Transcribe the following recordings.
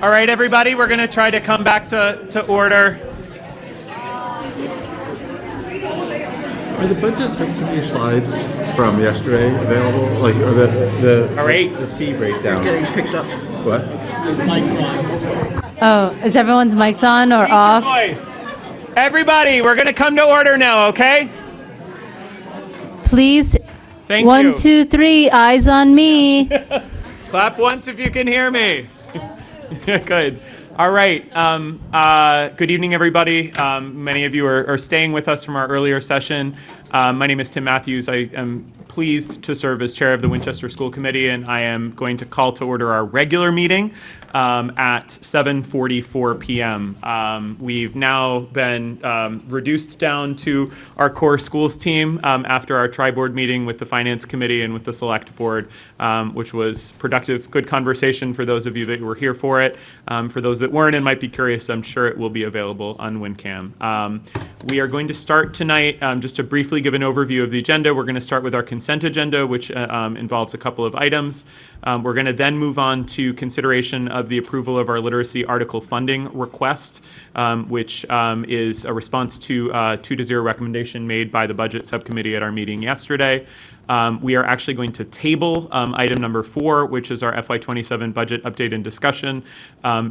All right, everybody, we're going to try to come back to order. Are the budget subcommittee slides from yesterday available? Like, or All right. the fee breakdown? Getting picked up. What? Oh, is everyone's mics on or Teach your off? voice. Everybody, we're going to come to order now, okay? Please. Thank One, you. 2, 3, eyes on me. Clap once if you can hear me. Good. All right. Good evening, everybody. Many of you are staying with us from our earlier session. My name is Tim Matthews. I am pleased to serve as chair of the Winchester School Committee, and I am going to call to order our regular meeting at 7:44 p.m. We've now been reduced down to our core schools team after our tri-board meeting with the Finance Committee and with the Select Board, which was productive, good conversation for those of you that were here for it. For those that weren't and might be curious, I'm sure it will be available on WinCam. We are going to start tonight, just to briefly give an overview of the agenda. We're going to start with our consent agenda, which involves a couple of items. We're going to then move on to consideration of the approval of our literacy article funding request, which is a response to a 2-0 recommendation made by the budget subcommittee at our meeting yesterday. We are actually going to table item number 4, which is our FY27 budget update and discussion,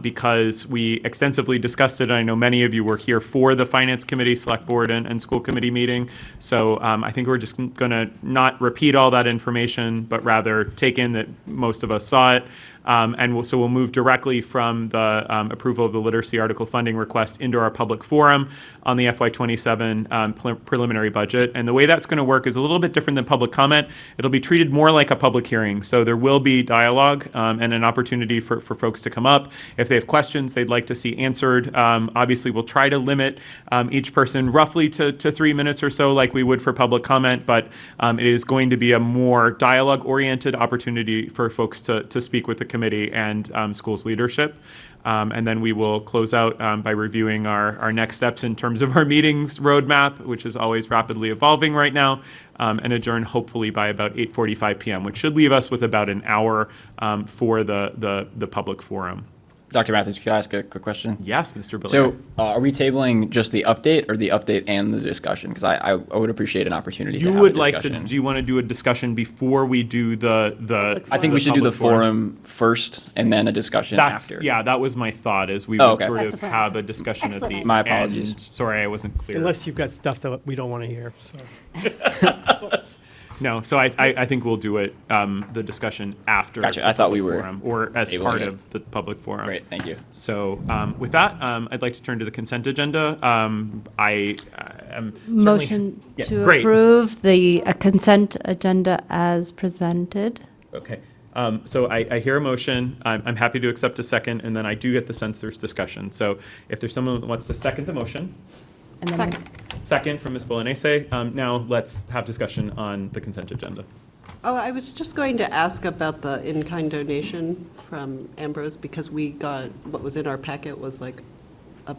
because we extensively discussed it. I know many of you were here for the Finance Committee, Select Board, and School Committee meeting. So I think we're just going to not repeat all that information, but rather take in that most of us saw it. So we'll move directly from the approval of the literacy article funding request into our public forum on the FY27 preliminary budget. And the way that's going to work is a little bit different than public comment. It'll be treated more like a public hearing. So there will be dialogue and an opportunity for folks to come up. If they have questions they'd like to see answered, obviously we'll try to limit each person roughly to 3 minutes or so like we would for public comment, but it is going to be a more dialogue-oriented opportunity for folks to speak with the committee and schools leadership. And then we will close out by reviewing our next steps in terms of our meetings roadmap, which is always rapidly evolving right now, and adjourn hopefully by about 8:45 p.m., which should leave us with about an hour for the public forum. Dr. Matthews, could I ask a quick question? Yes, Mr. Belair. So are we tabling just the update or the update and the discussion? Because I would appreciate an opportunity to have a discussion. Do you want to do a discussion before we do the I think we should do the public forum first and then a discussion after. Yeah, that was my thought, is we would okay. sort That's of the plan. have a discussion at the end. My apologies. Sorry, I wasn't clear. Unless you've got stuff that we don't want to hear. So. No, so I think we'll do it, the discussion after. Gotcha. the I thought we public were forum, or as tabling part it. of the public forum. Great, thank you. So with that, I'd like to turn to the consent agenda. I am Motion Yeah, to great. approve the consent agenda as presented. Okay. So I hear a motion. I'm happy to accept a second, and then I do get the sense there's discussion. So if there's someone who wants to second the motion. And then Second from Ms. Bolognese. Now let's have discussion on the consent agenda. Oh, I was just going to ask about the in-kind donation from Ambrose, because we got, what was in our packet was like a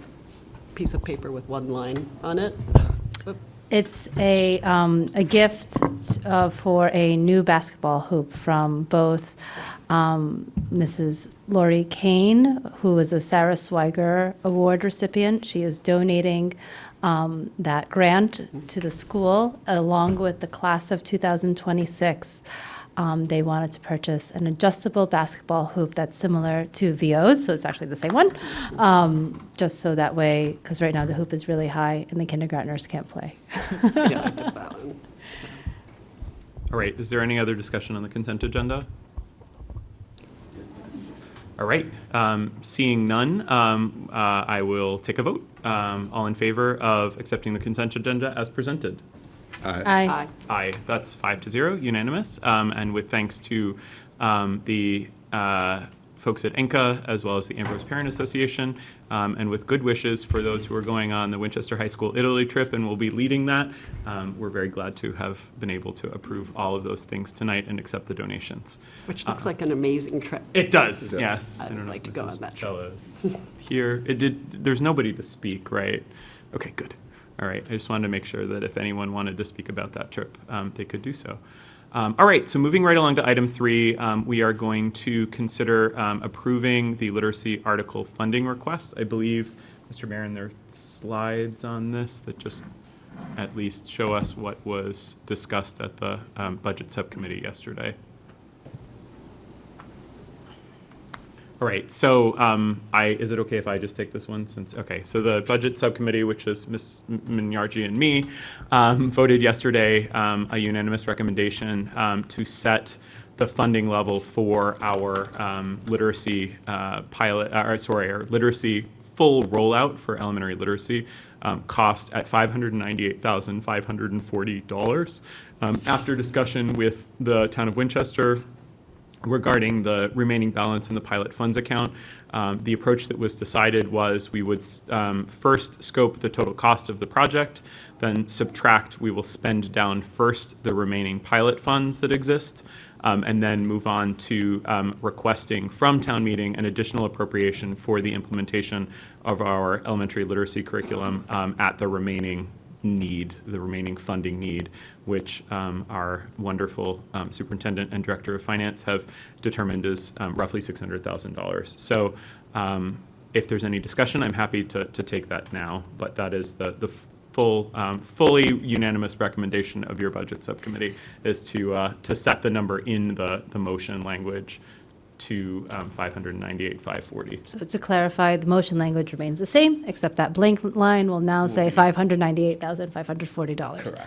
piece of paper with one line on it. It's a gift for a new basketball hoop from both Mrs. Lori Kane, who is a Sarah Swiger Award recipient. She is donating that grant to the school along with the class of 2026. They wanted to purchase an adjustable basketball hoop that's similar to VO's, so it's actually the same one, just so that way, because right now the hoop is really high and the kindergartners can't play. Yeah, I did that one. All right, is there any other discussion on the consent agenda? All right, seeing none, I will take a vote. All in favor of accepting the consent agenda as presented? Aye. Aye, that's 5-0, unanimous. And with thanks to the folks at ENCA, as well as the Ambrose Parent Association, and with good wishes for those who are going on the Winchester High School Italy trip and will be leading that, we're very glad to have been able to approve all of those things tonight and accept the donations. Which looks like an amazing trip. It does, yes. I would don't know like if to go Mrs. on that trip. Bella is here. There's nobody to speak, right? Okay, good. All right, I just wanted to make sure that if anyone wanted to speak about that trip, they could do so. All right, so moving right along to item 3, we are going to consider approving the literacy article funding request. I believe, Mr. Barron, there are slides on this that just at least show us what was discussed at the budget subcommittee yesterday. All right, so is it okay if I just take this one okay, so the budget subcommittee, which is Ms. Minyarji and me, voted yesterday a unanimous recommendation to set the funding level for our literacy our literacy full rollout for elementary literacy cost at $598,540. After discussion with the town of Winchester regarding the remaining balance in the pilot funds account, the approach that was decided was we would first scope the total cost of the project, then subtract, we will spend down first the remaining pilot funds that exist, and then move on to requesting from town meeting an additional appropriation for the implementation of our elementary literacy curriculum at the remaining funding need, which our wonderful superintendent and director of finance have determined is roughly $600,000. So if there's any discussion, I'm happy to take that now, but that is the fully unanimous recommendation of your budget subcommittee is to set the number in the motion language to $598,540. So to clarify, the motion language remains the same, except that blank line will now say $598,540. Correct.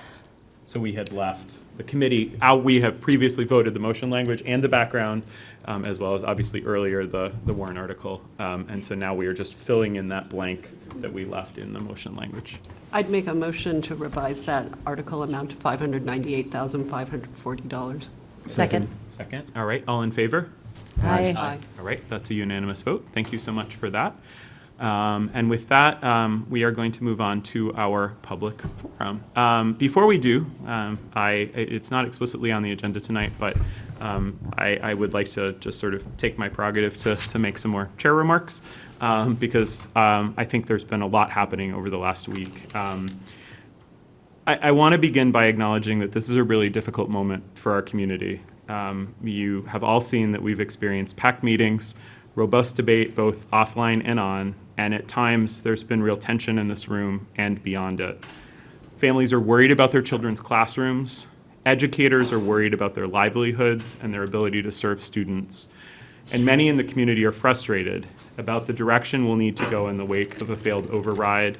So we had left the committee, we have previously voted the motion language and the background, as well as obviously earlier the warrant article. And so now we are just filling in that blank that we left in the motion language. I'd make a motion to revise that article amount to $598,540. Second. Second. All right. All in favor? Aye. Aye. All right. That's a unanimous vote. Thank you so much for that. And with that, we are going to move on to our public forum. Before we do, it's not explicitly on the agenda tonight, but I would like to just sort of take my prerogative to make some more chair remarks, because I think there's been a lot happening over the last week. I want to begin by acknowledging that this is a really difficult moment for our community. You have all seen that we've experienced packed meetings, robust debate both offline and on, and at times there's been real tension in this room and beyond it. Families are worried about their children's classrooms. Educators are worried about their livelihoods and their ability to serve students. And many in the community are frustrated about the direction we'll need to go in the wake of a failed override,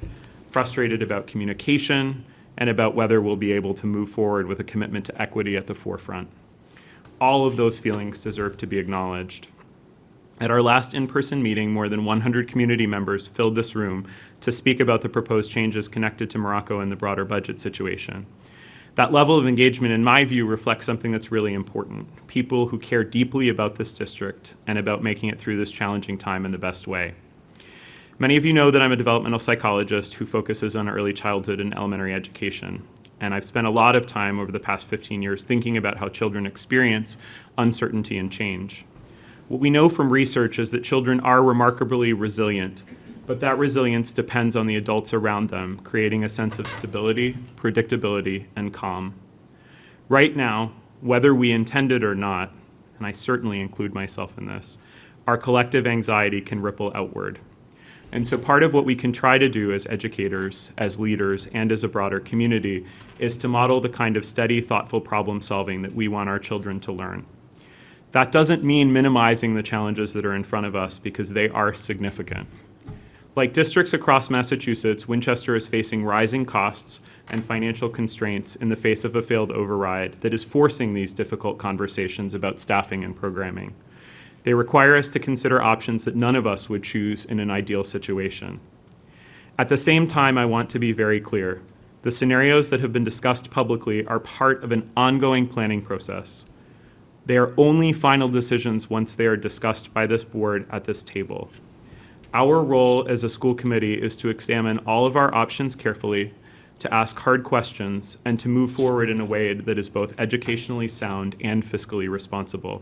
frustrated about communication, and about whether we'll be able to move forward with a commitment to equity at the forefront. All of those feelings deserve to be acknowledged. At our last in-person meeting, more than 100 community members filled this room to speak about the proposed changes connected to Morocco and the broader budget situation. That level of engagement, in my view, reflects something that's really important: people who care deeply about this district and about making it through this challenging time in the best way. Many of you know that I'm a developmental psychologist who focuses on early childhood and elementary education. And I've spent a lot of time over the past 15 years thinking about how children experience uncertainty and change. What we know from research is that children are remarkably resilient, but that resilience depends on the adults around them, creating a sense of stability, predictability, and calm. Right now, whether we intend it or not, and I certainly include myself in this, our collective anxiety can ripple outward. And so part of what we can try to do as educators, as leaders, and as a broader community is to model the kind of steady, thoughtful problem solving that we want our children to learn. That doesn't mean minimizing the challenges that are in front of us, because they are significant. Like districts across Massachusetts, Winchester is facing rising costs and financial constraints in the face of a failed override that is forcing these difficult conversations about staffing and programming. They require us to consider options that none of us would choose in an ideal situation. At the same time, I want to be very clear. The scenarios that have been discussed publicly are part of an ongoing planning process. They are only final decisions once they are discussed by this board at this table. Our role as a school committee is to examine all of our options carefully, to ask hard questions, and to move forward in a way that is both educationally sound and fiscally responsible.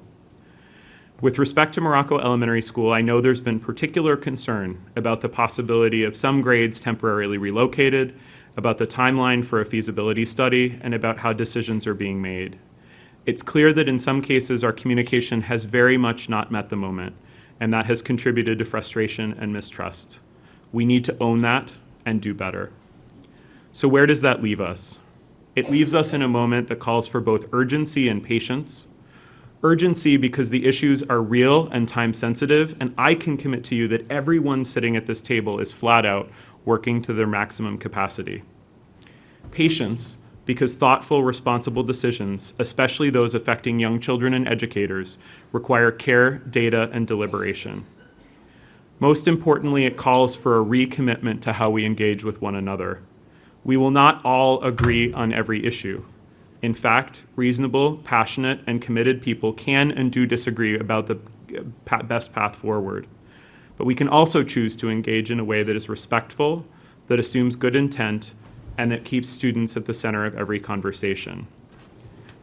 With respect to Morocco Elementary School, I know there's been particular concern about the possibility of some grades temporarily relocated, about the timeline for a feasibility study, and about how decisions are being made. It's clear that in some cases our communication has very much not met the moment, and that has contributed to frustration and mistrust. We need to own that and do better. So where does that leave us? It leaves us in a moment that calls for both urgency and patience. Urgency because the issues are real and time sensitive, and I can commit to you that everyone sitting at this table is flat out working to their maximum capacity. Patience because thoughtful, responsible decisions, especially those affecting young children and educators, require care, data, and deliberation. Most importantly, it calls for a recommitment to how we engage with one another. We will not all agree on every issue. In fact, reasonable, passionate, and committed people can and do disagree about the best path forward. But we can also choose to engage in a way that is respectful, that assumes good intent, and that keeps students at the center of every conversation.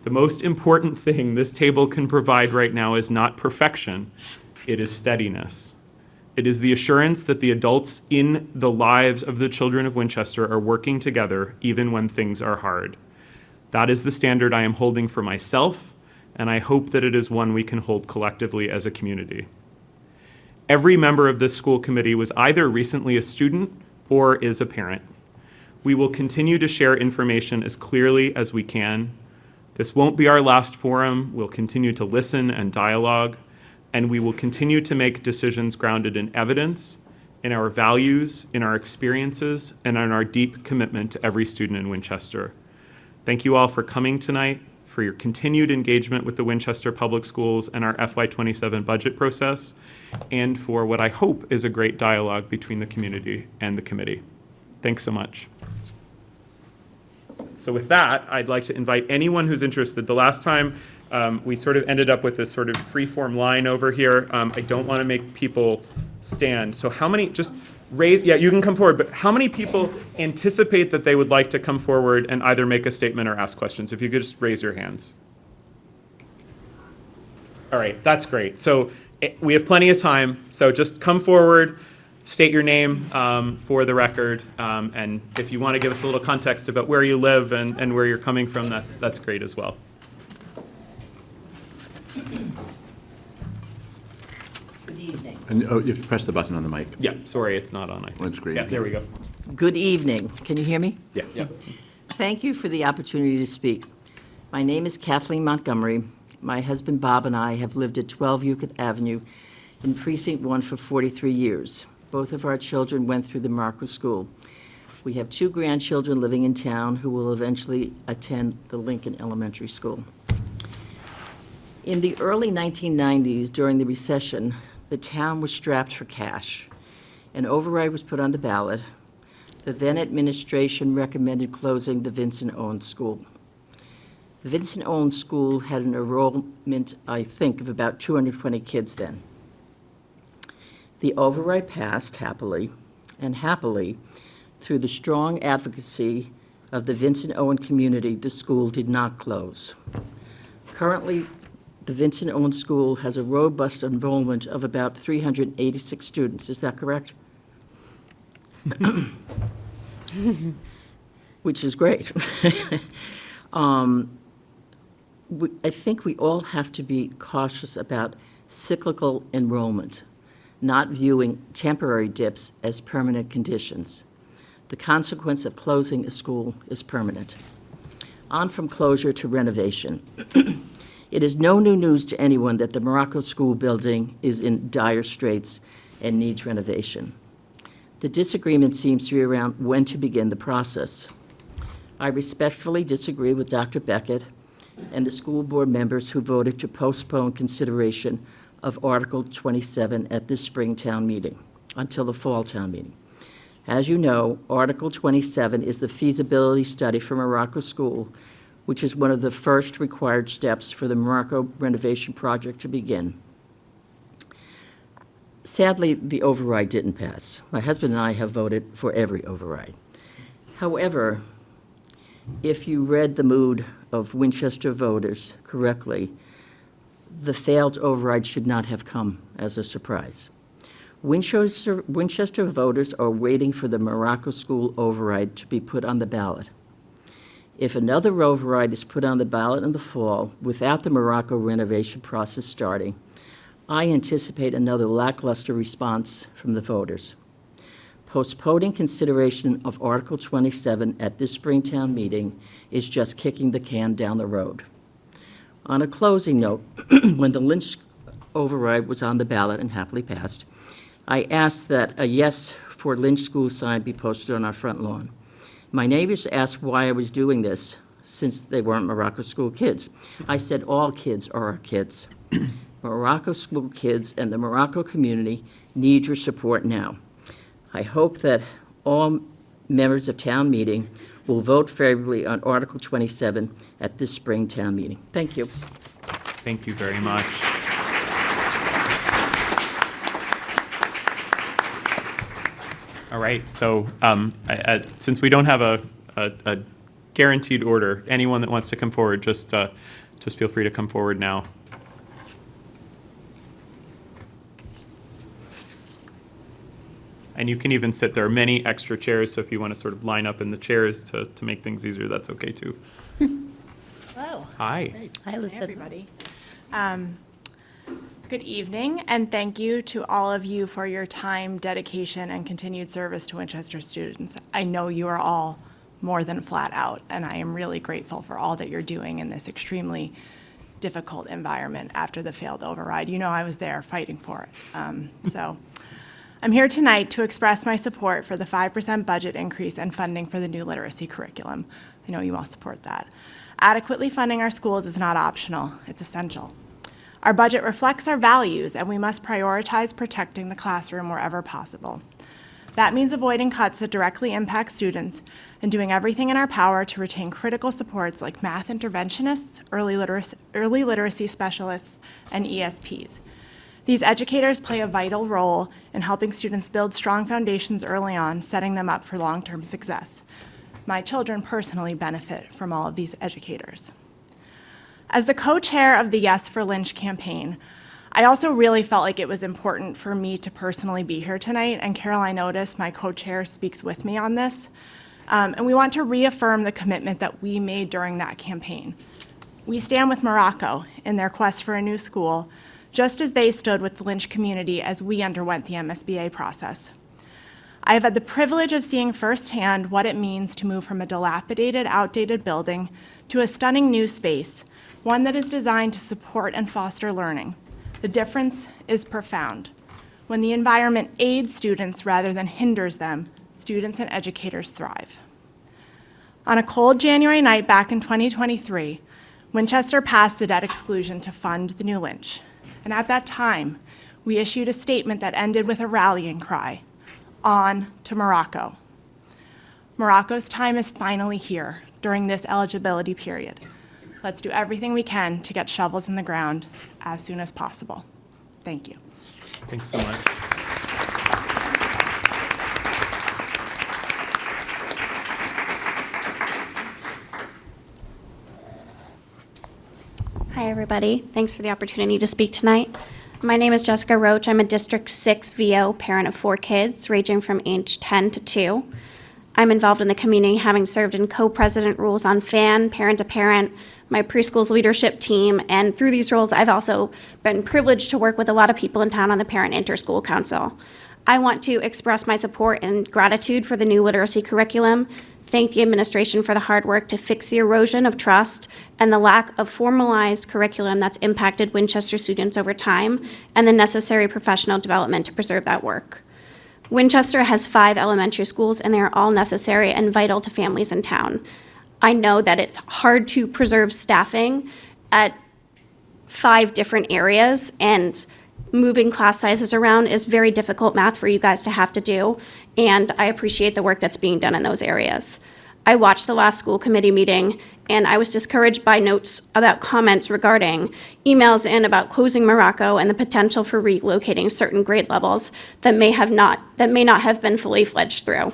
The most important thing this table can provide right now is not perfection, it is steadiness. It is the assurance that the adults in the lives of the children of Winchester are working together even when things are hard. That is the standard I am holding for myself, and I hope that it is one we can hold collectively as a community. Every member of this school committee was either recently a student or is a parent. We will continue to share information as clearly as we can. This won't be our last forum. We'll continue to listen and dialogue, and we will continue to make decisions grounded in evidence, in our values, in our experiences, and in our deep commitment to every student in Winchester. Thank you all for coming tonight, for your continued engagement with the Winchester Public Schools and our FY27 budget process, and for what I hope is a great dialogue between the community and the committee. Thanks so much. So with that, I'd like to invite anyone who's interested. The last time we sort of ended up with this sort of free-form line over here. I don't want to make people stand. So how many, just raise, yeah, you can come forward, but how many people anticipate that they would like to come forward and either make a statement or ask questions? If you could just raise your hands. All right, that's great. So we have plenty of time. So just come forward. State your name for the record, and if you want to give us a little context about where you live and where you're coming from, that's great as well. Good evening. And oh, if you press the button on the mic. Yeah, sorry, it's not on. When it's green. Yeah, there we go. Good evening. Can you hear me? Yeah. Yeah. Thank you for the opportunity to speak. My name is Kathleen Montgomery. My husband Bob and I have lived at 12 Euclid Avenue in Precinct 1 for 43 years. Both of our children went through the Marco School. We have 2 grandchildren living in town who will eventually attend the Lincoln Elementary School. In the early 1990s, during the recession, the town was strapped for cash. An override was put on the ballot. The then administration recommended closing the Vincent Owens School. The Vincent Owens School had an enrollment, I think, of about 220 kids then. The override passed happily, and happily, through the strong advocacy of the Vincent Owen community, the school did not close. Currently, the Vincent Owen School has a robust enrollment of about 386 students. Is that correct? Which is great. I think we all have to be cautious about cyclical enrollment, not viewing temporary dips as permanent conditions. The consequence of closing a school is permanent. On from closure to renovation. It is no new news to anyone that the Morocco School building is in dire straits and needs renovation. The disagreement seems to be around when to begin the process. I respectfully disagree with Dr. Beckett and the school board members who voted to postpone consideration of Article 27 at this spring town meeting until the fall town meeting. As you know, Article 27 is the feasibility study for Morocco School, which is one of the first required steps for the Morocco renovation project to begin. Sadly, the override didn't pass. My husband and I have voted for every override. However, if you read the mood of Winchester voters correctly, the failed override should not have come as a surprise. Winchester voters are waiting for the Morocco School override to be put on the ballot. If another override is put on the ballot in the fall without the Morocco renovation process starting, I anticipate another lackluster response from the voters. Postponing consideration of Article 27 at this Springtown meeting is just kicking the can down the road. On a closing note, when the Lynch override was on the ballot and happily passed, I asked that a yes for Lynch school sign be posted on our front lawn. My neighbors asked why I was doing this, since they weren't Morocco school kids. I said all kids are our kids. Morocco school kids and the Morocco community need your support now. I hope that all members of town meeting will vote favorably on Article 27 at this spring town meeting. Thank you. Thank you very much. All right, so since we don't have a guaranteed order, anyone that wants to come forward, just feel free to come forward now. And you can even sit, there are many extra chairs, so if you want to sort of line up in the chairs to make things easier, that's okay too. Hello. Hi. Hi, Elizabeth. Everybody. Good evening, and thank you to all of you for your time, dedication, and continued service to Winchester students. I know you are all more than flat out, and I am really grateful for all that you're doing in this extremely difficult environment after the failed override. You know I was there fighting for it. So I'm here tonight to express my support for the 5% budget increase and funding for the new literacy curriculum. I know you all support that. Adequately funding our schools is not optional, it's essential. Our budget reflects our values, and we must prioritize protecting the classroom wherever possible. That means avoiding cuts that directly impact students and doing everything in our power to retain critical supports like math interventionists, early literacy specialists, and ESPs. These educators play a vital role in helping students build strong foundations early on, setting them up for long-term success. My children personally benefit from all of these educators. As the co-chair of the Yes for Lynch campaign, I also really felt like it was important for me to personally be here tonight, and Caroline Otis, my co-chair, speaks with me on this. And we want to reaffirm the commitment that we made during that campaign. We stand with Morocco in their quest for a new school, just as they stood with the Lynch community as we underwent the MSBA process. I have had the privilege of seeing firsthand what it means to move from a dilapidated, outdated building to a stunning new space, one that is designed to support and foster learning. The difference is profound. When the environment aids students rather than hinders them, students and educators thrive. On a cold January night back in 2023, Winchester passed the debt exclusion to fund the new Lynch. And at that time, we issued a statement that ended with a rallying cry, on to Morocco. Morocco's time is finally here during this eligibility period. Let's do everything we can to get shovels in the ground as soon as possible. Thank you. Thanks so much. Hi, everybody. Thanks for the opportunity to speak tonight. My name is Jessica Roach. I'm a District 6 VO, parent of 4 kids, ranging from age 10 to 2. I'm involved in the community, having served in co-president roles on FAN, parent-to-parent, my preschool's leadership team, and through these roles, I've also been privileged to work with a lot of people in town on the Parent Interschool Council. I want to express my support and gratitude for the new literacy curriculum, thank the administration for the hard work to fix the erosion of trust and the lack of formalized curriculum that's impacted Winchester students over time, and the necessary professional development to preserve that work. Winchester has 5 elementary schools, and they are all necessary and vital to families in town. I know that it's hard to preserve staffing at 5 different areas, and moving class sizes around is very difficult math for you guys to have to do, and I appreciate the work that's being done in those areas. I watched the last school committee meeting, and I was discouraged by notes about comments regarding emails in about closing Morocco and the potential for relocating certain grade levels that may not have been fully fledged through.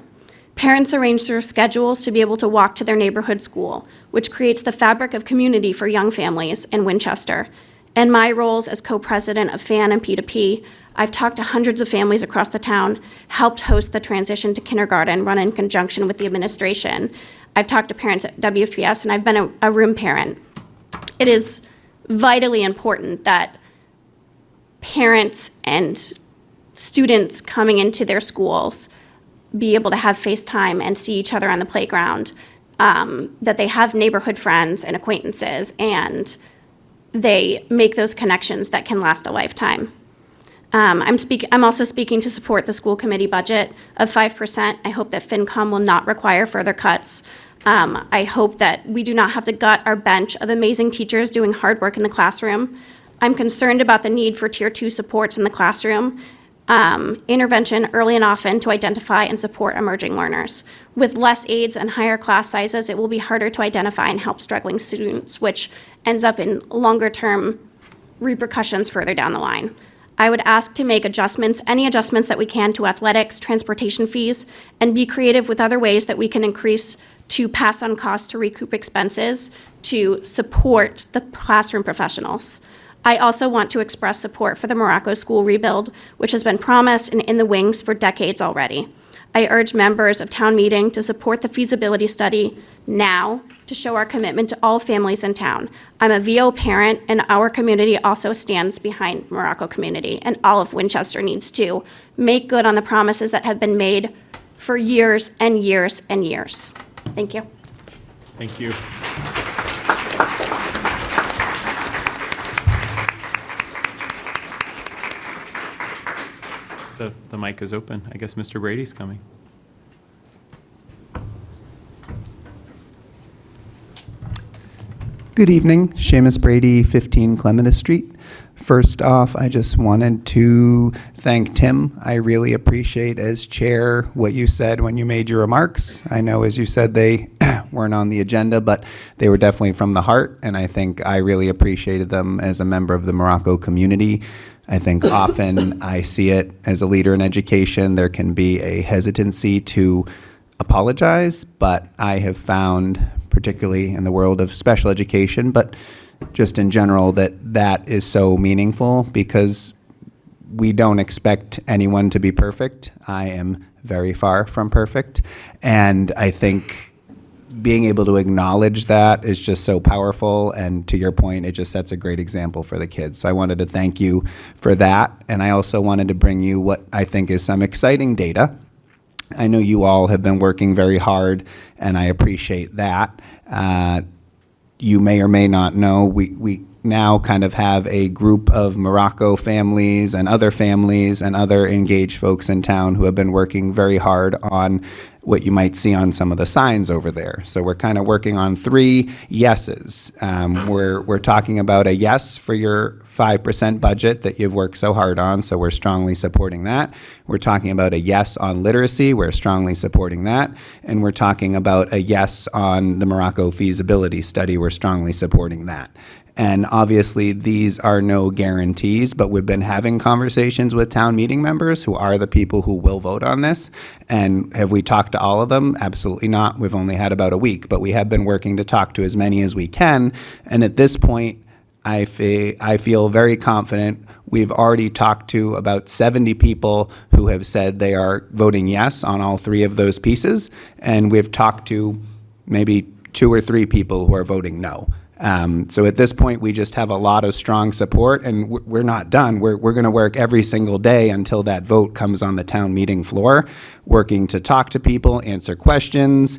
Parents arrange their schedules to be able to walk to their neighborhood school, which creates the fabric of community for young families in Winchester. In my roles as co-president of FAN and P2P, I've talked to hundreds of families across the town, helped host the transition to kindergarten run in conjunction with the administration. I've talked to parents at WPS, and I've been a room parent. It is vitally important that parents and students coming into their schools be able to have FaceTime and see each other on the playground, that they have neighborhood friends and acquaintances, and they make those connections that can last a lifetime. I'm also speaking to support the school committee budget of 5%. I hope that FinCom will not require further cuts. I hope that we do not have to gut our bench of amazing teachers doing hard work in the classroom. I'm concerned about the need for Tier 2 supports in the classroom, intervention early and often to identify and support emerging learners. With less aides and higher class sizes, it will be harder to identify and help struggling students, which ends up in longer-term repercussions further down the line. I would ask to make adjustments, any adjustments that we can to athletics, transportation fees, and be creative with other ways that we can increase to pass on costs to recoup expenses to support the classroom professionals. I also want to express support for the Morocco School rebuild, which has been promised and in the wings for decades already. I urge members of town meeting to support the feasibility study now to show our commitment to all families in town. I'm a VO parent, and our community also stands behind Morocco community, and all of Winchester needs to make good on the promises that have been made for years and years and years. Thank you. Thank you. The mic is open. I guess Mr. Brady's coming. Good evening, Seamus Brady, 15 Clematis Street. First off, I just wanted to thank Tim. I really appreciate, as chair, what you said when you made your remarks. I know, as you said, they weren't on the agenda, but they were definitely from the heart, and I think I really appreciated them as a member of the Morocco community. I think often I see it as a leader in education, there can be a hesitancy to apologize, but I have found, particularly in the world of special education, but just in general, that is so meaningful because we don't expect anyone to be perfect. I am very far from perfect. And I think being able to acknowledge that is just so powerful. And to your point, it just sets a great example for the kids. So I wanted to thank you for that. And I also wanted to bring you what I think is some exciting data. I know you all have been working very hard, and I appreciate that. You may or may not know, we now kind of have a group of Morocco families and other engaged folks in town who have been working very hard on what you might see on some of the signs over there. So we're kind of working on 3 yeses. We're talking about a yes for your 5% budget that you've worked so hard on, so we're strongly supporting that. We're talking about a yes on literacy, we're strongly supporting that. And we're talking about a yes on the Morocco feasibility study, we're strongly supporting that. And obviously, these are no guarantees, but we've been having conversations with town meeting members who are the people who will vote on this. And have we talked to all of them? Absolutely not. We've only had about a week, but we have been working to talk to as many as we can. And at this point, I feel very confident. We've already talked to about 70 people who have said they are voting yes on all 3 of those pieces. And we've talked to maybe 2 or 3 people who are voting no. So at this point, we just have a lot of strong support, and we're not done. We're going to work every single day until that vote comes on the town meeting floor, working to talk to people, answer questions,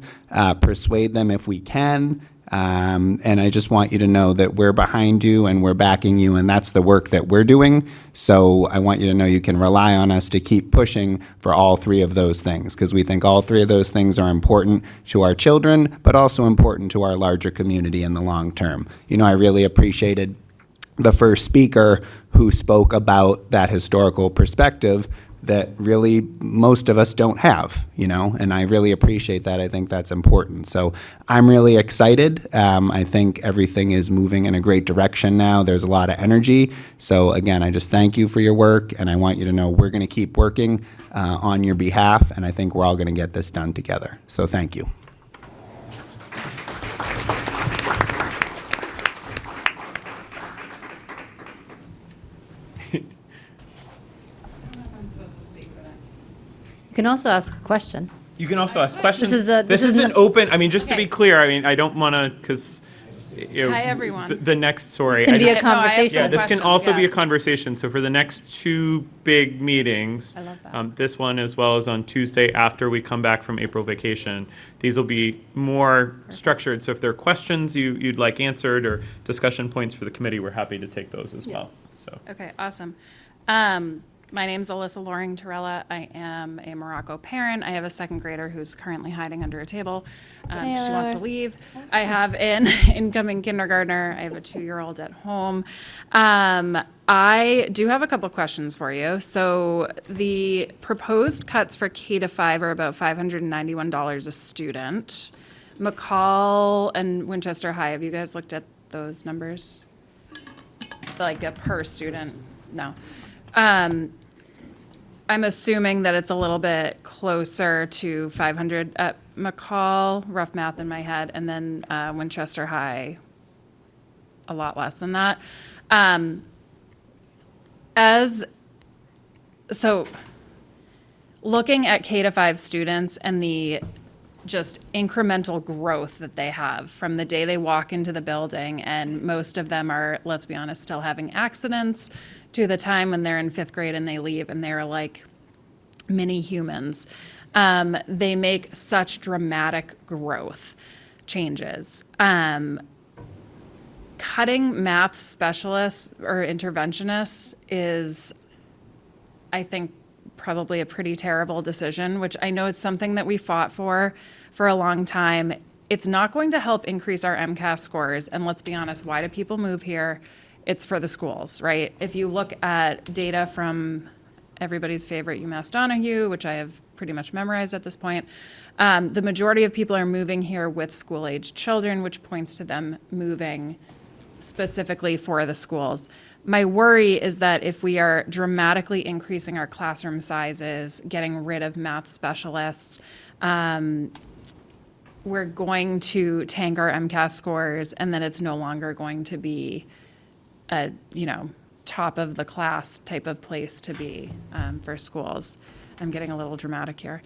persuade them if we can. And I just want you to know that we're behind you and we're backing you, and that's the work that we're doing. So I want you to know you can rely on us to keep pushing for all 3 of those things, because we think all 3 of those things are important to our children, but also important to our larger community in the long term. You know, I really appreciated the first speaker who spoke about that historical perspective that really most of us don't have, you know, and I really appreciate that. I think that's important. So I'm really excited. I think everything is moving in a great direction now. There's a lot of energy. So again, I just thank you for your work, and I want you to know we're going to keep working on your behalf, and I think we're all going to get this done together. So thank you. You can also ask a question. You can also ask questions. This is an open, I mean, just to be Okay. clear, I mean, I don't want to, because, Hi, everyone. The next, sorry. It's gonna I be just- a conversation. Yeah, this can questions, also be yeah. a conversation. So for the next two big meetings, I love that. this one as well as on Tuesday after we come back from April vacation, these will be more structured. So if there are questions you'd like answered or discussion points for the committee, we're happy to take those as well. So. Okay, awesome. My name's Alyssa Loring Torella. I am a Morocco parent. I have a second grader who's currently hiding under a table. She wants to leave. I have an incoming kindergartner. I have a 2-year-old at home. I do have a couple questions for you. So the proposed cuts for K to 5 are about $591 a student. McCall and Winchester High, have you guys looked at those numbers? Like a per student? No. I'm assuming that it's a little bit closer to 500 at McCall, rough math in my head, and then Winchester High, a lot less than that. So looking at K to 5 students and the just incremental growth that they have from the day they walk into the building, and most of them are, let's be honest, still having accidents, to the time when they're in 5th grade and they leave and they're like mini humans. They make such dramatic growth changes. Cutting math specialists or interventionists is, I think, probably a pretty terrible decision, which I know it's something that we fought for a long time. It's not going to help increase our MCAS scores. And let's be honest, why do people move here? It's for the schools, right? If you look at data from everybody's favorite UMass Donahue, which I have pretty much memorized at this point, the majority of people are moving here with school-aged children, which points to them moving specifically for the schools. My worry is that if we are dramatically increasing our classroom sizes, getting rid of math specialists, we're going to tank our MCAS scores, and then it's no longer going to be a, top of the class type of place to be for schools. I'm getting a little dramatic here.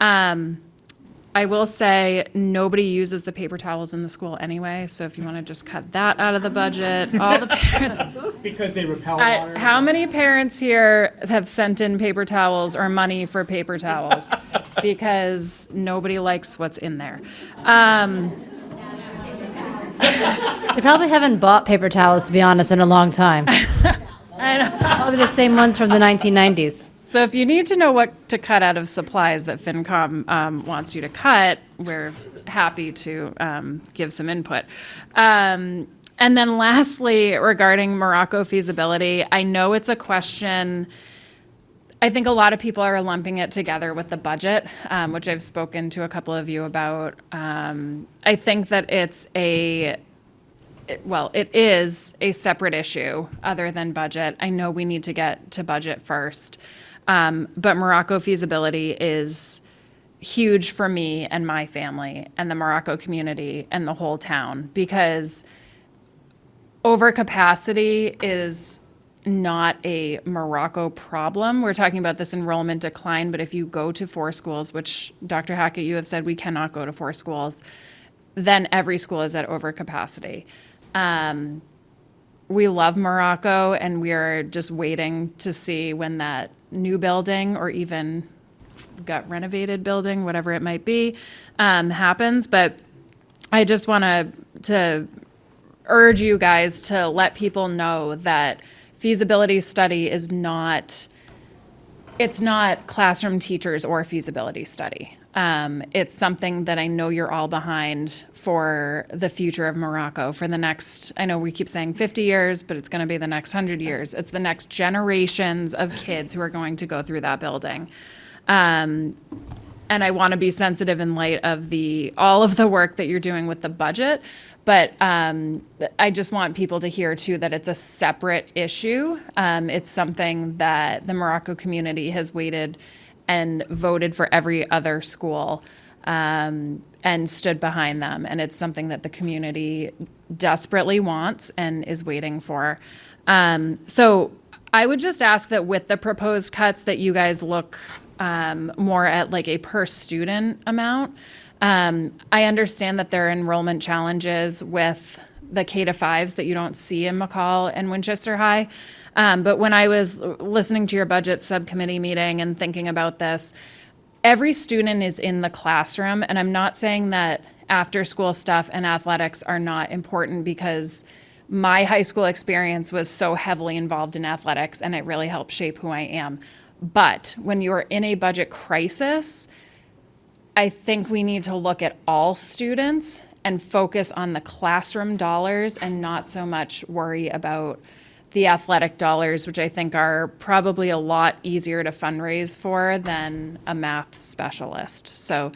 I will say nobody uses the paper towels in the school anyway, so if you want to just cut that out of the budget, all the parents. Because they repel water. How many parents here have sent in paper towels or money for paper towels? Because nobody likes what's in there. They probably haven't bought paper towels, to be honest, in a long time. I know. Probably the same ones from the 1990s. So if you need to know what to cut out of supplies that FinCom wants you to cut, we're happy to give some input. And then lastly, regarding Morocco feasibility, I know it's a question, I think a lot of people are lumping it together with the budget, which I've spoken to a couple of you about. I think that it is a separate issue other than budget. I know we need to get to budget first. But Morocco feasibility is huge for me and my family and the Morocco community and the whole town, because overcapacity is not a Morocco problem. We're talking about this enrollment decline, but if you go to 4 schools, which Dr. Hackett, you have said we cannot go to 4 schools, then every school is at overcapacity. We love Morocco, and we are just waiting to see when that new building or even gut renovated building, whatever it might be, happens. But I just want to urge you guys to let people know that feasibility study is not, it's not classroom teachers or feasibility study. It's something that I know you're all behind for the future of Morocco for the next, I know we keep saying 50 years, but it's going to be the next 100 years. It's the next generations of kids who are going to go through that building. And I want to be sensitive in light of all of the work that you're doing with the budget. But I just want people to hear, too, that it's a separate issue. It's something that the Morocco community has waited and voted for every other school and stood behind them. And it's something that the community desperately wants and is waiting for. So I would just ask that with the proposed cuts that you guys look more at like a per student amount. I understand that there are enrollment challenges with the K-5s that you don't see in McCall and Winchester High. But when I was listening to your budget subcommittee meeting and thinking about this, every student is in the classroom, and I'm not saying that after-school stuff and athletics are not important, because my high school experience was so heavily involved in athletics, and it really helped shape who I am. But when you're in a budget crisis, I think we need to look at all students and focus on the classroom dollars and not so much worry about the athletic dollars, which I think are probably a lot easier to fundraise for than a math specialist. So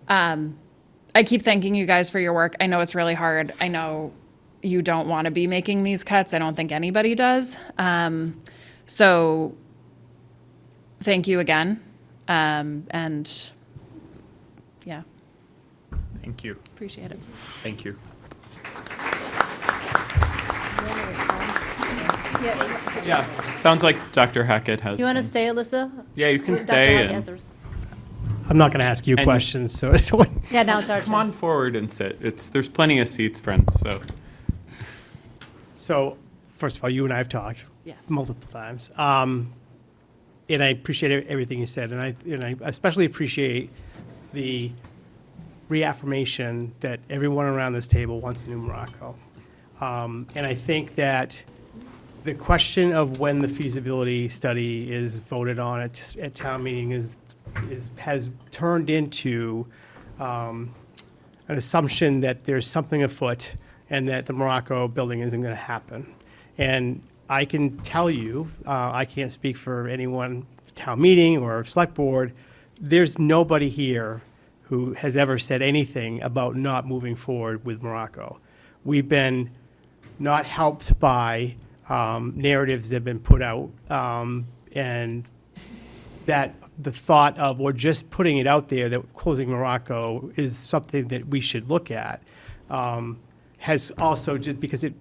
I keep thanking you guys for your work. I know it's really hard. I know you don't want to be making these cuts. I don't think anybody does. So thank you again. And yeah, Thank you. appreciate it. Thank you. Yeah, sounds like Dr. Hackett has. You want to some- stay, Alyssa? Yeah, you can Dr. stay. Hackett And, answers. I'm not going to ask you And- questions, so I don't. Yeah, now it's our come turn. on forward and sit. There's plenty of seats, friends. So So, first of all, you and I have talked Yes. multiple times, and I appreciate everything you said, and I especially appreciate the reaffirmation that everyone around this table wants a new Morocco. And I think that the question of when the feasibility study is voted on at town meeting has turned into an assumption that there's something afoot and that the Morocco building isn't going to happen. And I can tell you, I can't speak for anyone, town meeting or select board, there's nobody here who has ever said anything about not moving forward with Morocco. We've been not helped by narratives that have been put out, and that the thought of, or just putting it out there that closing Morocco is something that we should look at, has also, just because at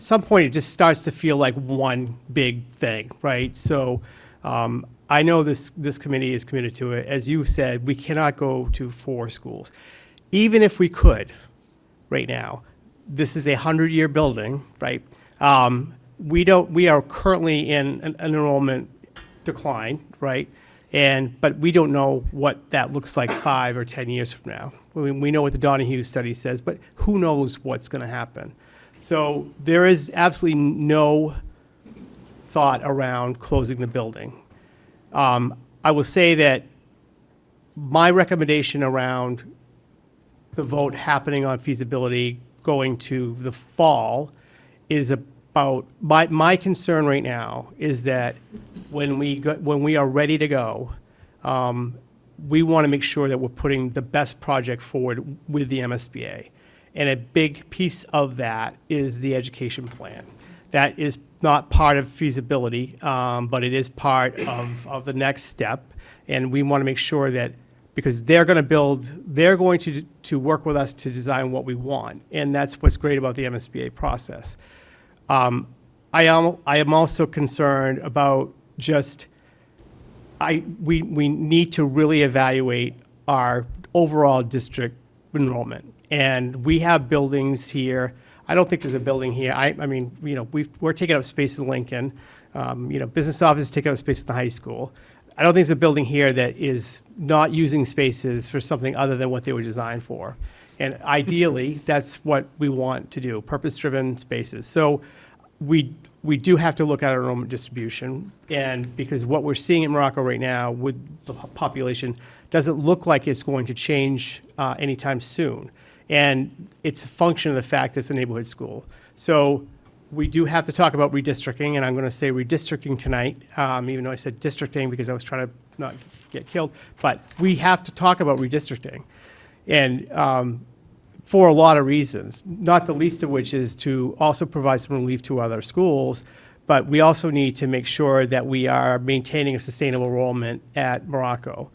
some point it just starts to feel like one big thing, right? So I know this committee is committed to it. As you said, we cannot go to 4 schools. Even if we could, right now, this is a 100-year building, right? We are currently in an enrollment decline, right? But we don't know what that looks like 5 or 10 years from now. We know what the Donahue study says, but who knows what's going to happen? So there is absolutely no thought around closing the building. I will say that my recommendation around the vote happening on feasibility going to the fall is about, my concern right now is that when we are ready to go, we want to make sure that we're putting the best project forward with the MSBA. And a big piece of that is the education plan. That is not part of feasibility, but it is part of the next step. And we want to make sure that, because they're going to work with us to design what we want. And that's what's great about the MSBA process. I am also concerned about just, we need to really evaluate our overall district enrollment. And we have buildings here. I don't think there's a building here. I mean, we're taking up space in Lincoln. Business office is taking up space in the high school. I don't think there's a building here that is not using spaces for something other than what they were designed for. And ideally, that's what we want to do, purpose-driven spaces. So we do have to look at our enrollment distribution, and because what we're seeing in Morocco right now with the population doesn't look like it's going to change anytime soon. And it's a function of the fact that it's a neighborhood school. So we do have to talk about redistricting, and I'm going to say redistricting tonight, even though I said districting because I was trying to not get killed. But we have to talk about redistricting, and for a lot of reasons, not the least of which is to also provide some relief to other schools. But we also need to make sure that we are maintaining a sustainable enrollment at Morocco.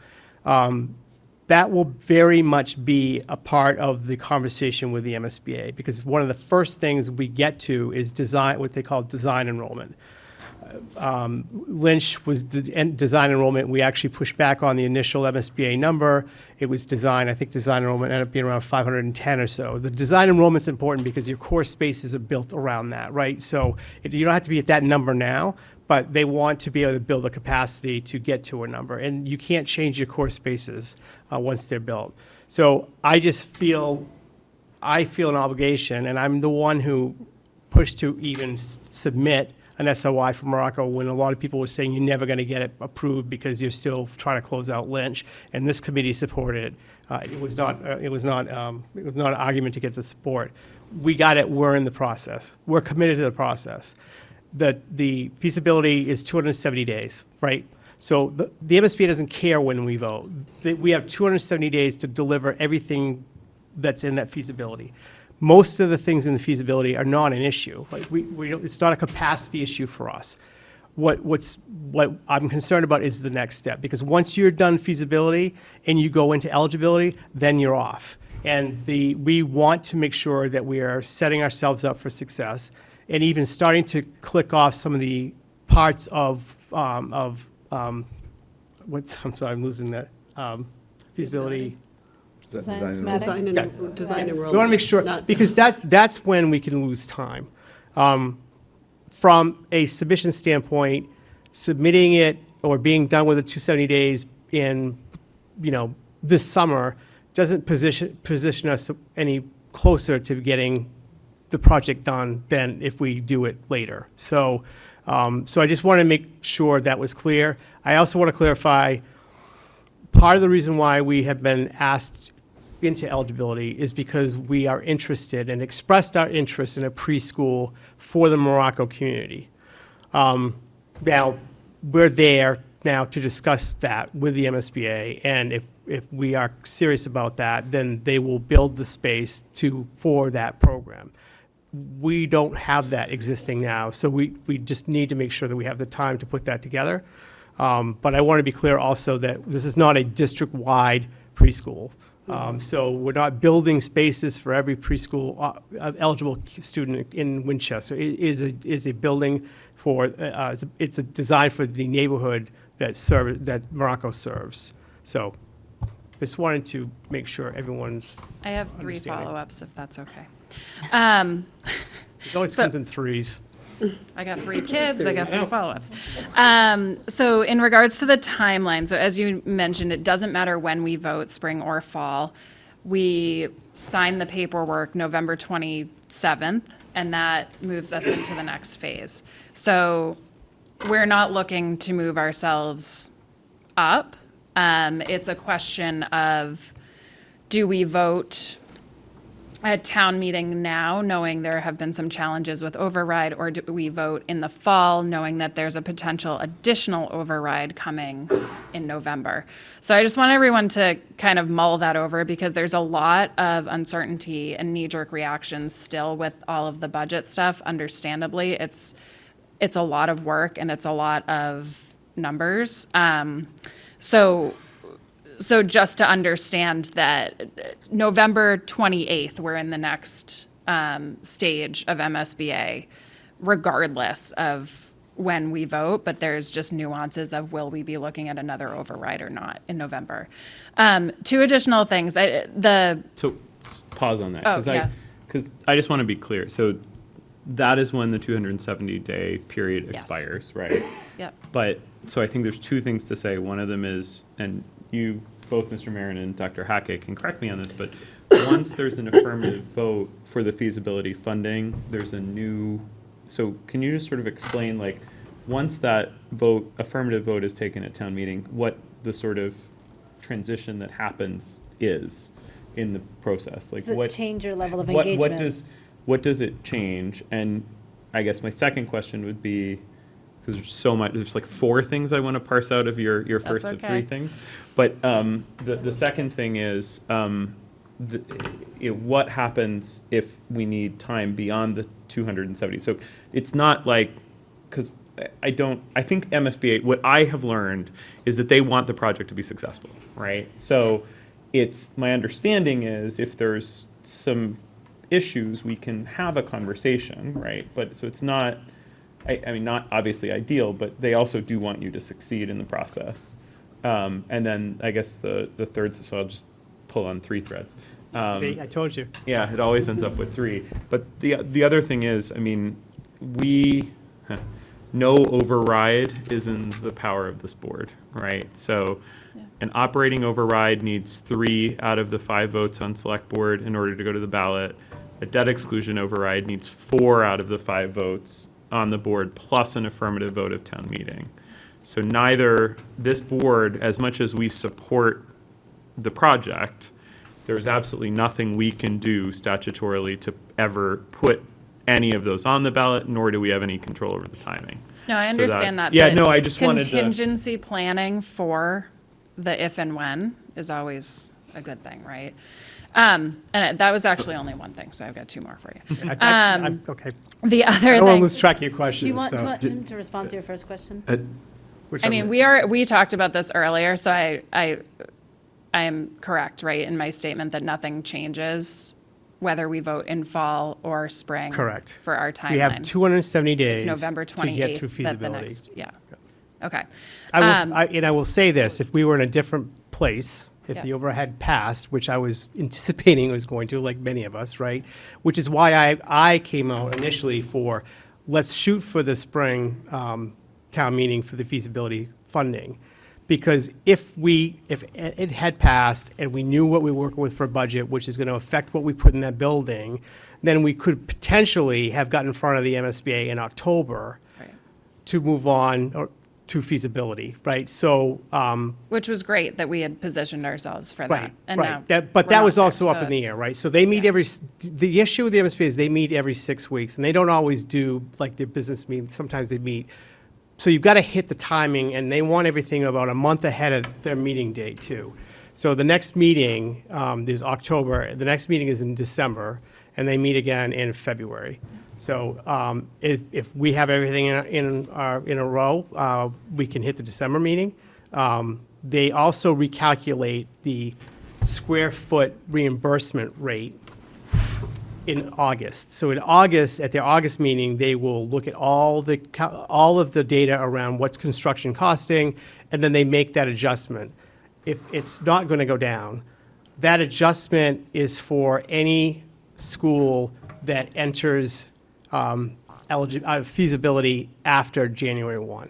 That will very much be a part of the conversation with the MSBA, because one of the first things we get to is design, what they call design enrollment. Lynch was design enrollment. We actually pushed back on the initial MSBA number. It was design. I think design enrollment ended up being around 510 or so. The design enrollment's important because your core spaces are built around that, right? So you don't have to be at that number now, but they want to be able to build a capacity to get to a number. And you can't change your core spaces once they're built. So I feel an obligation, and I'm the one who pushed to even submit an SOI for Morocco when a lot of people were saying you're never going to get it approved because you're still trying to close out Lynch, and this committee supported it. It was not an argument to get the support. We got it. We're in the process. We're committed to the process. The feasibility is 270 days, right? So the MSBA doesn't care when we vote. We have 270 days to deliver everything that's in that feasibility. Most of the things in the feasibility are not an issue. Like it's not a capacity issue for us. What I'm concerned about is the next step, because once you're done feasibility and you go into eligibility, then you're off. And we want to make sure that we are setting ourselves up for success, and even starting to click off some of the parts of I'm sorry, I'm losing that feasibility. Design Yeah. enrollment. We want to make sure, because that's when we can lose time. From a submission standpoint, submitting it or being done with the 270 days in, this summer doesn't position us any closer to getting the project done than if we do it later. So I just want to make sure that was clear. I also want to clarify, part of the reason why we have been asked into eligibility is because we are interested and expressed our interest in a preschool for the Morocco community. Now, we're there now to discuss that with the MSBA, and if we are serious about that, then they will build the space for that program. We don't have that existing now, so we just need to make sure that we have the time to put that together. But I want to be clear also that this is not a district-wide preschool. So we're not building spaces for every preschool eligible student in Winchester. It is a building for, it's a design for the neighborhood that Morocco serves. So just wanted to make sure everyone's I have three understanding. follow-ups, if that's okay. It always comes in threes. I got 3 kids, I got 3 follow-ups. So in regards to the timeline, so as you mentioned, it doesn't matter when we vote, spring or fall. We sign the paperwork November 27th, and that moves us into the next phase. So we're not looking to move ourselves up. It's a question of, do we vote at town meeting now, knowing there have been some challenges with override, or do we vote in the fall, knowing that there's a potential additional override coming in November? So I just want everyone to kind of mull that over, because there's a lot of uncertainty and knee-jerk reactions still with all of the budget stuff. Understandably, it's a lot of work and it's a lot of numbers. So just to understand that November 28th, we're in the next stage of MSBA, regardless of when we vote, but there's just nuances of will we be looking at another override or not in November. 2 additional things. So pause on that. Oh, yeah. Because I just want to be clear. So that is when the 270-day period Yes. expires, right? Yep. But, so I think there's 2 things to say. One of them is, and you, both Mr. Marin and Dr. Hackett can correct me on this, but once there's an affirmative vote for the feasibility funding, there's a new, so can you just sort of explain, like, once that vote, affirmative vote is taken at town meeting, what the sort of transition that happens is in the process? Like, Does it what change your level of what engagement? what does it change? And I guess my second question would be, because there's so much, there's like 4 things I want to parse out of your first of 3 okay. things. But the second thing is, what happens if we need time beyond the 270? So it's not like, because I think MSBA, what I have learned is that they want the project to be successful, right? So my understanding is if there's some issues, we can have a conversation, right? But so it's not, I mean, not obviously ideal, but they also do want you to succeed in the process. And then I guess the third, so I'll just pull on 3 threads. See, I told you. Yeah, it always ends up with 3. But the other thing is, I mean, no override is in the power of this board, right? So an operating override needs 3 out of the 5 votes on select board in order to go to the ballot. A debt exclusion override needs 4 out of the 5 votes on the board plus an affirmative vote of town meeting. So neither this board, as much as we support the project, there's absolutely nothing we can do statutorily to ever put any of those on the ballot, nor do we have any control over the timing. No, I So understand that's- that. Yeah, but no, I just wanted to. Contingency planning for the if and when is always a good thing, right? That was actually only one thing, so I've got 2 more for you. Okay. The I other don't want to thing, lose track of your Do questions, you want so. him to respond to your first question? which I I'm- mean, we talked about this earlier, so I am correct, right, in my statement that nothing changes whether we vote in fall or spring. Correct. For our timeline. We have 270 days It's November to get through 28th that the feasibility. next, yeah. Okay. I will say this, if we were in a different place, if Yeah. the overhead passed, which I was anticipating it was going to, like many of us, right? Which is why I came out initially for, let's shoot for the spring town meeting for the feasibility funding. Because if it had passed and we knew what we were working with for a budget, which is going to affect what we put in that building, then we could potentially have gotten in front of the MSBA in October Right. to move on or to feasibility, right? So, Which was great that we had positioned ourselves for that. right, And right. now But we're that not was there, also up so in the it's- air, right? So they meet yeah. the issue with the MSBA is they meet every 6 weeks, and they don't always do like their business meetings. Sometimes they meet. So you've got to hit the timing, and they want everything about a month ahead of their meeting date, too. So the next meeting is October, the next meeting is in December, and they meet again in February. So if we have everything in a row, we can hit the December meeting. They also recalculate the square foot reimbursement rate in August. So in August, at their August meeting, they will look at all of the data around what's construction costing, and then they make that adjustment. If it's not going to go down, that adjustment is for any school that enters feasibility after January 1.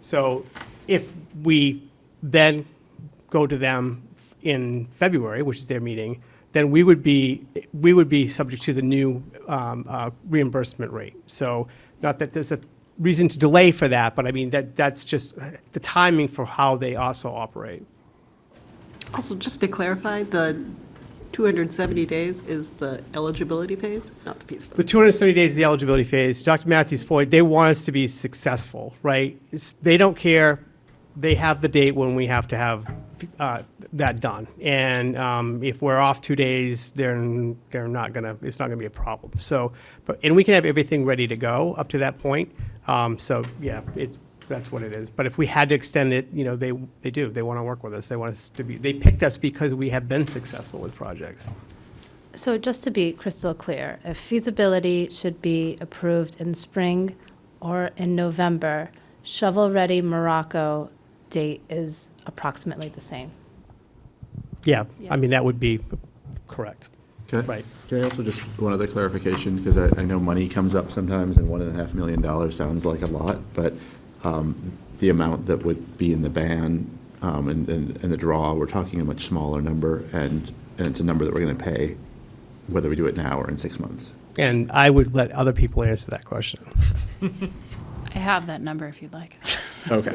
So if we then go to them in February, which is their meeting, then we would be subject to the new reimbursement rate. So not that there's a reason to delay for that, but I mean, that's just the timing for how they also operate. Also, just to clarify, the 270 days is the eligibility phase, not the The feasibility. 270 days is the eligibility phase. Dr. Matthews' point, they want us to be successful, right? They don't care. They have the date when we have to have that done. And if we're off 2 days, they're not gonna, it's not gonna be a problem. So, and we can have everything ready to go up to that point. So, yeah, that's what it is. But if we had to extend it, they do. They want to work with us. They want us to be, they picked us because we have been successful with projects. So just to be crystal clear, if feasibility should be approved in spring or in November, shovel-ready Morocco date is approximately the same. Yeah, I mean, Yes. that would be correct. Can I- Right. Can I also just, one other clarification, because I know money comes up sometimes, and $1.5 million sounds like a lot, but the amount that would be in the ban and the draw, we're talking a much smaller number, and it's a number that we're going to pay, whether we do it now or in 6 months. And I would let other people answer that question. I have that number if you'd like. Okay.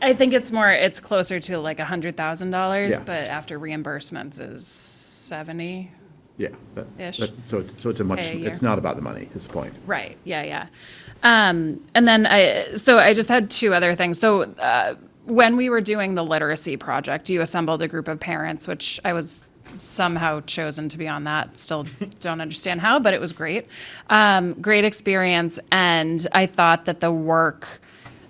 I think it's closer to like $100,000, Yeah. but after reimbursements is 70. Yeah. Ish. So it's a much, Pay a year. it's not about the money, is the point. Right, yeah. And then I just had 2 other things. So when we were doing the literacy project, you assembled a group of parents, which I was somehow chosen to be on that. Still don't understand how, but it was great. Great experience. And I thought that the work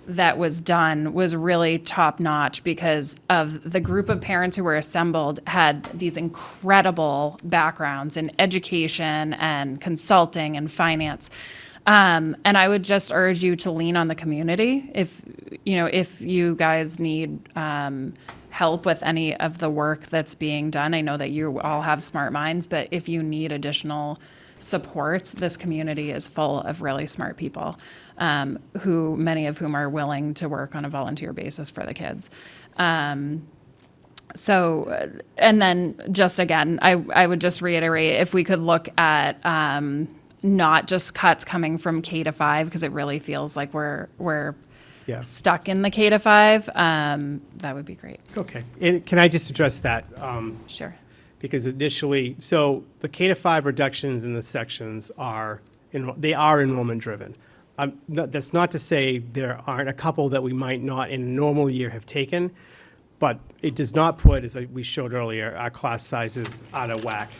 that was done was really top notch because of the group of parents who were assembled had these incredible backgrounds in education and consulting and finance. And I would just urge you to lean on the community. If you guys need help with any of the work that's being done, I know that you all have smart minds, but if you need additional supports, this community is full of really smart people, many of whom are willing to work on a volunteer basis for the kids. So, and then just again, I would just reiterate, if we could look at not just cuts coming from K to 5, because it really feels like we're Yeah. stuck in the K to 5, that would be great. Okay. And can I just address that? Sure. Because initially, so the K to 5 reductions in the sections are enrollment driven. That's not to say there aren't a couple that we might not in a normal year have taken, but it does not put, as we showed earlier, our class sizes out of whack.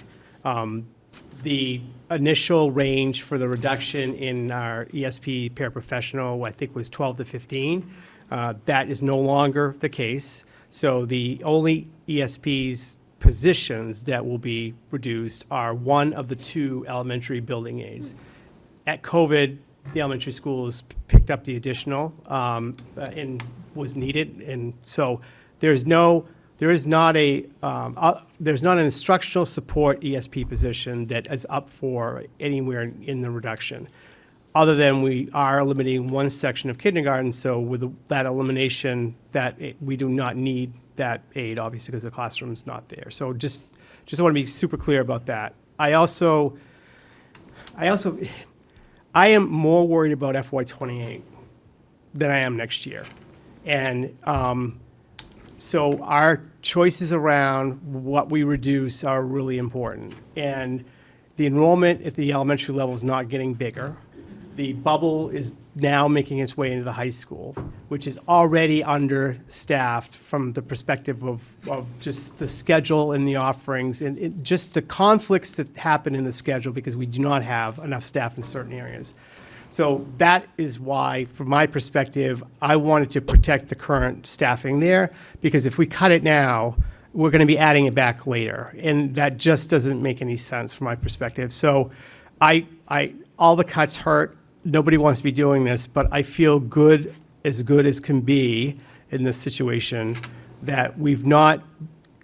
The initial range for the reduction in our ESP paraprofessional, I think, was 12 to 15. That is no longer the case. So the only ESP's positions that will be reduced are one of the 2 elementary building aides. At COVID, the elementary schools picked up the additional and was needed, and so there is not an instructional support ESP position that is up for anywhere in the reduction, other than we are eliminating one section of kindergarten. So with that elimination, we do not need that aid, obviously, because the classroom's not there. So just want to be super clear about that. I am more worried about FY28 than I am next year, and so our choices around what we reduce are really important. And the enrollment at the elementary level is not getting bigger. The bubble is now making its way into the high school, which is already understaffed from the perspective of just the schedule and the offerings and just the conflicts that happen in the schedule because we do not have enough staff in certain areas. So that is why, from my perspective, I wanted to protect the current staffing there, because if we cut it now, we're going to be adding it back later, and that just doesn't make any sense from my perspective. So all the cuts hurt. Nobody wants to be doing this, but I feel good as can be in this situation that we've not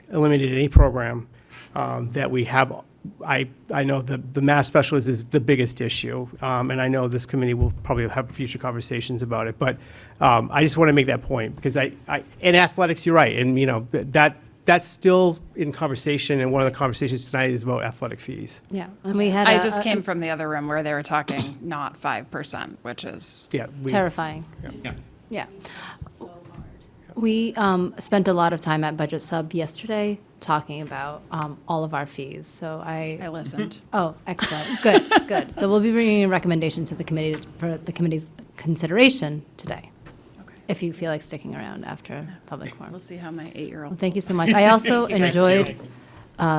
eliminated any program, that we have. I know the math specialist is the biggest issue, and I know this committee will probably have future conversations about it. But I just want to make that point because in athletics, you're right, and that's still in conversation. And one of the conversations tonight is about athletic fees. Yeah, and we had. I just came from the other room where they were talking not 5%, which is terrifying. Yeah. Yeah. We spent a lot of time at Budget Sub yesterday talking about all of our fees. So I listened. Oh, excellent. Good, good. So we'll be bringing a recommendation to the committee for the committee's consideration today. Okay. If you feel like sticking around after public forum. We'll see how my 8-year-old. Well, thank you so much. I also enjoyed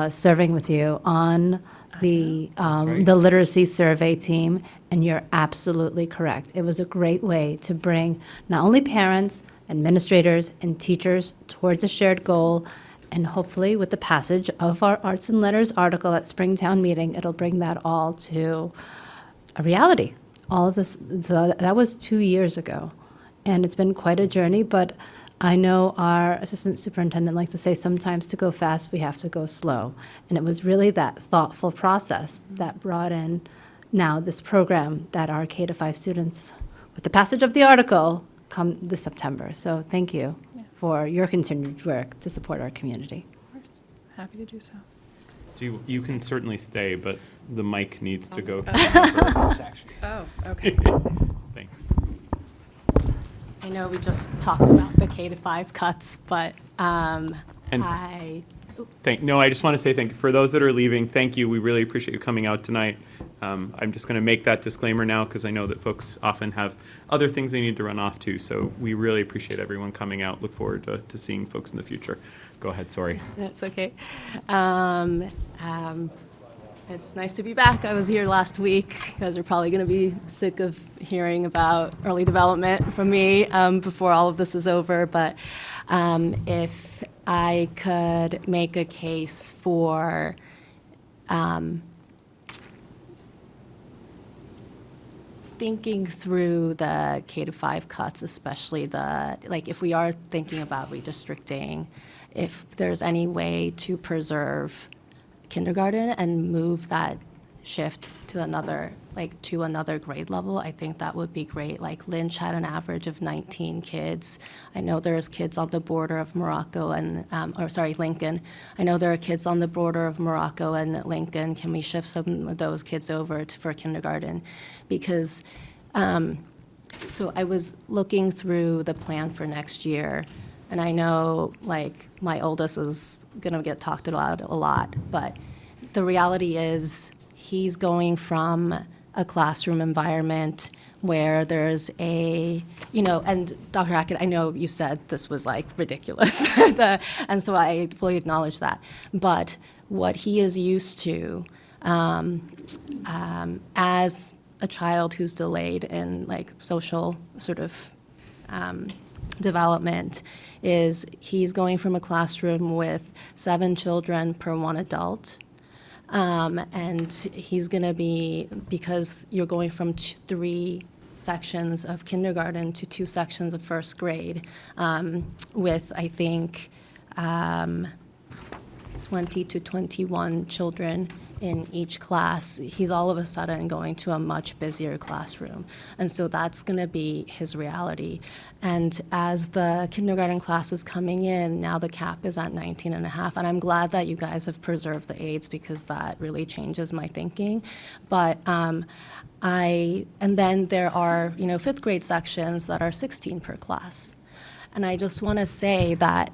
serving with you on the literacy survey team, and you're absolutely correct. It was a great way to bring not only parents, administrators, and teachers towards a shared goal, and hopefully with the passage of our Arts and Letters article at Springtown meeting, it'll bring that all to a reality. All of this, so that was 2 years ago, and it's been quite a journey, but I know our assistant superintendent likes to say sometimes to go fast, we have to go slow. And it was really that thoughtful process that brought in now this program that our K to 5 students, with the passage of the article, come this September. So thank you for your continued work to support our community. Of course. Happy to do so. You can certainly stay, but the mic needs to go. Oh, okay. Thanks. I know we just talked about the K to 5 cuts, but I just want to say thank you. For those that are leaving, thank you. We really appreciate you coming out tonight. I'm just going to make that disclaimer now because I know that folks often have other things they need to run off to. So we really appreciate everyone coming out. Look forward to seeing folks in the future. Go ahead, sorry. That's okay. It's nice to be back. I was here last week. You guys are probably going to be sick of hearing about early development from me before all of this is over. But if I could make a case for thinking through the K-5 cuts, especially if we are thinking about redistricting, if there's any way to preserve kindergarten and move that shift to another grade level, I think that would be great. Like Lynch had an average of 19 kids. I know there's kids on the border of Morocco and, Lincoln. I know there are kids on the border of Morocco and Lincoln. Can we shift some of those kids over for kindergarten? Because, so I was looking through the plan for next year, and I know, my oldest is gonna get talked about a lot, but the reality is he's going from a classroom environment where there's and Dr. Hackett, I know you said this was ridiculous, and so I fully acknowledge that. But what he is used to as a child who's delayed in social sort of development is he's going from a classroom with 7 children per 1 adult. And he's going to be, because you're going from 3 sections of kindergarten to 2 sections of first grade, with, I think, 20 to 21 children in each class, he's all of a sudden going to a much busier classroom. And so that's going to be his reality. And as the kindergarten class is coming in, now the cap is at 19 and a half. And I'm glad that you guys have preserved the aides because that really changes my thinking. But and then there are, 5th grade sections that are 16 per class. And I just want to say that,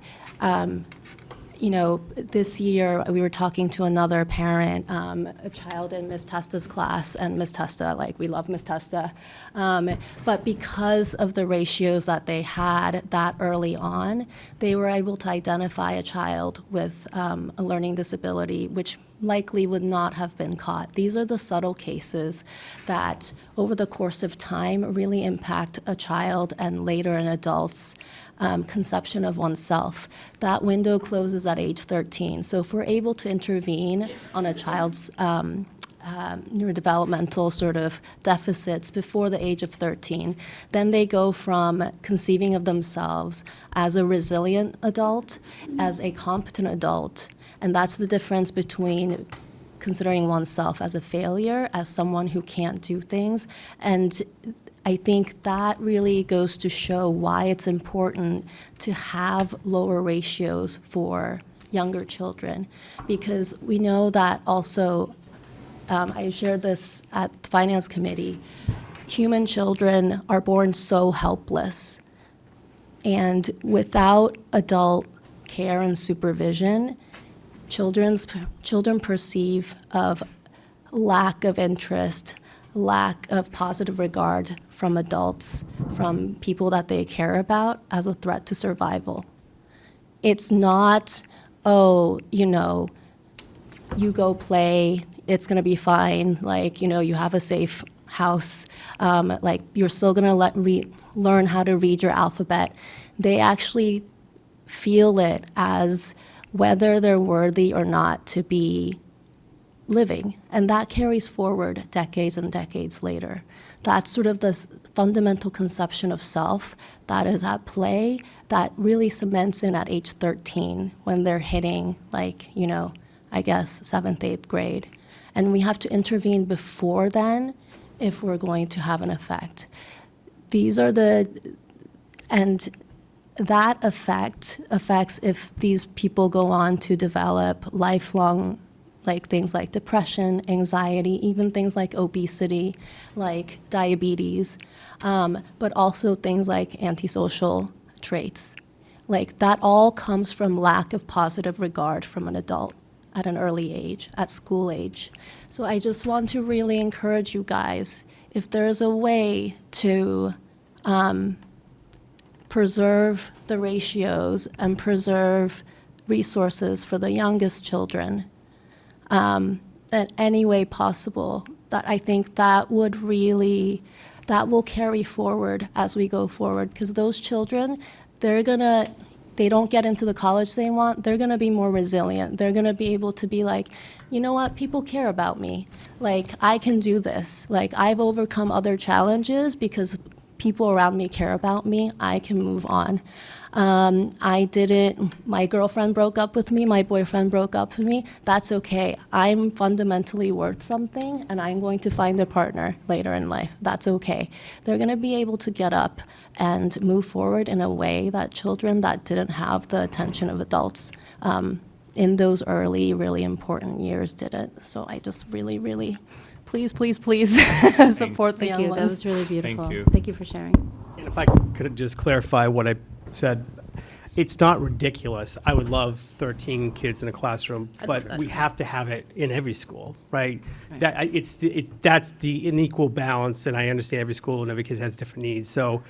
this year we were talking to another parent, a child in Ms. Testa's class, and Ms. Testa, we love Ms. Testa, but because of the ratios that they had that early on, they were able to identify a child with a learning disability, which likely would not have been caught. These are the subtle cases that over the course of time really impact a child and later an adult's conception of oneself. That window closes at age 13. So if we're able to intervene on a child's neurodevelopmental sort of deficits before the age of 13, then they go from conceiving of themselves as a resilient adult, as a competent adult, and that's the difference between considering oneself as a failure, as someone who can't do things, and I think that really goes to show why it's important to have lower ratios for younger children, because we know that also, I shared this at the Finance Committee, human children are born so helpless, and without adult care and supervision, children perceive of lack of interest, lack of positive regard from adults, from people that they care about, as a threat to survival. It's not, you go play, it's going to be fine, you have a safe house, you're still going to learn how to read your alphabet. They actually feel it as whether they're worthy or not to be living, and that carries forward decades and decades later. That's sort of this fundamental conception of self that is at play that really cements in at age 13 when they're hitting, 7th, 8th grade. And we have to intervene before then if we're going to have an effect. And that affects if these people go on to develop lifelong things like depression, anxiety, even things like obesity, like diabetes, but also things like antisocial traits. That all comes from lack of positive regard from an adult at an early age, at school age. So I just want to really encourage you guys, if there's a way to preserve the ratios and preserve resources for the youngest children, in any way possible, that I think that will carry forward as we go forward, because those children, they're gonna, they don't get into the college they want, they're going to be more resilient. They're going to be able to be like, you know what, people care about me. Like, I can do this. Like, I've overcome other challenges because people around me care about me. I can move on. I did it. My girlfriend broke up with me. My boyfriend broke up with me. That's okay. I'm fundamentally worth something, and I'm going to find a partner later in life. That's okay. They're going to be able to get up and move forward in a way that children that didn't have the attention of adults in those early, really important years didn't. So I just really, really, please, please, please support the Thank young you. ones. That was really beautiful. you. Thank you for sharing. And if I could just clarify what I said, it's not ridiculous. I would love 13 kids in a classroom, but we have to have it in every school, right? That's the unequal balance, and I understand every school and every kid has different needs. So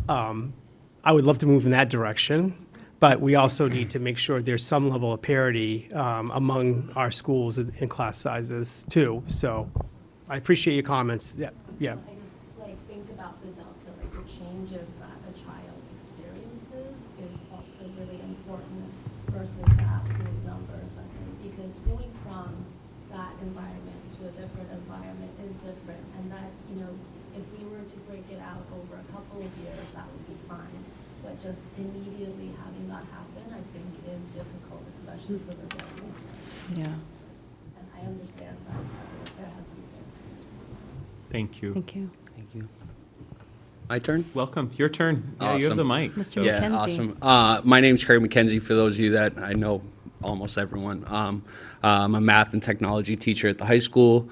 I would love to move in that direction, but we also need to make sure there's some level of parity among our schools and class sizes too. So I appreciate your comments. Yeah. I just think about the delta, the changes that a child experiences is also really important versus the absolute numbers, I think, because going from that environment to a different environment is different, and that, if we were to break it out over a couple of years, that would be fine, but just immediately having that happen, I think, is difficult, especially for the young. Yeah. And I understand that there has to be. Thank you. Thank you. Thank you. My turn? Welcome. Your turn. Yeah, you have Awesome. the mic. Mr. Yeah, McKenzie. awesome. My name's Craig McKenzie, for those of you that I know almost everyone. I'm a math and technology teacher at the high school.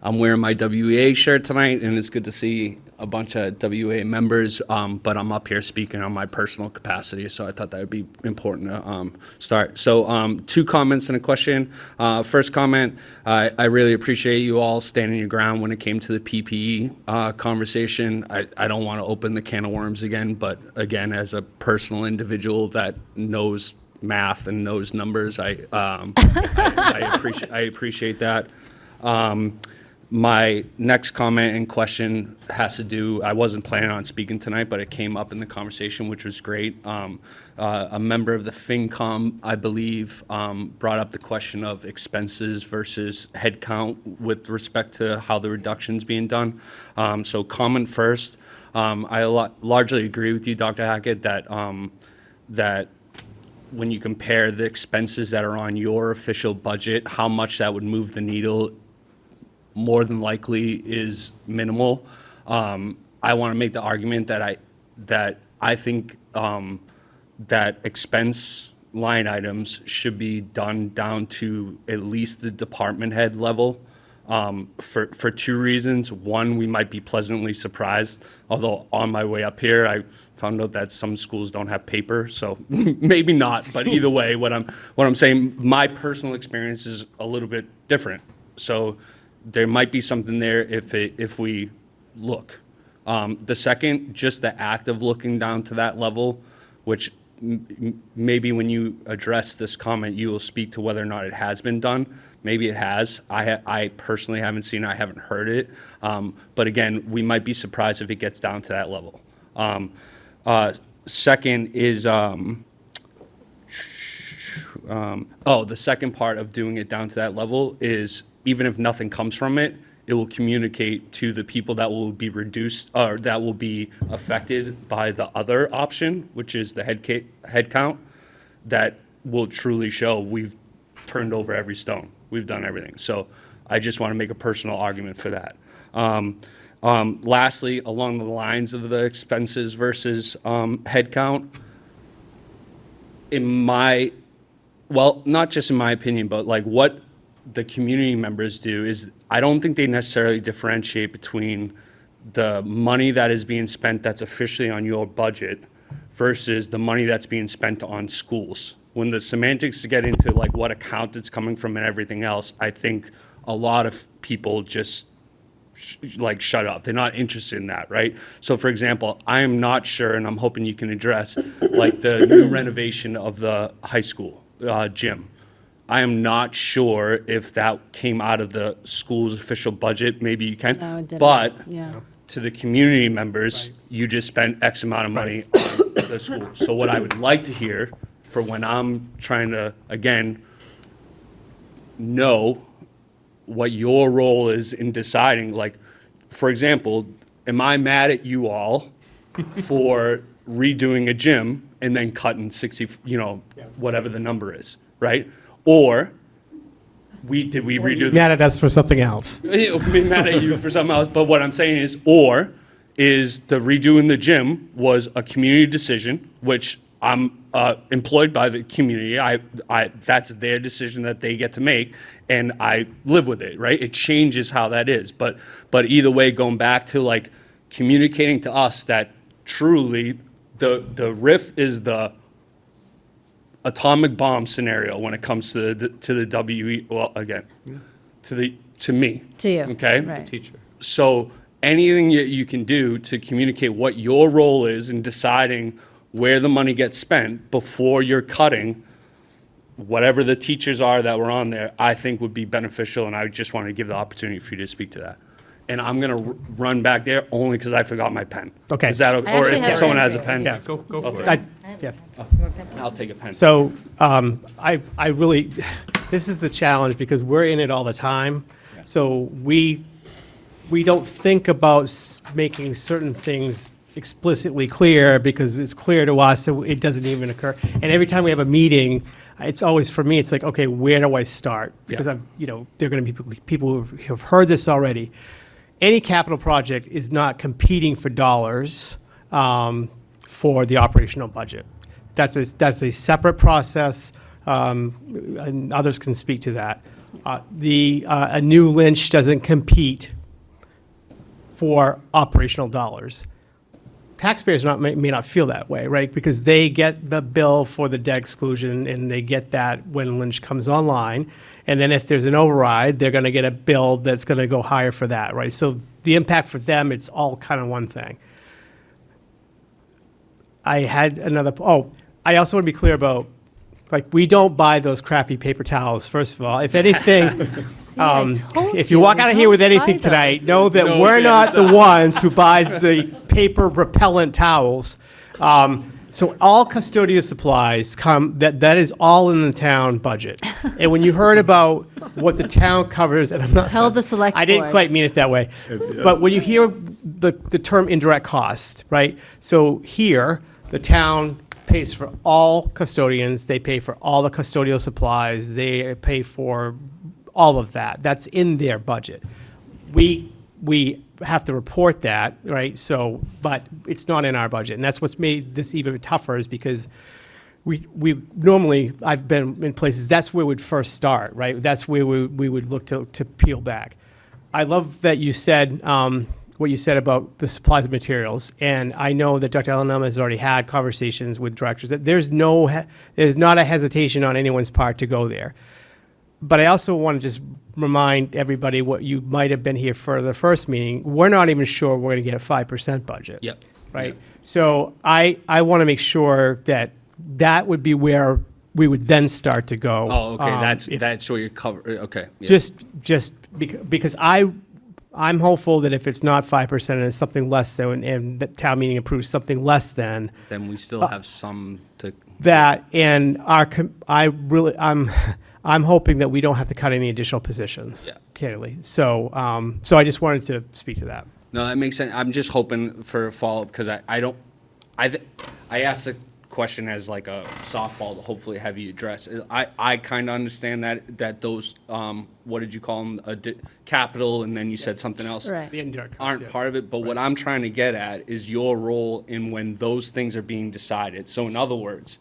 I'm wearing my WEA shirt tonight, and it's good to see a bunch of WEA members, but I'm up here speaking on my personal capacity, so I thought that would be important to start. So 2 comments and a question. First comment, I really appreciate you all standing your ground when it came to the PPE conversation. I don't want to open the can of worms again, but again, as a personal individual that knows math and knows numbers, I appreciate that. My next comment and question has to do, I wasn't planning on speaking tonight, but it came up in the conversation, which was great. A member of the FinCom, I believe, brought up the question of expenses versus headcount with respect to how the reduction's being done. So comment first. I largely agree with you, Dr. Hackett, that when you compare the expenses that are on your official budget, how much that would move the needle more than likely is minimal. I want to make the argument that I think that expense line items should be done down to at least the department head level for 2 reasons. One, we might be pleasantly surprised, although on my way up here, I found out that some schools don't have paper, so maybe not. But either way, what I'm saying, my personal experience is a little bit different. So there might be something there if we look. The second, just the act of looking down to that level, which maybe when you address this comment, you will speak to whether or not it has been done. Maybe it has. I personally haven't seen it. I haven't heard it. But again, we might be surprised if it gets down to that level. Second is, the second part of doing it down to that level is, even if nothing comes from it, it will communicate to the people that will be reduced or that will be affected by the other option, which is the head count, that will truly show we've turned over every stone. We've done everything. So I just want to make a personal argument for that. Lastly, along the lines of the expenses versus head count, not just in my opinion, but like what the community members do is, I don't think they necessarily differentiate between the money that is being spent that's officially on your budget versus the money that's being spent on schools. When the semantics get into like what account it's coming from and everything else, I think a lot of people just shut up. They're not interested in that, right? So for example, I am not sure, and I'm hoping you can address, like the new renovation of the high school gym. I am not sure if that came out of the school's official budget. Maybe you can. No, it didn't. But Yeah. to the community members, you just spent X amount of money on the school. So what I would like to hear for when I'm trying to, again, know what your role is in deciding, like, for example, am I mad at you all for redoing a gym and then cutting 60, whatever the number is, right? Or did we redo the Mad at us for something else. be mad at you for something else, but what I'm saying is, or is the redoing the gym was a community decision, which I'm employed by the community. That's their decision that they get to make, and I live with it, right? It changes how that is, but either way, going back to like communicating to us that truly the RIF is the atomic bomb scenario when it comes to the WE, well, again, to me. To you. Okay? Right. Teacher. So anything that you can do to communicate what your role is in deciding where the money gets spent before you're cutting whatever the teachers are that were on there, I think would be beneficial, and I just want to give the opportunity for you to speak to that. And I'm going to run back there only because I forgot my pen. Okay. Is that, I or actually if have someone it. has a pen? Yeah. Go for Okay. it. Yeah. I'll take a pen. So I really, this is the challenge because we're in it all the time. So we don't think about making certain things explicitly clear because it's clear to us, so it doesn't even occur. And every time we have a meeting, it's always, for me, it's like, okay, where do I start? Because Yeah. there are going to be people who have heard this already. Any capital project is not competing for dollars for the operational budget. That's a separate process, and others can speak to that. A new Lynch doesn't compete for operational dollars. Taxpayers may not feel that way, right? Because they get the bill for the debt exclusion, and they get that when Lynch comes online. And then if there's an override, they're going to get a bill that's going to go higher for that, right? So the impact for them, it's all kind of one thing. I also want to be clear about, like, we don't buy those crappy paper towels, first of all. If anything, I told if you walk out of here don't with anything buy tonight, those. know that No, we're yeah, not the ones who buys the paper repellent towels. So all custodial supplies that is all in the town budget. And when you heard about what the town covers, and I'm not. Tell the select I didn't board. quite mean it that way. But when you hear the term indirect cost, right? So here, the town pays for all custodians, they pay for all the custodial supplies, they pay for all of that. That's in their budget. We have to report that, right? So, but it's not in our budget, and that's what's made this even tougher, is because we normally, I've been in places, that's where we'd first start, right? That's where we would look to peel back. I love that you said what you said about the supplies and materials, and I know that Dr. Allenham has already had conversations with directors. That there's not a hesitation on anyone's part to go there. But I also want to just remind everybody what you might have been here for the first meeting. We're not even sure we're going to get a 5% budget. Yep. Right? Yep. So I want to make sure that would be where we would then start to go. Oh, okay, if- that's what you're covering, okay. Yeah. Just because I'm hopeful that if it's not 5% and it's something less than, and the town meeting approves something less than Then we still have some to, that, and I'm hoping that we don't have to cut any additional positions, Yeah. candidly. So I just wanted to speak to that. no, that makes sense. I'm just hoping for a follow-up, because I asked the question as like a softball to hopefully have you address. I kind of understand that those, what did you call them? Capital, and then you said something else. Right. The indirect costs, Aren't yeah. part of it, but what I'm trying to get at is your role in when those things are being decided. So in other words,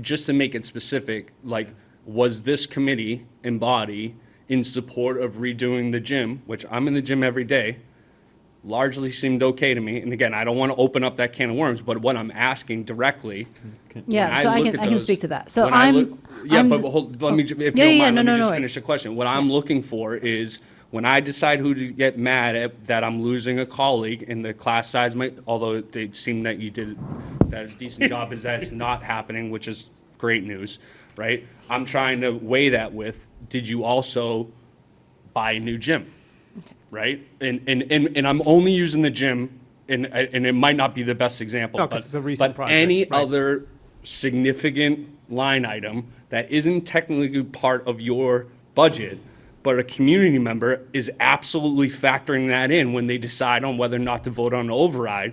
just to make it specific, like, was this committee and body in support of redoing the gym, which I'm in the gym every day, largely seemed okay to me. And again, I don't want to open up that can of worms, but what I'm asking directly. Yeah, when so I look can at I can those- speak to that. So when I I'm look- Yeah, I'm but the- hold, let me, if you Yeah, don't yeah, mind, no, let no, me no just worries. finish the question. What I'm looking for is, when I decide who to get mad at, that I'm losing a colleague and the class size might, although they seem that you did that a decent job, is that it's not happening, which is great news, right? I'm trying to weigh that with, did you also buy a new gym? Right? And I'm only using the gym and it might not be the best example, No, 'cause it's a recent project, any right. other significant line item that isn't technically part of your budget, but a community member is absolutely factoring that in when they decide on whether or not to vote on the override,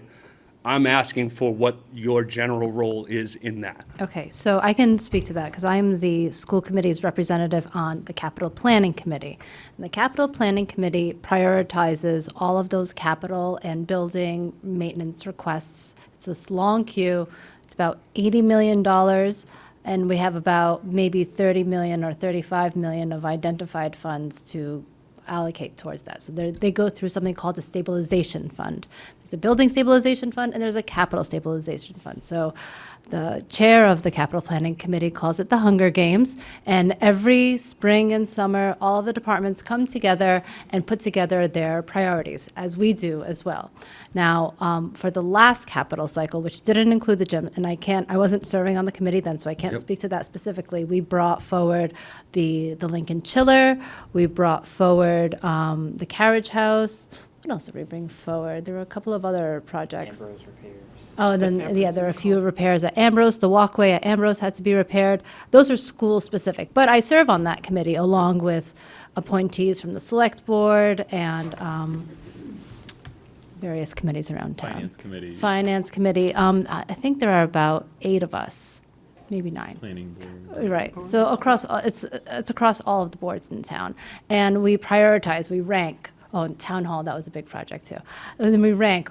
I'm asking for what your general role is in that. Okay, so I can speak to that because I'm the school committee's representative on the capital planning committee. And the capital planning committee prioritizes all of those capital and building maintenance requests. It's this long queue. It's about $80 million, and we have about maybe 30 million or 35 million of identified funds to allocate towards that. So they go through something called a stabilization fund. There's a building stabilization fund and there's a capital stabilization fund. So the chair of the capital planning committee calls it the Hunger Games, and every spring and summer, all of the departments come together and put together their priorities, as we do as well. Now, for the last capital cycle, which didn't include the gym, and I wasn't serving on the committee then, so I can't speak to that specifically. We brought forward the Lincoln Chiller. We brought forward the carriage house. What else did we bring forward? There were a couple of other projects. Ambrose repairs. Oh, and then, yeah, there are a few repairs at Ambrose. The walkway at Ambrose had to be repaired. Those are school-specific. But I serve on that committee along with appointees from the select board and various committees around town. Finance committee. Finance committee. I think there are about 8 of us, maybe 9. Planning board. Right. So across, it's across all of the boards in town. And we prioritize, we rank. Oh, and town hall, that was a big project too. And then we rank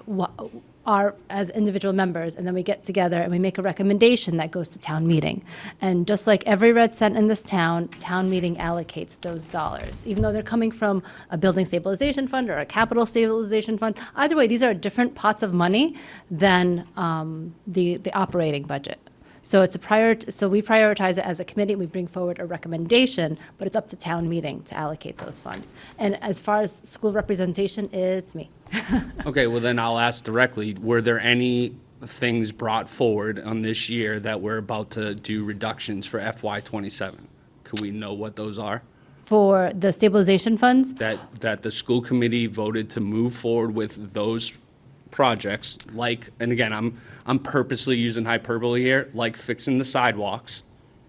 as individual members, and then we get together and we make a recommendation that goes to town meeting. And just like every red cent in this town meeting allocates those dollars, even though they're coming from a building stabilization fund or a capital stabilization fund. Either way, these are different pots of money than the operating budget. So it's so we prioritize it as a committee, we bring forward a recommendation, but it's up to town meeting to allocate those funds. And as far as school representation, it's me. Okay, well then I'll ask directly, were there any things brought forward on this year that we're about to do reductions for FY '27? Could we know what those are? For the stabilization funds, That the school committee voted to move forward with those projects, like, and again, I'm purposely using hyperbole here, like fixing the sidewalks.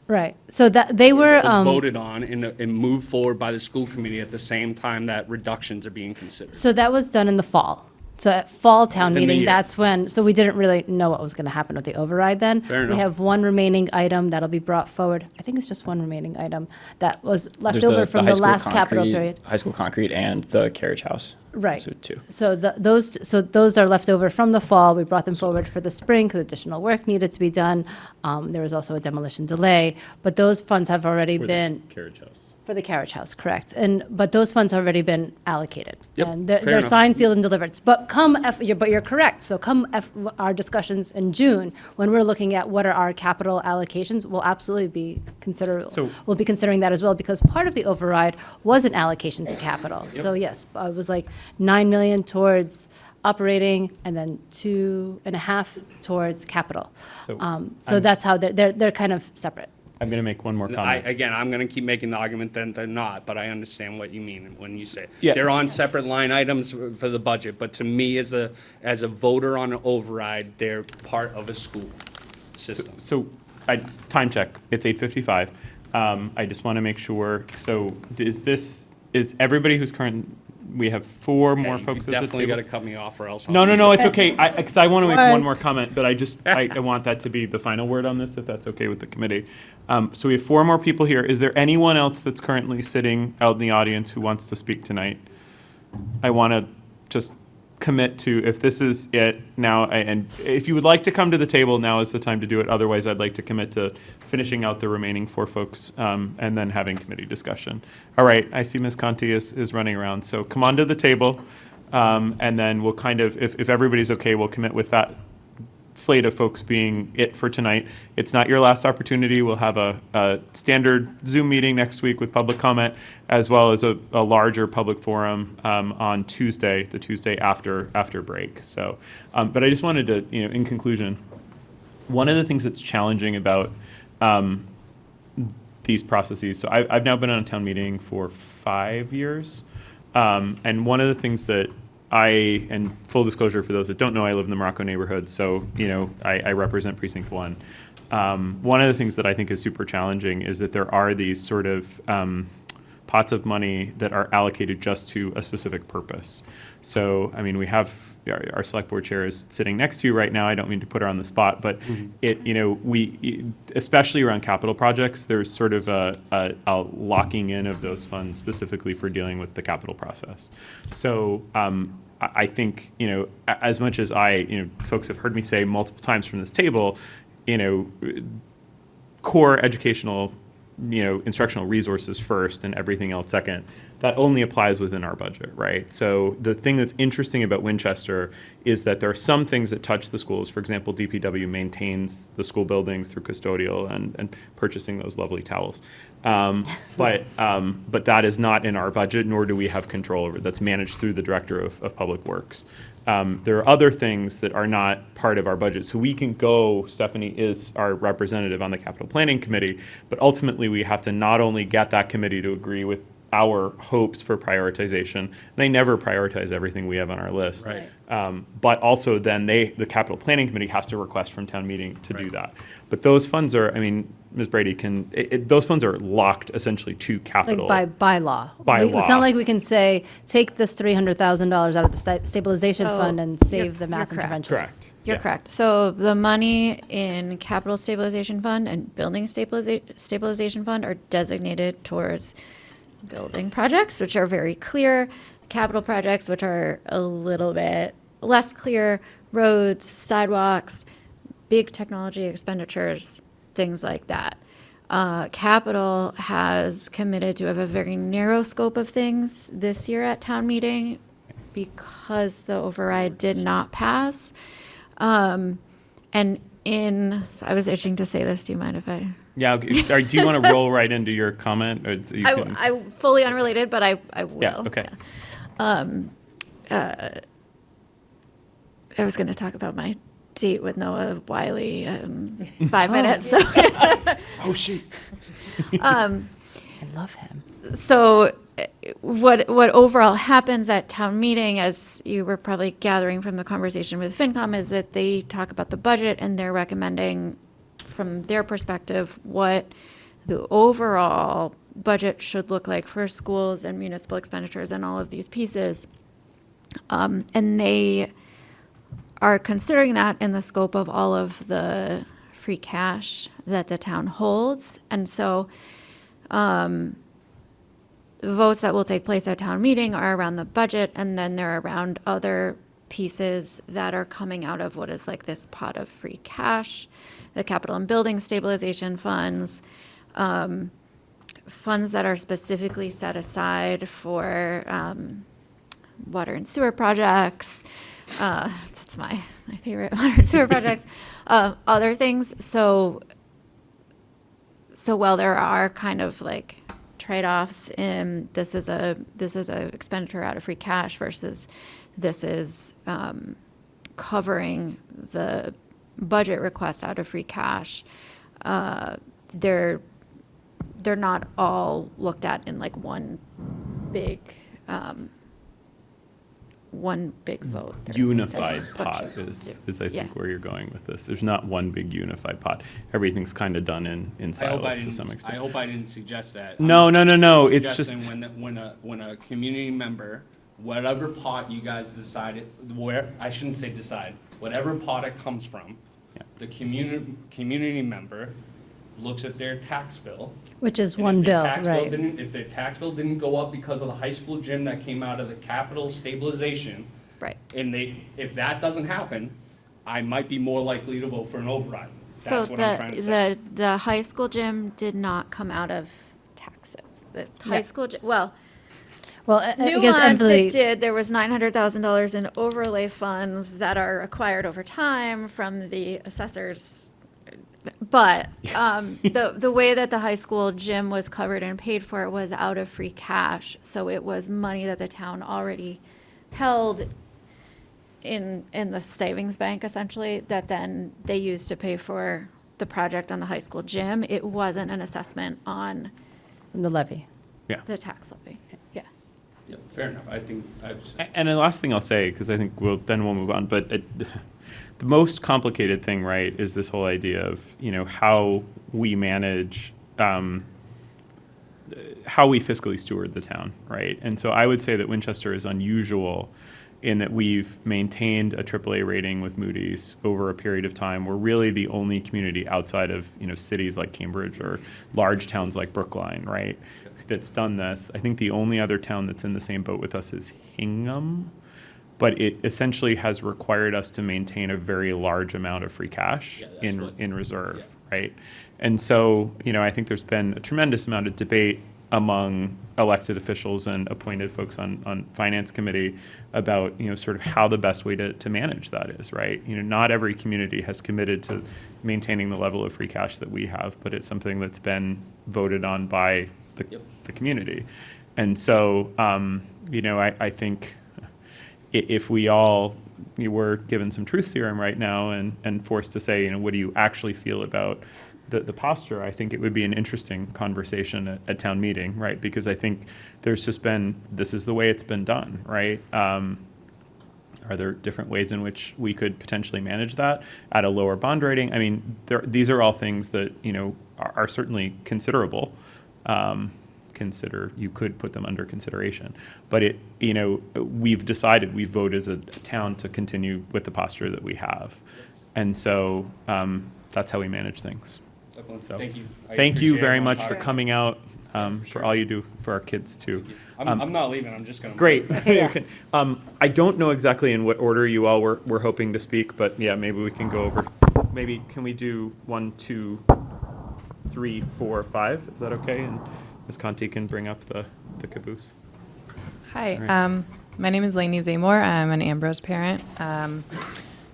right, so that, they were, Was voted on and moved forward by the school committee at the same time that reductions are being considered. so that was done in the fall. So at fall town Within the meeting, year. that's when, so we didn't really know what was going to happen with the override then. Fair We enough. have one remaining item that'll be brought forward. I think it's just one remaining item that was left There's over from high the school last capital concrete- period. High school concrete and the carriage house. Right. So 2. So those are left over from the fall. We brought them forward for the spring because additional work needed to be done. There was also a demolition delay, but those funds have already been, Carriage house. for the carriage house, correct. But those funds have already been allocated. Yep, And fair they're enough. signed, sealed, and delivered. But but you're correct. So our discussions in June, when we're looking at what are our capital allocations, we'll absolutely be we'll be considering that as well, because part of the override was an allocation to capital. So yes, it was like 9 million towards operating and then 2.5 towards capital. So that's how they're kind of separate. I'm going to make one more comment. Again, I'm going to keep making the argument that they're not, but I understand what you mean when you say. Yes. They're on separate line items for the budget, but to me, as a voter on an override, they're part of a school system. So, time check, it's 8:55. I just want to make sure, so is everybody who's current, we have 4 more Hey, folks you at the definitely got table? to cut me off or else. I'll No, be- it's okay, because I want to make one more comment, but I want that to be the final word on this, if that's okay with the committee. So we have 4 more people here. Is there anyone else that's currently sitting out in the audience who wants to speak tonight? I want to just commit to, if this is it now, and if you would like to come to the table, now is the time to do it. Otherwise, I'd like to commit to finishing out the remaining 4 folks and then having committee discussion. All right, I see Ms. Conti is running around. So come on to the table, and then we'll kind of, if everybody's okay, we'll commit with that slate of folks being it for tonight. It's not your last opportunity. We'll have a standard Zoom meeting next week with public comment, as well as a larger public forum on Tuesday, the Tuesday after break. So, but I just wanted to, in conclusion, one of the things that's challenging about these processes, so I've now been on a town meeting for 5 years, and one of the things that and full disclosure for those that don't know, I live in the Morocco neighborhood, so, I represent Precinct 1. One of the things that I think is super challenging is that there are these sort of pots of money that are allocated just to a specific purpose. So, I mean, we have our select board chair is sitting next to you right now. I don't mean to put her on the spot, but especially around capital projects, there's sort of a locking in of those funds specifically for dealing with the capital process. So, I think, as much as folks have heard me say multiple times from this table, core educational instructional resources first and everything else second, that only applies within our budget, right? So the thing that's interesting about Winchester is that there are some things that touch the schools. For example, DPW maintains the school buildings through custodial and purchasing those lovely towels. But that is not in our budget, nor do we have control over it. That's managed through the Director of Public Works. There are other things that are not part of our budget. So we can go, Stephanie is our representative on the Capital Planning Committee, but ultimately we have to not only get that committee to agree with our hopes for prioritization. They never prioritize everything we have on our list. Right. But also then the Capital Planning Committee has to request from town meeting to do that. But those funds are, Ms. Brady those funds are locked essentially to capital. Like by law. By law. It's not like we can say, take this $300,000 out of the stabilization So fund and save the math you're correct. interventions. Correct. You're Yeah. correct. So the money in capital stabilization fund and building stabilization fund are designated towards building projects, which are very clear, capital projects, which are a little bit less clear, roads, sidewalks, big technology expenditures, things like that. Capital has committed to have a very narrow scope of things this year at town meeting because the override did not pass. So I was itching to say this. Do you mind if I? Yeah. Okay. Do you want to roll right into your comment? Or I fully unrelated, but I will. Yeah. Okay. I was going to talk about my date with Noah Wiley in 5 minutes. So. Oh shoot. I love him. So what overall happens at town meeting, as you were probably gathering from the conversation with FinCom, is that they talk about the budget and they're recommending from their perspective what the overall budget should look like for schools and municipal expenditures and all of these pieces. And they are considering that in the scope of all of the free cash that the town holds. And so votes that will take place at town meeting are around the budget, and then they're around other pieces that are coming out of what is like this pot of free cash, the capital and building stabilization funds, funds that are specifically set aside for water and sewer projects. That's my favorite, water and sewer projects. Other things. So while there are kind of like trade-offs in this is a expenditure out of free cash versus this is covering the budget request out of free cash, they're not all looked at in like one big vote. Unified pot is I think Yeah. where you're going with this. There's not one big unified pot. Everything's kind of done in silos to some I extent. hope I didn't suggest that. No. It's Suggesting just when a community member, whatever pot you guys decided, I shouldn't say decide, whatever pot it comes from, Yeah. the community member looks at their tax bill. Which is and one if their bill, tax bill right? If their tax bill didn't go up because of the high school gym that came out of the capital stabilization, Right. and if that doesn't happen, I might be more likely to vote for an override. So That's what I'm trying to say. the high school gym did not come out of taxes. The high school gym, well, Well, I guess nuance Emily, it did. There was $900,000 in overlay funds that are acquired over time from the assessors. But the way that the high school gym was covered and paid for was out of free cash. So it was money that the town already held in the savings bank, essentially, that then they used to pay for the project on the high school gym. It wasn't an assessment on the levy. Yeah. the tax levy. Yeah. Yeah, fair enough. I think And the last thing I'll say, because I think we'll move on, but the most complicated thing, right, is this whole idea of, how we manage, how we fiscally steward the town, right? And so I would say that Winchester is unusual in that we've maintained a AAA rating with Moody's over a period of time. We're really the only community outside of, cities like Cambridge or large towns like Brookline, right, that's done this. I think the only other town that's in the same boat with us is Hingham, but it essentially has required us to maintain a very large amount of free cash in reserve, right? And so, I think there's been a tremendous amount of debate among elected officials and appointed folks on finance committee about, sort of how the best way to manage that is, right? Not every community has committed to maintaining the level of free cash that we have, but it's something that's been voted on by the community. And so, I think if we all were given some truth serum right now and forced to say, what do you actually feel about the posture, I think it would be an interesting conversation at town meeting, right? Because I think there's just been, this is the way it's been done, right? Are there different ways in which we could potentially manage that at a lower bond rating? I mean, these are all things that, are certainly considerable. You could put them under consideration. But we've decided, we vote as a town to continue with the posture that we have. And so that's how we manage things. Definitely. So, thank you. Thank you very much for coming out, for all you do for our kids too. I'm not leaving. I'm just going to. Great. I don't know exactly in what order you all were hoping to speak, but yeah, maybe we can go over. Maybe can we do 1, 2, 3, 4, 5? Is that okay? And Ms. Conti can bring up the caboose. Hi, Right. my name is Lainey Zamor. I'm an Ambrose parent.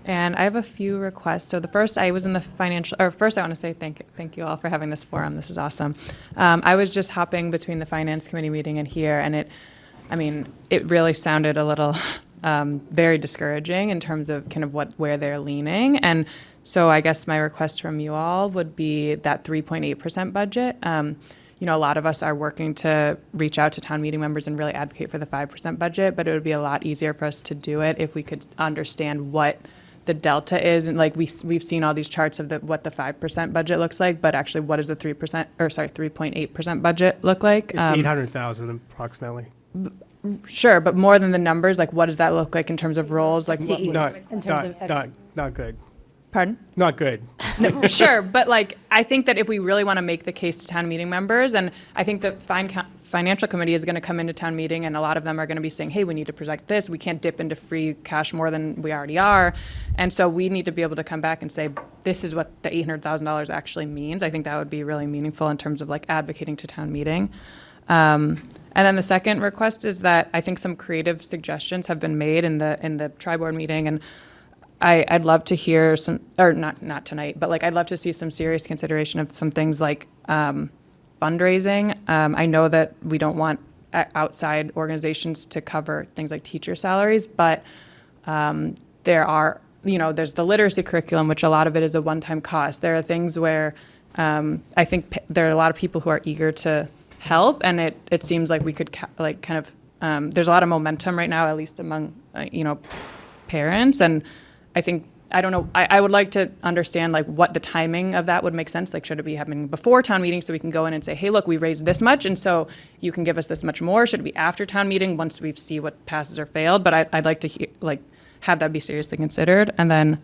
And I have a few requests. So the first, I was in the first I want to say thank you all for having this forum. This is awesome. I was just hopping between the finance committee meeting and here, and it really sounded a little very discouraging in terms of kind of where they're leaning. And so I guess my request from you all would be that 3.8% budget. A lot of us are working to reach out to town meeting members and really advocate for the 5% budget, but it would be a lot easier for us to do it if we could understand what the delta is. And we've seen all these charts of what the 5% budget looks like, but actually what does the 3.8% budget look like? It's 800,000 approximately. Sure, but more than the numbers, what does that look like in terms of roles? Not good. Pardon? Not good. No, sure, but I think that if we really want to make the case to town meeting members, and I think the financial committee is going to come into town meeting, and a lot of them are going to be saying, hey, we need to project this. We can't dip into free cash more than we already are. And so we need to be able to come back and say, this is what the $800,000 actually means. I think that would be really meaningful in terms of advocating to town meeting. And then the second request is that I think some creative suggestions have been made in the tri-board meeting, and I'd love to hear some, or not tonight, but I'd love to see some serious consideration of some things like fundraising. I know that we don't want outside organizations to cover things like teacher salaries, but there are, there's the literacy curriculum, which a lot of it is a one-time cost. There are things where I think there are a lot of people who are eager to help, and it seems like we could there's a lot of momentum right now, at least among parents, and I don't know, I would like to understand what the timing of that would make sense. Should it be happening before town meeting so we can go in and say, hey, look, we raised this much, and so you can give us this much more? Should it be after town meeting once we see what passes or failed? But I'd like to have that be seriously considered. And then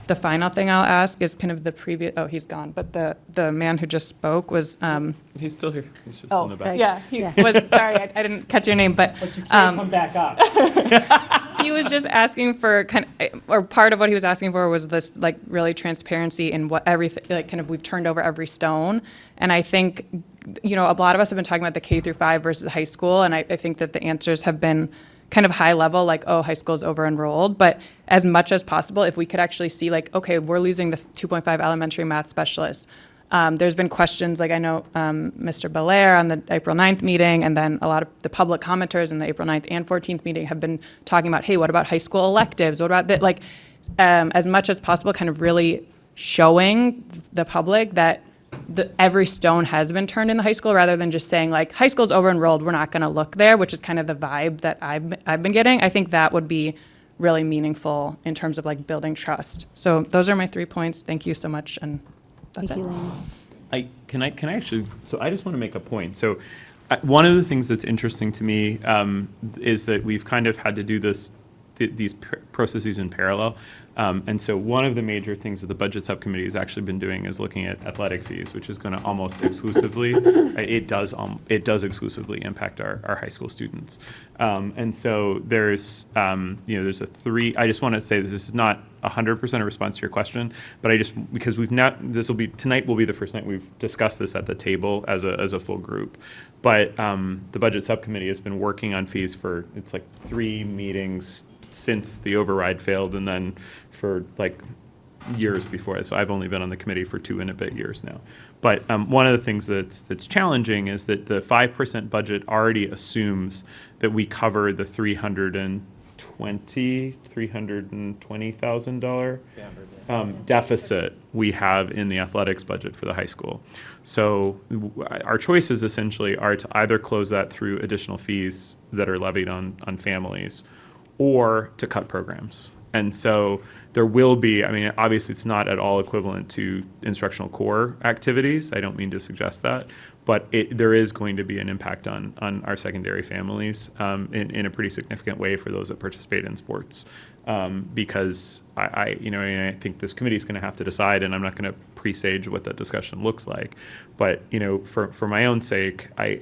the final thing I'll ask is kind of the previous, oh, he's gone, but the man who just spoke was. He's still here. He's just in the back. Yeah, he was, sorry, I didn't catch your name, but. But you can't come back up. He was just asking for or part of what he was asking for was this really transparency in what everything, we've turned over every stone. And I think, a lot of us have been talking about the K-5 versus high school, and I think that the answers have been kind of high level, high school is over-enrolled, but as much as possible, if we could actually see okay, we're losing the 2.5 elementary math specialists. There's been questions, I know Mr. Belair on the April 9th meeting, and then a lot of the public commenters in the April 9th and 14th meeting have been talking about, hey, what about high school electives? What about that? As much as possible, kind of really showing the public that every stone has been turned in the high school, rather than just saying like, high school's over-enrolled, we're not going to look there, which is kind of the vibe that I've been getting. I think that would be really meaningful in terms of like building trust. So those are my 3 points. Thank you so much, and that's Thank it. you, Lainey. Can I actually, so I just want to make a point. So one of the things that's interesting to me is that we've kind of had to do these processes in parallel. And so one of the major things that the budget subcommittee has actually been doing is looking at athletic fees, which is going to almost exclusively, it does exclusively impact our high school students. And so there's, there's I just want to say this is not 100% a response to your question, but because tonight will be the first night we've discussed this at the table as a full group. But the budget subcommittee has been working on fees for, it's like 3 meetings since the override failed, and then for like years before. So I've only been on the committee for 2 and a bit years now. But one of the things that's challenging is that the 5% budget already assumes that we cover the $320,000 deficit we have in the athletics budget for the high school. So our choices essentially are to either close that through additional fees that are levied on families, or to cut programs. And so there will be, obviously it's not at all equivalent to instructional core activities. I don't mean to suggest that, but there is going to be an impact on our secondary families in a pretty significant way for those that participate in sports. Because I think this committee is going to have to decide, and I'm not going to presage what that discussion looks like. But, for my own sake, I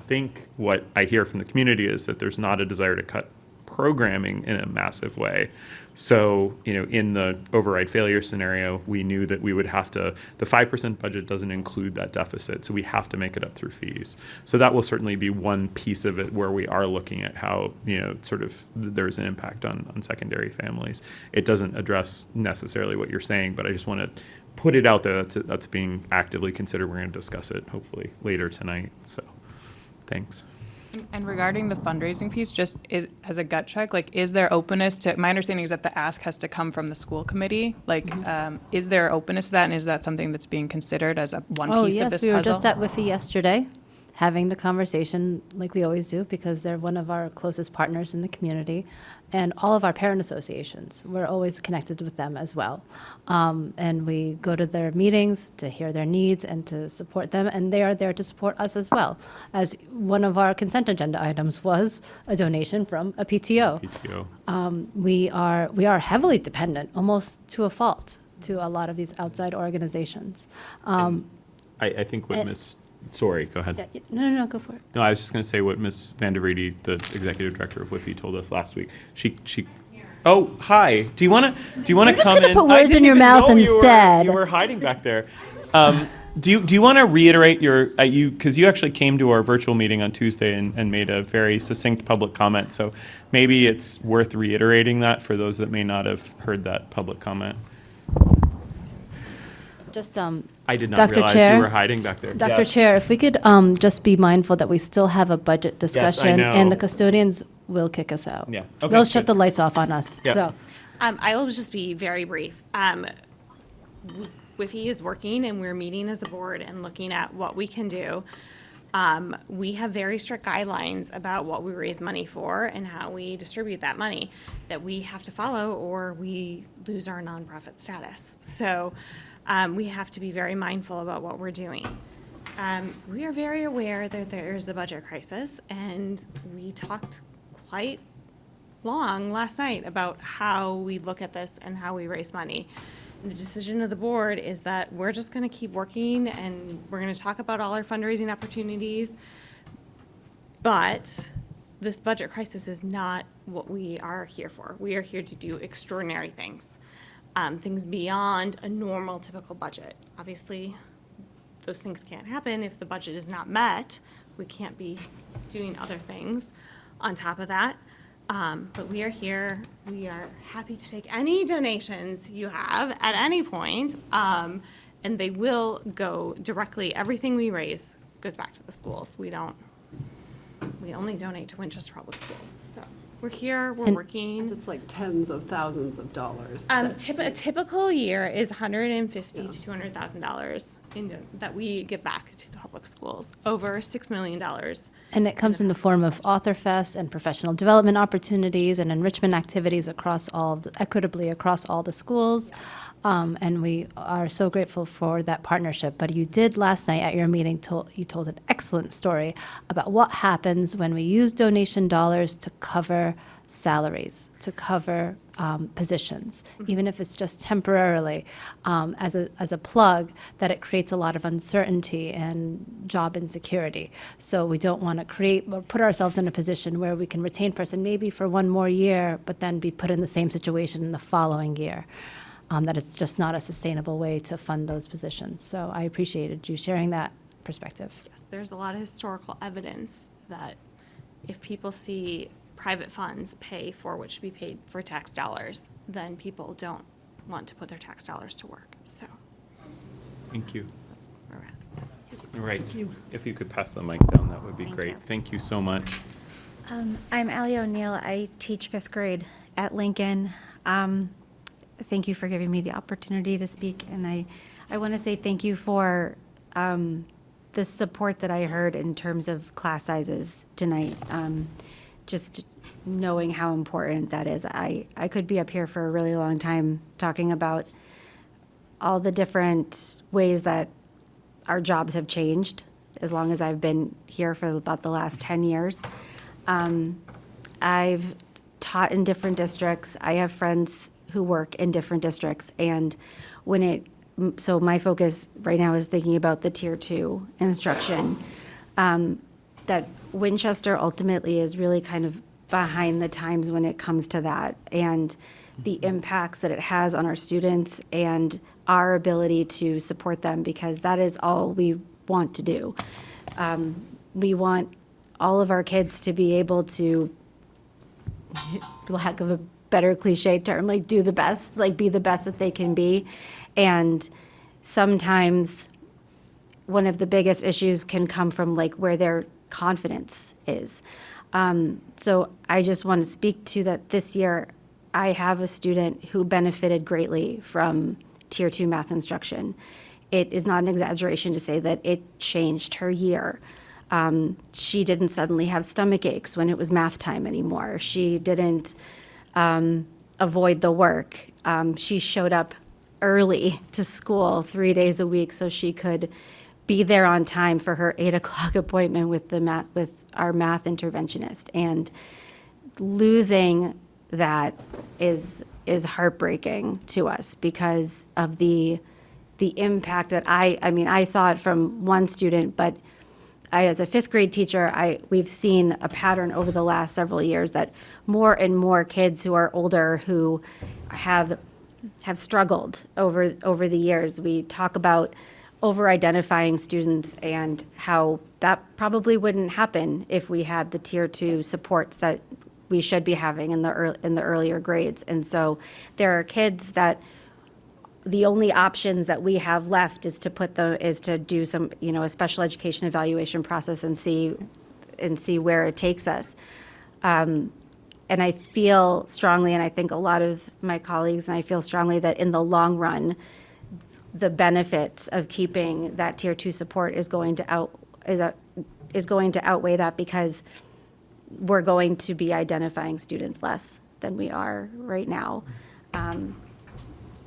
think what I hear from the community is that there's not a desire to cut programming in a massive way. So, in the override failure scenario, we knew that we would have to, the 5% budget doesn't include that deficit, so we have to make it up through fees. So that will certainly be one piece of it where we are looking at how, there's an impact on secondary families. It doesn't address necessarily what you're saying, but I just want to put it out there that's being actively considered. We're going to discuss it hopefully later tonight. So, thanks. And regarding the fundraising piece, just as a gut check, is there openness to, my understanding is that the ask has to come from the school committee. Is there openness to that, and is that something that's being considered as one piece of this puzzle? We were just at WIFI yesterday, having the conversation like we always do, because they're one of our closest partners in the community. And all of our parent associations, we're always connected with them as well. And we go to their meetings to hear their needs and to support them, and they are there to support us as well. As one of our consent agenda items was a donation from a PTO. We are heavily dependent, almost to a fault, to a lot of these outside organizations. I think what Ms. Sorry, go ahead. Yeah, no, go for it. No, I was just going to say what Ms. Van der Vrede, the executive director of WIFI, told us last week. She. Oh, hi. Do you want to come in? Put words in your mouth instead. You were hiding back there. Do you want to reiterate because you actually came to our virtual meeting on Tuesday and made a very succinct public comment. So maybe it's worth reiterating that for those that may not have heard that public comment. Just I did not Dr. realize Chair, you were hiding back there. Dr. Yes. Chair, if we could just be mindful that we still have a budget discussion, know. and the custodians will kick us out. Yeah. Okay, They'll shut good. the lights off on us. Yeah. So I will just be very brief. WIFI is working, and we're meeting as a board and looking at what we can do. We have very strict guidelines about what we raise money for and how we distribute that money that we have to follow, or we lose our nonprofit status. So we have to be very mindful about what we're doing. We are very aware that there's a budget crisis, and we talked quite long last night about how we look at this and how we raise money. The decision of the board is that we're just going to keep working, and we're going to talk about all our fundraising opportunities. But this budget crisis is not what we are here for. We are here to do extraordinary things, things beyond a normal, typical budget. Obviously, those things can't happen if the budget is not met. We can't be doing other things on top of that. But we are here. We are happy to take any donations you have at any point, and they will go directly. Everything we raise goes back to the schools. We only donate to Winchester Public Schools. So we're here. We're working. It's like tens of thousands of dollars. A typical year is $150,000 to $200,000 that we give back to the public schools, over $6 million. And it comes in the form of author fests and professional development opportunities and enrichment activities equitably across all the schools. And we are so grateful for that partnership. But you did last night at your meeting, you told an excellent story about what happens when we use donation dollars to cover salaries, to cover positions, even if it's just temporarily, as a plug, that it creates a lot of uncertainty and job insecurity. So we don't want to create or put ourselves in a position where we can retain person maybe for one more year, but then be put in the same situation in the following year. That it's just not a sustainable way to fund those positions. So I appreciated you sharing that perspective. Yes, there's a lot of historical evidence that if people see private funds pay for what should be paid for tax dollars, then people don't want to put their tax dollars to work. So Thank you. that's where we're at. All right. Thank you. If you could pass the mic down, that would be Thank great. you. Thank you so much. I'm Allie O'Neill. I teach fifth grade at Lincoln. Thank you for giving me the opportunity to speak, and I want to say thank you for the support that I heard in terms of class sizes tonight. Just knowing how important that is. I could be up here for a really long time talking about all the different ways that our jobs have changed as long as I've been here for about the last 10 years. I've taught in different districts. I have friends who work in different districts, and so my focus right now is thinking about the Tier 2 instruction. That Winchester ultimately is really kind of behind the times when it comes to that, and the impacts that it has on our students and our ability to support them, because that is all we want to do. We want all of our kids to be able to, for lack of a better cliche term, like do the best, like be the best that they can be. And sometimes one of the biggest issues can come from like where their confidence is. So I just want to speak to that. This year, I have a student who benefited greatly from Tier 2 math instruction. It is not an exaggeration to say that it changed her year. She didn't suddenly have stomach aches when it was math time anymore. She didn't avoid the work. She showed up early to school 3 days a week so she could be there on time for her 8 o'clock appointment with our math interventionist. And losing that is heartbreaking to us because of the impact that I saw it from one student, but as a fifth grade teacher, we've seen a pattern over the last several years that more and more kids who are older who have struggled over the years. We talk about over-identifying students and how that probably wouldn't happen if we had the Tier 2 supports that we should be having in the earlier grades. And so there are kids that the only options that we have left is to do some, a special education evaluation process and see where it takes us. And I feel strongly, and I think a lot of my colleagues, and I feel strongly that in the long run, the benefits of keeping that Tier 2 support is going to outweigh that, because we're going to be identifying students less than we are right now.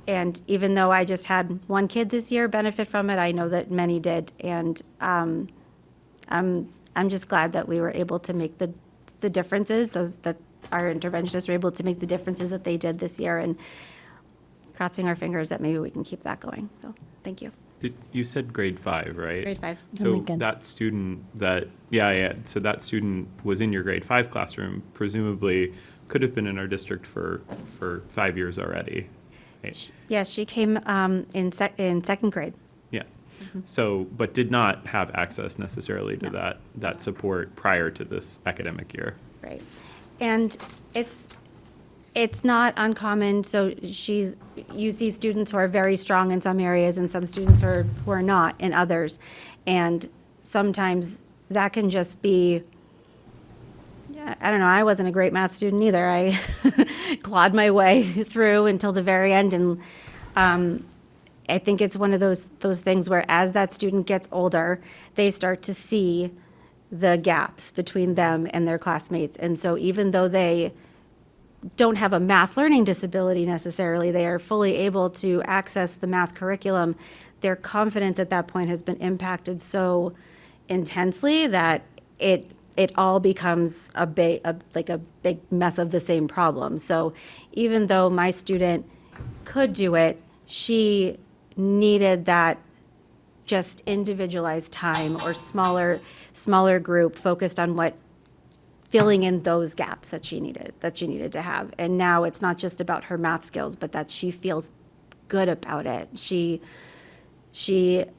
And even though I just had one kid this year benefit from it, I know that many did. And I'm just glad that we were able to make the differences, that our interventionists were able to make the differences that they did this year, and crossing our fingers that maybe we can keep that going. So thank you. You said grade 5, right? Grade 5. So that student so that student was in your grade 5 classroom, presumably could have been in our district for 5 years already. Right? Yes, she came in second grade. Yeah. So, but did not have access necessarily to that support prior to this academic year. Right. And it's not uncommon. So you see students who are very strong in some areas and some students who are not in others. And sometimes that can just be, I don't know, I wasn't a great math student either. I clawed my way through until the very end. And I think it's one of those things where as that student gets older, they start to see the gaps between them and their classmates. And so even though they don't have a math learning disability necessarily, they are fully able to access the math curriculum. Their confidence at that point has been impacted so intensely that it all becomes a big mess of the same problem. So even though my student could do it, she needed that just individualized time or smaller group focused on what filling in those gaps that she needed to have. And now it's not just about her math skills, but that she feels good about it. She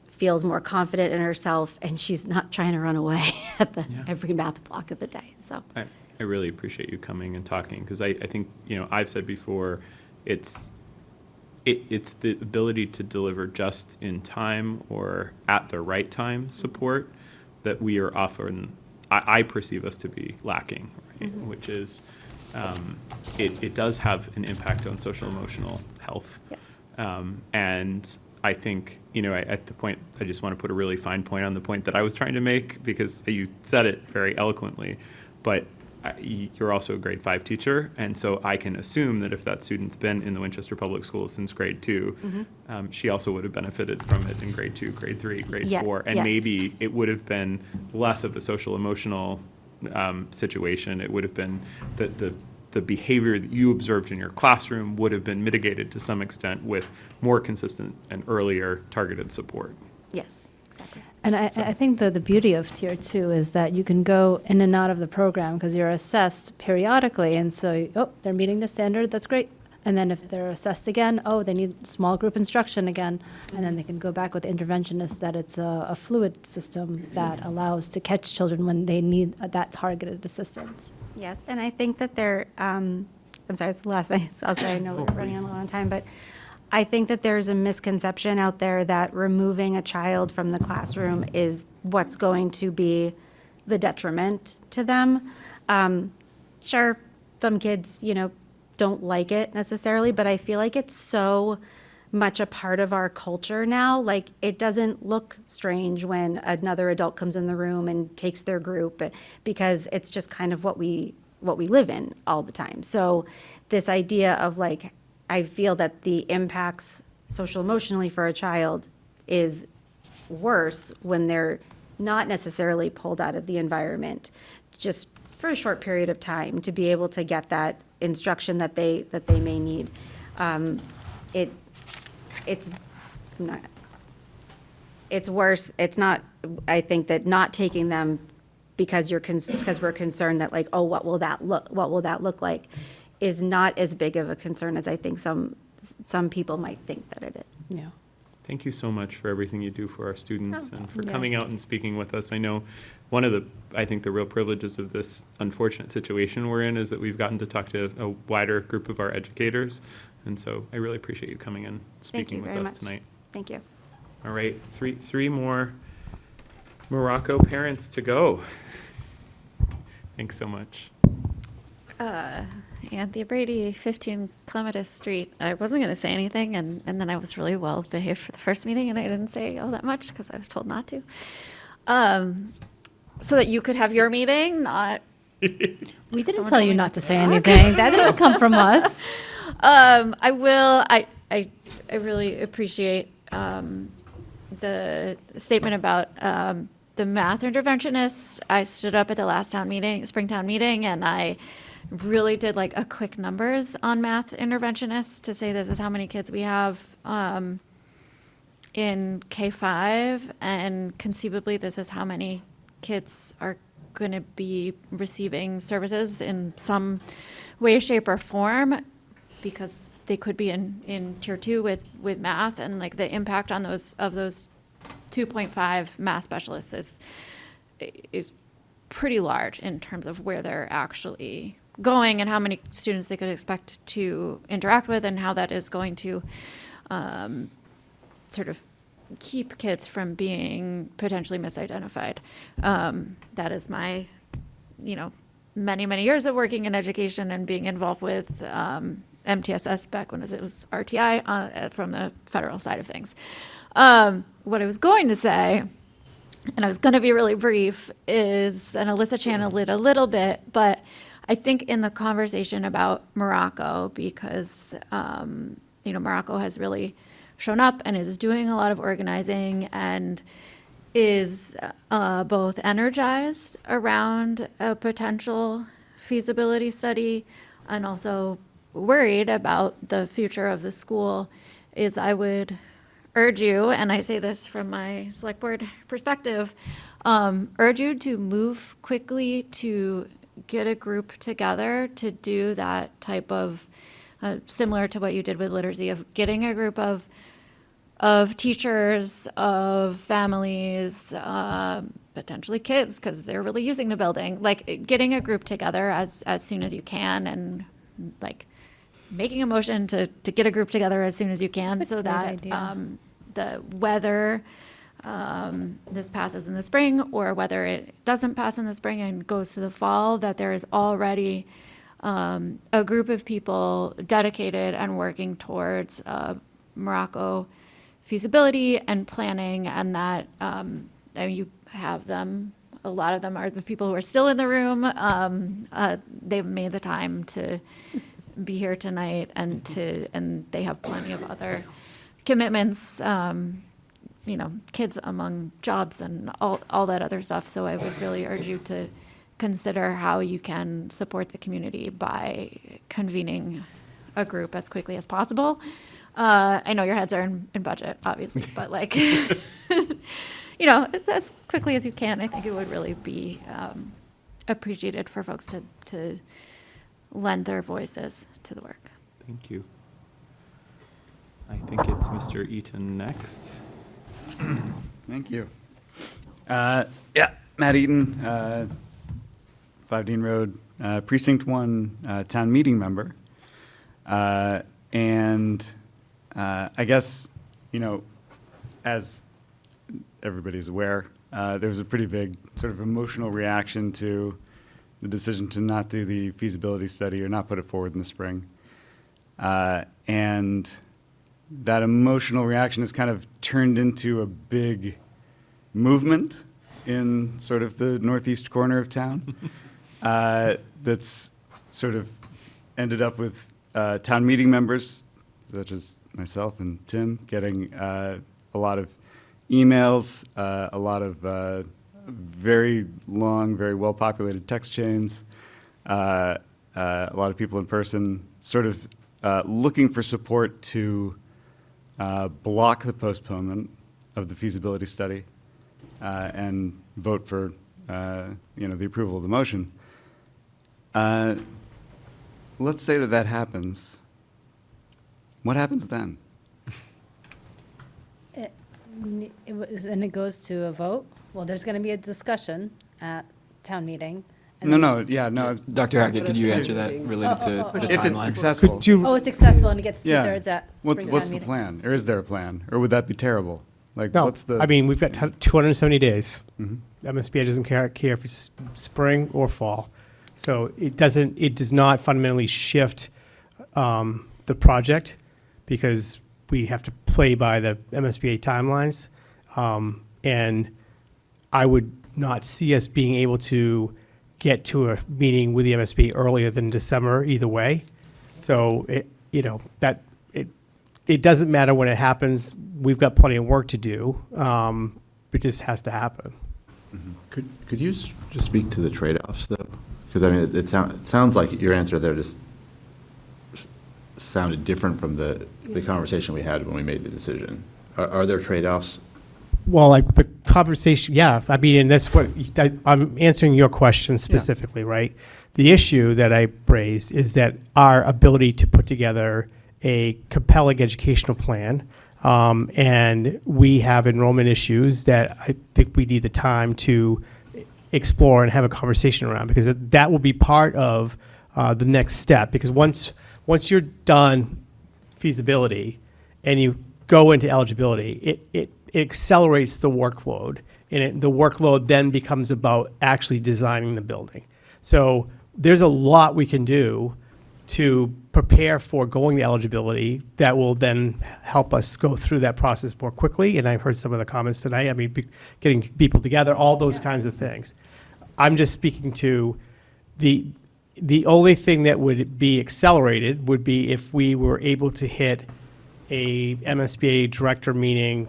feels more confident in herself, and she's not trying to run away at every math block of the day. So I really appreciate you coming and talking, because I think, I've said before, it's the ability to deliver just in time or at the right time support that we are often, I perceive us to be lacking, right? Mm-hmm. Which is, it does have an impact on social emotional health. Yes. And I think, at the point, I just want to put a really fine point on the point that I was trying to make, because you said it very eloquently, but you're also a grade 5 teacher, and so I can assume that if that student's been in the Winchester Public Schools since grade 2, Mm-hmm. She also would have benefited from it in grade 2, grade 3, grade 4, and yes. maybe it would have been less of a social emotional situation. It would have been the behavior that you observed in your classroom would have been mitigated to some extent with more consistent and earlier targeted support. Yes, exactly. And I think the beauty of Tier 2 is that you can go in and out of the program because you're assessed periodically. And so, they're meeting the standard, that's great. And then if they're assessed again, they need small group instruction again. And then they can go back with the interventionist, that it's a fluid system that allows to catch children when they need that targeted assistance. Yes, and I think that I'm sorry, it's the last thing I'll say. I know we're running on a long time, but I think that there's a misconception out there that removing a child from the classroom is what's going to be the detriment to them. Sure, some kids, don't like it necessarily, but I feel like it's so much a part of our culture now. Like, it doesn't look strange when another adult comes in the room and takes their group, because it's just kind of what we live in all the time. So this idea of I feel that the impacts social emotionally for a child is worse when they're not necessarily pulled out of the environment just for a short period of time to be able to get that instruction that they may need. It's worse. It's not, I think that not taking them because we're concerned that what will that look like is not as big of a concern as I think some people might think that it is. Yeah. Thank you so much for everything you do for our students and for coming Yes. out and speaking with us. I know one of I think the real privileges of this unfortunate situation we're in is that we've gotten to talk to a wider group of our educators. And so I really appreciate you coming and speaking with us tonight. Thank you. All right, three more Morocco parents to go. Thanks so much. Anthea Brady, 15 Clematis Street. I wasn't going to say anything, and then I was really well behaved for the first meeting, and I didn't say all that much because I was told not to. So that you could have your meeting, not. We didn't tell you not to say anything. That didn't come from us. I will. I really appreciate the statement about the math interventionist. I stood up at the last Springtown meeting, and I really did a quick numbers on math interventionists to say this is how many kids we have in K-5, and conceivably this is how many kids are going to be receiving services in some way, shape, or form, because they could be in Tier 2 with math, and the impact on those 2.5 math specialists is pretty large in terms of where they're actually going and how many students they could expect to interact with, and how that is going to sort of keep kids from being potentially misidentified. That is my, many, many years of working in education and being involved with MTSS back when it was RTI from the federal side of things. What I was going to say, and I was going to be really brief, is, and Alyssa channeled it a little bit, but I think in the conversation about Morocco, because, Morocco has really shown up and is doing a lot of organizing and is both energized around a potential feasibility study and also worried about the future of the school, is I would urge you, and I say this from my select board perspective, urge you to move quickly to get a group together to do that type of, similar to what you did with literacy, of getting a group of teachers, of families, potentially kids, because they're really using the building, like getting a group together as soon as you can, and like making a motion to get a group together as soon as you can, so that whether this passes in the spring or whether it doesn't pass in the spring and goes to the fall, that there is already a group of people dedicated and working towards Morocco feasibility and planning, and that you have them. A lot of them are the people who are still in the room. They've made the time to be here tonight, and they have plenty of other commitments. Kids among jobs and all that other stuff. So I would really urge you to consider how you can support the community by convening a group as quickly as possible. I know your heads are in budget, obviously, but as quickly as you can. I think it would really be appreciated for folks to lend their voices to the work. Thank you. I think it's Mr. Eaton next. Thank you. Matt Eaton, 5 Dean Road, Precinct 1 town meeting member. And I guess, as everybody's aware, there was a pretty big sort of emotional reaction to the decision to not do the feasibility study or not put it forward in the spring. And that emotional reaction has kind of turned into a big movement in sort of the northeast corner of town that's sort of ended up with town meeting members, such as myself and Tim, getting a lot of emails, a lot of very long, very well-populated text chains, a lot of people in person sort of looking for support to block the postponement of the feasibility study and vote for the approval of the motion. Let's say that happens. What happens then? And it goes to a vote. Well, there's going to be a discussion at town meeting. No. Dr. Hackett, could you answer that related to the timeline? If it's successful. It's successful and it gets two-thirds at spring town meeting. What's the plan? Or is there a plan? Or would that be terrible? What's the? I mean, we've got 270 days. Mm-hmm. MSBA doesn't care if it's spring or fall. So it does not fundamentally shift the project, because we have to play by the MSBA timelines. And I would not see us being able to get to a meeting with the MSBA earlier than December either way. So it doesn't matter when it happens. We've got plenty of work to do. It just has to happen. Mm-hmm. Could you just speak to the trade-offs, though? Because I mean, it sounds like your answer there just sounded different from the conversation we had when we made the decision. Are there trade-offs? Well, the conversation, yeah. I mean, and that's what I'm answering your question specifically, right? The issue that I raised is that our ability to put together a compelling educational plan, and we have enrollment issues that I think we need the time to explore and have a conversation around, because that will be part of the next step. Because once you're done feasibility and you go into eligibility, it accelerates the workload, and the workload then becomes about actually designing the building. So there's a lot we can do to prepare for going to eligibility that will then help us go through that process more quickly. And I've heard some of the comments tonight. I mean, getting people together, all those kinds of things. I'm just speaking to the only thing that would be accelerated would be if we were able to hit a MSBA director meeting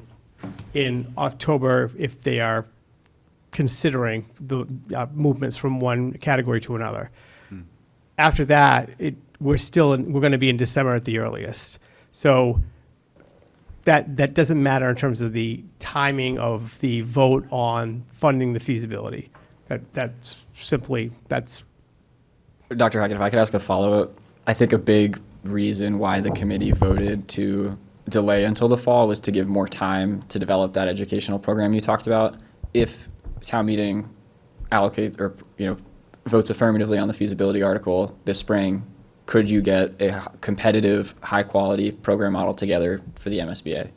in October if they are considering the movements from one category to another. After that, we're going to be in December at the earliest. So that doesn't matter in terms of the timing of the vote on funding the feasibility. That's simply. Dr. Hackett, if I could ask a follow-up, I think a big reason why the committee voted to delay until the fall was to give more time to develop that educational program you talked about. If town meeting allocates or votes affirmatively on the feasibility article this spring, could you get a competitive, high-quality program model together for the MSBA?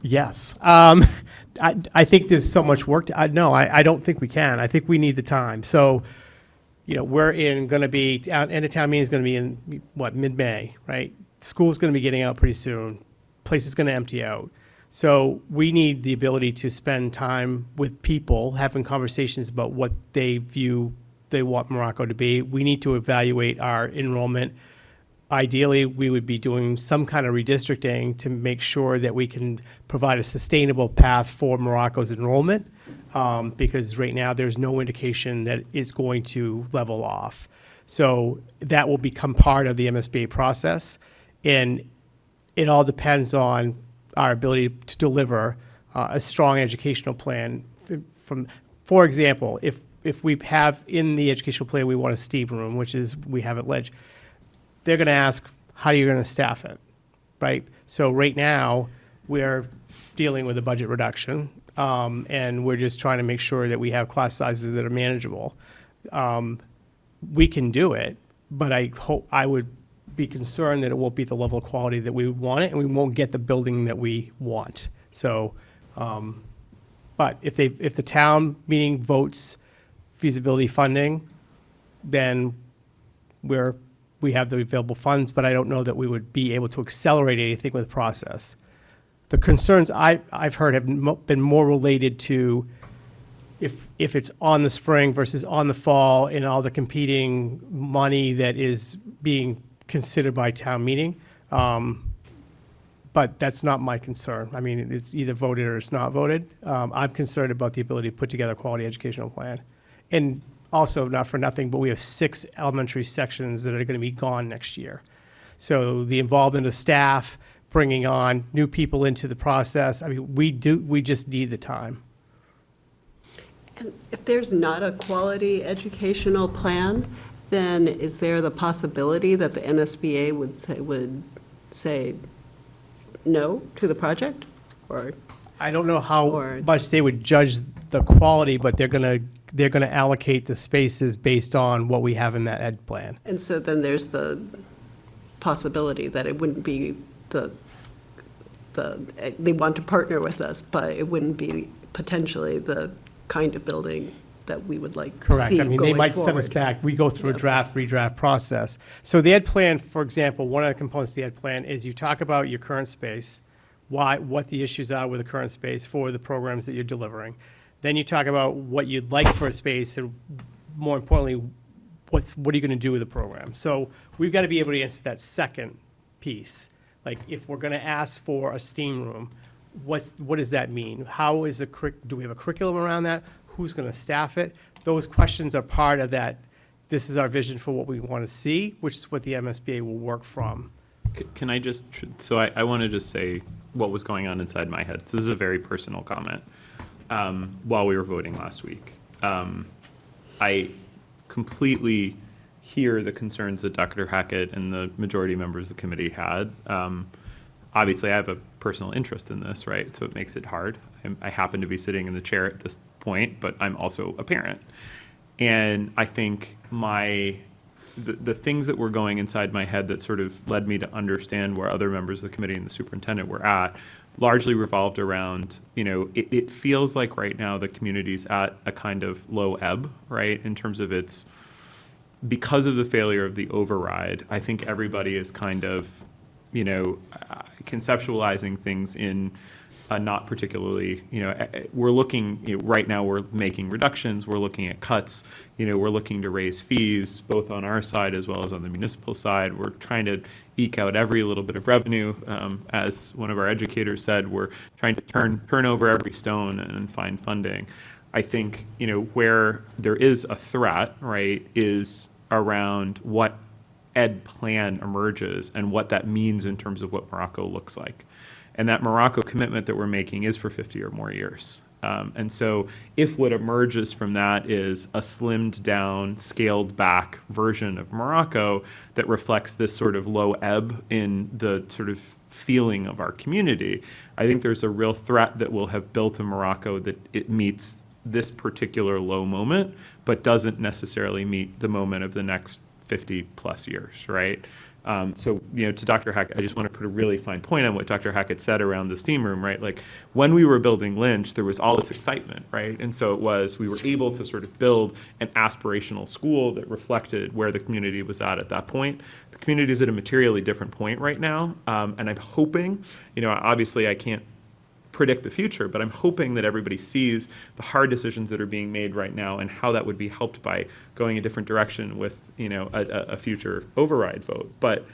Yes. I think there's so much work. No, I don't think we can. I think we need the time. So, we're going to be, end of town meeting is going to be in, mid-May, right? School's going to be getting out pretty soon. Place is going to empty out. So we need the ability to spend time with people, having conversations about what they want Morocco to be. We need to evaluate our enrollment. Ideally, we would be doing some kind of redistricting to make sure that we can provide a sustainable path for Morocco's enrollment, because right now there's no indication that it's going to level off. So that will become part of the MSBA process, and it all depends on our ability to deliver a strong educational plan. For example, if we have in the educational plan we want a STEAM room, which is we have at Ledge, they're going to ask, how are you going to staff it, right? So right now, we're dealing with a budget reduction, and we're just trying to make sure that we have class sizes that are manageable. We can do it, but I would be concerned that it won't be the level of quality that we want it, and we won't get the building that we want. So, but if the town meeting votes feasibility funding, then we have the available funds, but I don't know that we would be able to accelerate anything with the process. The concerns I've heard have been more related to if it's on the spring versus on the fall and all the competing money that is being considered by town meeting. But that's not my concern. I mean, it's either voted or it's not voted. I'm concerned about the ability to put together a quality educational plan. And also, not for nothing, but we have 6 elementary sections that are going to be gone next year. So the involvement of staff, bringing on new people into the process, I mean, we just need the time. And if there's not a quality educational plan, then is there the possibility that the MSBA would say no to the project? Or I don't know how much they would judge the quality, but they're going to allocate the spaces based on what we have in that ed plan. And so then there's the possibility that it wouldn't be they want to partner with us, but it wouldn't be potentially the kind of building that we would like to see Correct. I mean, they might forward. send us back. We go through a draft, redraft process. So the ed plan, for example, one of the components of the ed plan is you talk about your current space, what the issues are with the current space for the programs that you're delivering. Then you talk about what you'd like for a space, and more importantly, what are you going to do with the program? So we've got to be able to answer that second piece. Like, if we're going to ask for a STEAM room, what does that mean? How is do we have a curriculum around that? Who's going to staff it? Those questions are part of that. This is our vision for what we want to see, which is what the MSBA will work from. Can I just, so I want to just say what was going on inside my head. This is a very personal comment. While we were voting last week, I completely hear the concerns that Dr. Hackett and the majority members of the committee had. Obviously, I have a personal interest in this, right? So it makes it hard. I happen to be sitting in the chair at this point, but I'm also a parent. And I think the things that were going inside my head that sort of led me to understand where other members of the committee and the superintendent were at largely revolved around, it feels like right now the community's at a kind of low ebb, right, in terms of its because of the failure of the override, I think everybody is kind of, conceptualizing things in a not particularly, we're looking, right now we're making reductions, we're looking at cuts, we're looking to raise fees, both on our side as well as on the municipal side. We're trying to eke out every little bit of revenue. As one of our educators said, we're trying to turn over every stone and find funding. I think, where there is a threat, right, is around what ed plan emerges and what that means in terms of what Morocco looks like. And that Morocco commitment that we're making is for 50 or more years. And so if what emerges from that is a slimmed down, scaled back version of Morocco that reflects this sort of low ebb in the sort of feeling of our community, I think there's a real threat that we'll have built a Morocco that it meets this particular low moment, but doesn't necessarily meet the moment of the next 50 plus years, right? So, to Dr. Hackett, I just want to put a really fine point on what Dr. Hackett said around the steam room, right? Like when we were building Lynch, there was all this excitement, right? And so we were able to sort of build an aspirational school that reflected where the community was at that point. The community is at a materially different point right now. And I'm hoping, obviously I can't predict the future, but I'm hoping that everybody sees the hard decisions that are being made right now and how that would be helped by going a different direction with, a future override vote. But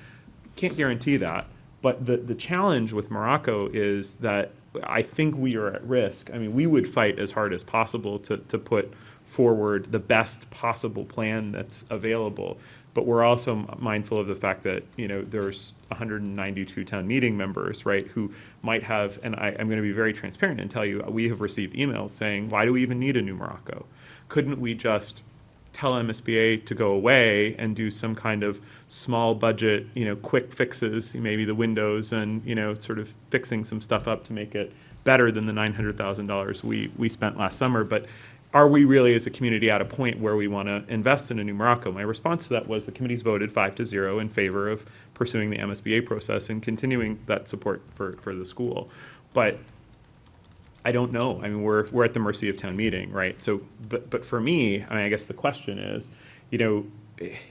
can't guarantee that. But the challenge with Morocco is that I think we are at risk. I mean, we would fight as hard as possible to put forward the best possible plan that's available. But we're also mindful of the fact that, there's 192 town meeting members, right, who might have, and I'm going to be very transparent and tell you, we have received emails saying, why do we even need a new Morocco? Couldn't we just tell MSBA to go away and do some kind of small budget, quick fixes, maybe the windows and, sort of fixing some stuff up to make it better than the $900,000 we spent last summer? But are we really as a community at a point where we want to invest in a new Morocco? My response to that was the committee's voted 5-0 in favor of pursuing the MSBA process and continuing that support for the school. But I don't know. I mean, we're at the mercy of town meeting, right? So, but for me, I guess the question is,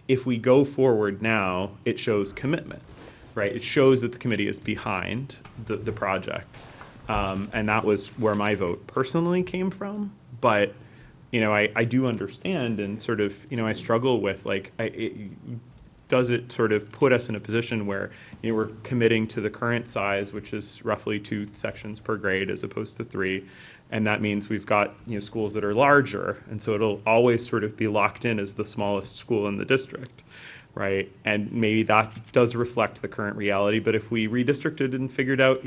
if we go forward now, it shows commitment, right? It shows that the committee is behind the project. And that was where my vote personally came from. But I do understand and sort of, I struggle with does it sort of put us in a position where, we're committing to the current size, which is roughly 2 sections per grade as opposed to 3. And that means we've got, schools that are larger. And so it'll always sort of be locked in as the smallest school in the district. Right. And maybe that does reflect the current reality. But if we redistricted and figured out,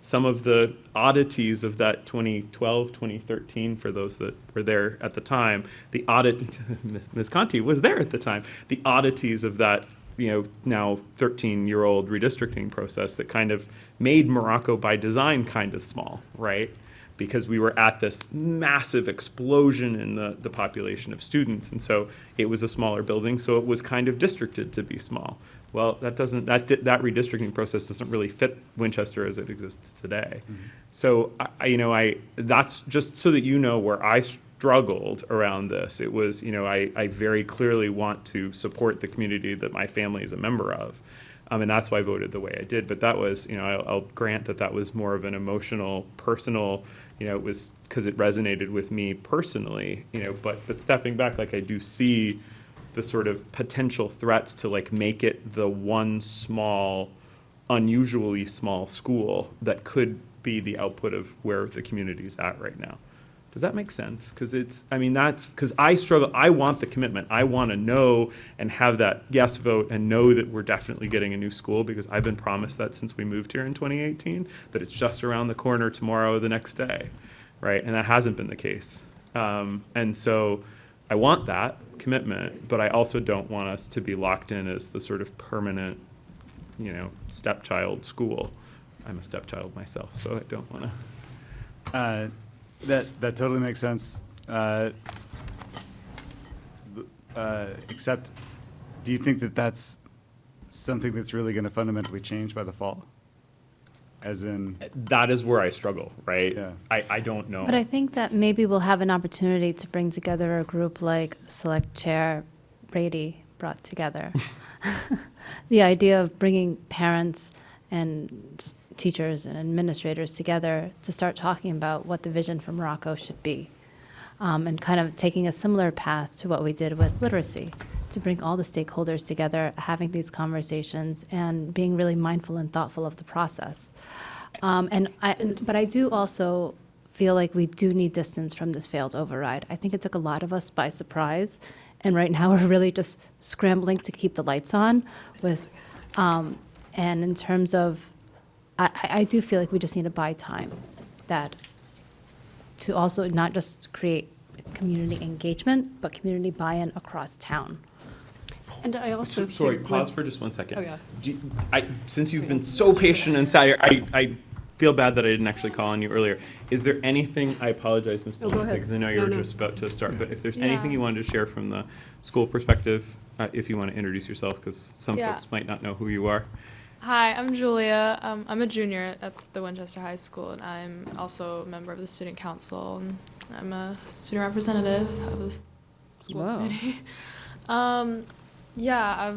some of the oddities of that 2012, 2013, for those that were there at the time, Ms. Conti was there at the time, the oddities of that, now 13-year-old redistricting process that kind of made Morocco by design kind of small, right? Because we were at this massive explosion in the population of students. And so it was a smaller building, so it was kind of districted to be small. Well, that redistricting process doesn't really fit Winchester as it exists today. Mm-hmm. So, that's just so that where I struggled around this. It was, I very clearly want to support the community that my family is a member of. And that's why I voted the way I did. But that was, I'll grant that was more of an emotional, personal, it was because it resonated with me personally, but stepping back, I do see the sort of potential threats to make it the one small, unusually small school that could be the output of where the community's at right now. Does that make sense? Because that's because I struggle. I want the commitment. I want to know and have that yes vote and know that we're definitely getting a new school, because I've been promised that since we moved here in 2018, that it's just around the corner tomorrow or the next day, right? And that hasn't been the case. And so I want that commitment, but I also don't want us to be locked in as the sort of permanent, stepchild school. I'm a stepchild myself, so I don't want to. That totally makes sense. Except, do you think that that's something that's really going to fundamentally change by the fall? As in, that is where I struggle, right? Yeah. I don't know. But I think that maybe we'll have an opportunity to bring together a group like Select Chair Brady brought together. The idea of bringing parents and teachers and administrators together to start talking about what the vision for Morocco should be. And kind of taking a similar path to what we did with literacy, to bring all the stakeholders together, having these conversations, and being really mindful and thoughtful of the process. But I do also feel like we do need distance from this failed override. I think it took a lot of us by surprise, and right now we're really just scrambling to keep the lights on with, and in terms of, I do feel like we just need to buy time, that to also not just create community engagement, but community buy-in across town. And I also Sorry, think pause with- for just 1 second. Oh, yeah. Since you've been so patient and sad, I feel bad that I didn't actually call on you earlier. Is there anything, I apologize, Ms. Oh, go ahead. because I know you No, were no. just about to start, but if there's Yeah. anything you wanted to share from the school perspective, if you want to introduce yourself, because some Yeah. folks might not know who you are. Hi, I'm Julia. I'm a junior at the Winchester High School, and I'm also a member of the student council. And I'm a student representative of the school Wow. committee. Yeah,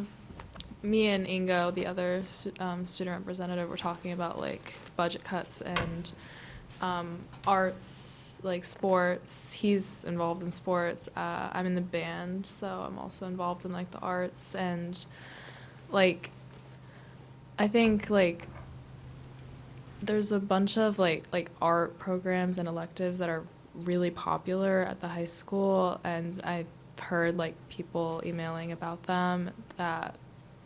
me and Ingo, the other student representative, were talking about like budget cuts and arts, like sports. He's involved in sports. I'm in the band, so I'm also involved in like the arts, and like I think like there's a bunch of like art programs and electives that are really popular at the high school, and I've heard like people emailing about them that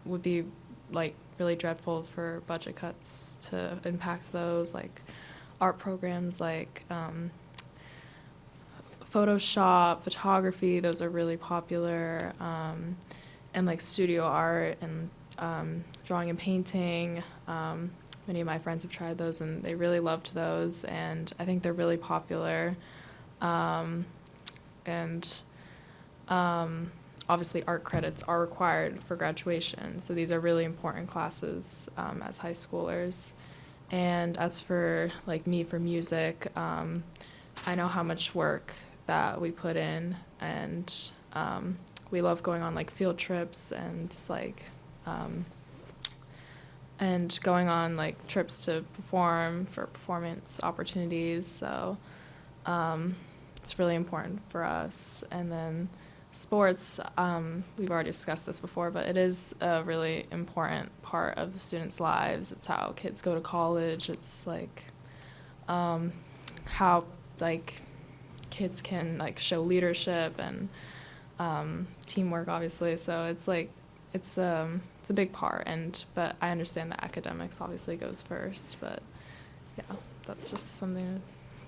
would be like really dreadful for budget cuts to impact those, like art programs like Photoshop, photography. Those are really popular, and like studio art and drawing and painting. Many of my friends have tried those and they really loved those, and I think they're really popular. Obviously art credits are required for graduation, so these are really important classes as high schoolers. And as for like me for music, I know how much work that we put in, and we love going on like field trips and like and going on like trips to perform for performance opportunities. So it's really important for us. And then sports, we've already discussed this before, but it is a really important part of the students' lives. It's how kids go to college. It's like how like kids can like show leadership and teamwork, obviously. So it's like it's a big part. But I understand that academics obviously goes first. But yeah, that's just something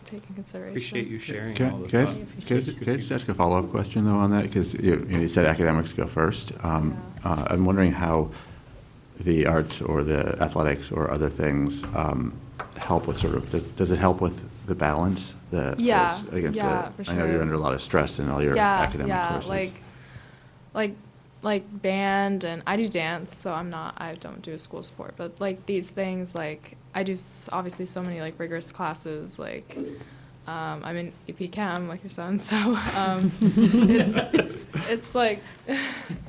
to take in consideration. Appreciate you sharing Can all the can I thoughts. can I just ask a follow-up question, though, on that? Because you said academics go first. I'm wondering how the arts or the athletics or other things help with sort of, does it help with the balance? Yeah, Against yeah, the, for I know sure. you're under a lot of stress in all your academic courses. like band, and I do dance, so I don't do a school sport, but like these things, like I do obviously so many like rigorous classes, like I'm in EP Chem, like your son, so it's like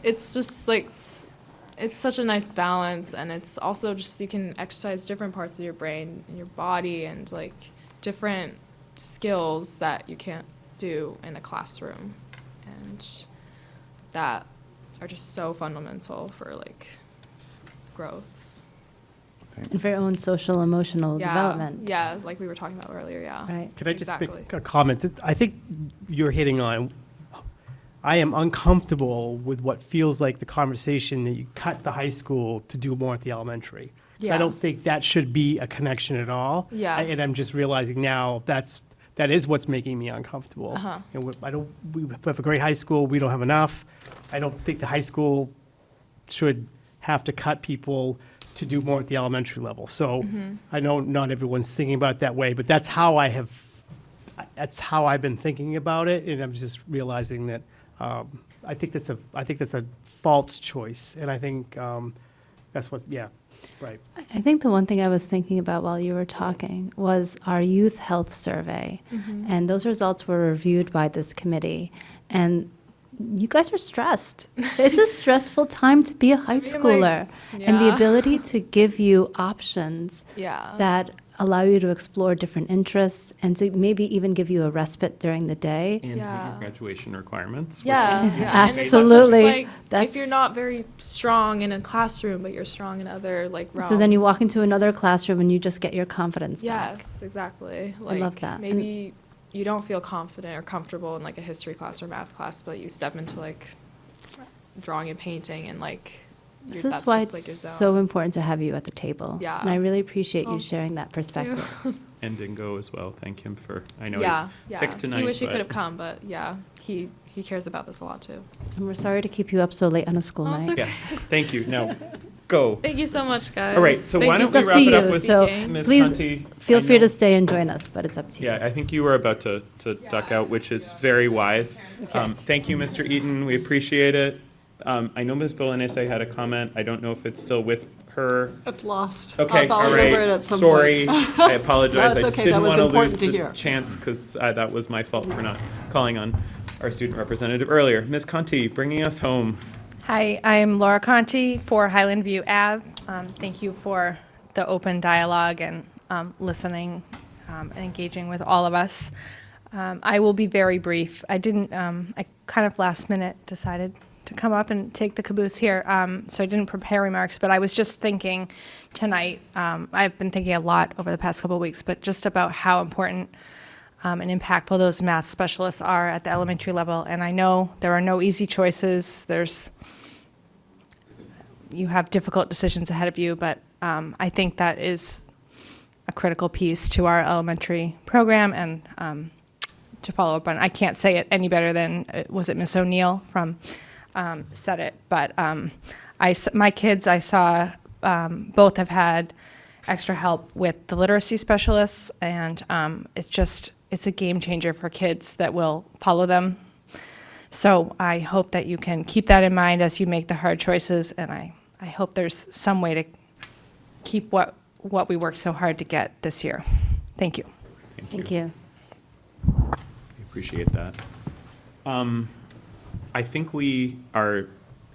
it's just like it's such a nice balance, and it's also just you can exercise different parts of your brain and your body and like different skills that you can't do in a classroom, and that are just so fundamental for like growth. And for your own social, emotional development. Yeah, like we were talking about earlier, yeah. Right. Can I just Exactly. make a comment? I think you're hitting on, I am uncomfortable with what feels like the conversation that you cut the high school to do more at the elementary. 'Cause I Yeah. don't think that should be a connection at all. Yeah. And I'm just realizing now that is what's making me uncomfortable. Uh-huh. And we have a great high school, we don't have enough. I don't think the high school should have to cut people to do more at the elementary level. So I know not everyone's thinking about it that way, but that's how I've been thinking about it, and I'm just realizing that I think that's a false choice, and I think that's what, yeah, right. I think the one thing I was thinking about while you were talking was our youth health survey. And those results were reviewed by this committee. And you guys are stressed. It's a stressful time to be a high schooler. And the yeah. ability to give you options Yeah. that allow you to explore different interests and to maybe even give you a respite during the day. And meet Yeah. your graduation requirements. Yeah, which is yeah. And it's also Absolutely. just, like, That's- if you're not very strong in a classroom, but you're strong in other like realms. So then you walk into another classroom and you just get your confidence back. Yes, exactly. I love that. Maybe you don't feel confident or comfortable in like a history class or math class, but you step into like drawing and painting and like This that's is why just, it's like, your zone. so important to have you at the table. Yeah. And I really appreciate Oh, you sharing that perspective. And Dingo as well. Thank him for, I know yeah, he's sick tonight. He wish he but- could have come, but yeah, he cares about this a lot too. And we're sorry to keep you up so late on a school Oh, it's night. okay. Yes, thank you. Now, go. Thank you so much, guys. All right, so Thank why you don't It's we up wrap to it up you, with so Ms. please Conti? feel I free know- to stay and join us, but it's up to you. Yeah, I think you were about to duck out, which is very wise. Thank you, Mr. Eaton. We appreciate it. I know Ms. Bolanese had a comment. I don't know if it's still with her. It's lost. Okay, I'll all remember right. it at some Sorry, point. I apologize. No, it's I just okay. didn't That was want to lose important to the hear. chance because that was my fault for not calling on our student representative earlier. Ms. Conti, bringing us home. Hi, I'm Laura Conti for Highland View Ave. Thank you for the open dialogue and listening and engaging with all of us. I will be very brief. I kind of last minute decided to come up and take the caboose here, so I didn't prepare remarks, but I was just thinking tonight, I've been thinking a lot over the past couple of weeks, but just about how important and impactful those math specialists are at the elementary level. And I know there are no easy choices. You have difficult decisions ahead of you, but I think that is a critical piece to our elementary program and to follow up on. I can't say it any better than, was it Miss O'Neill from said it, but my kids, I saw both have had extra help with the literacy specialists, and it's a game changer for kids that will follow them. So I hope that you can keep that in mind as you make the hard choices, and I hope there's some way to keep what we worked so hard to get this year. Thank you. Thank you. I appreciate that. I think we are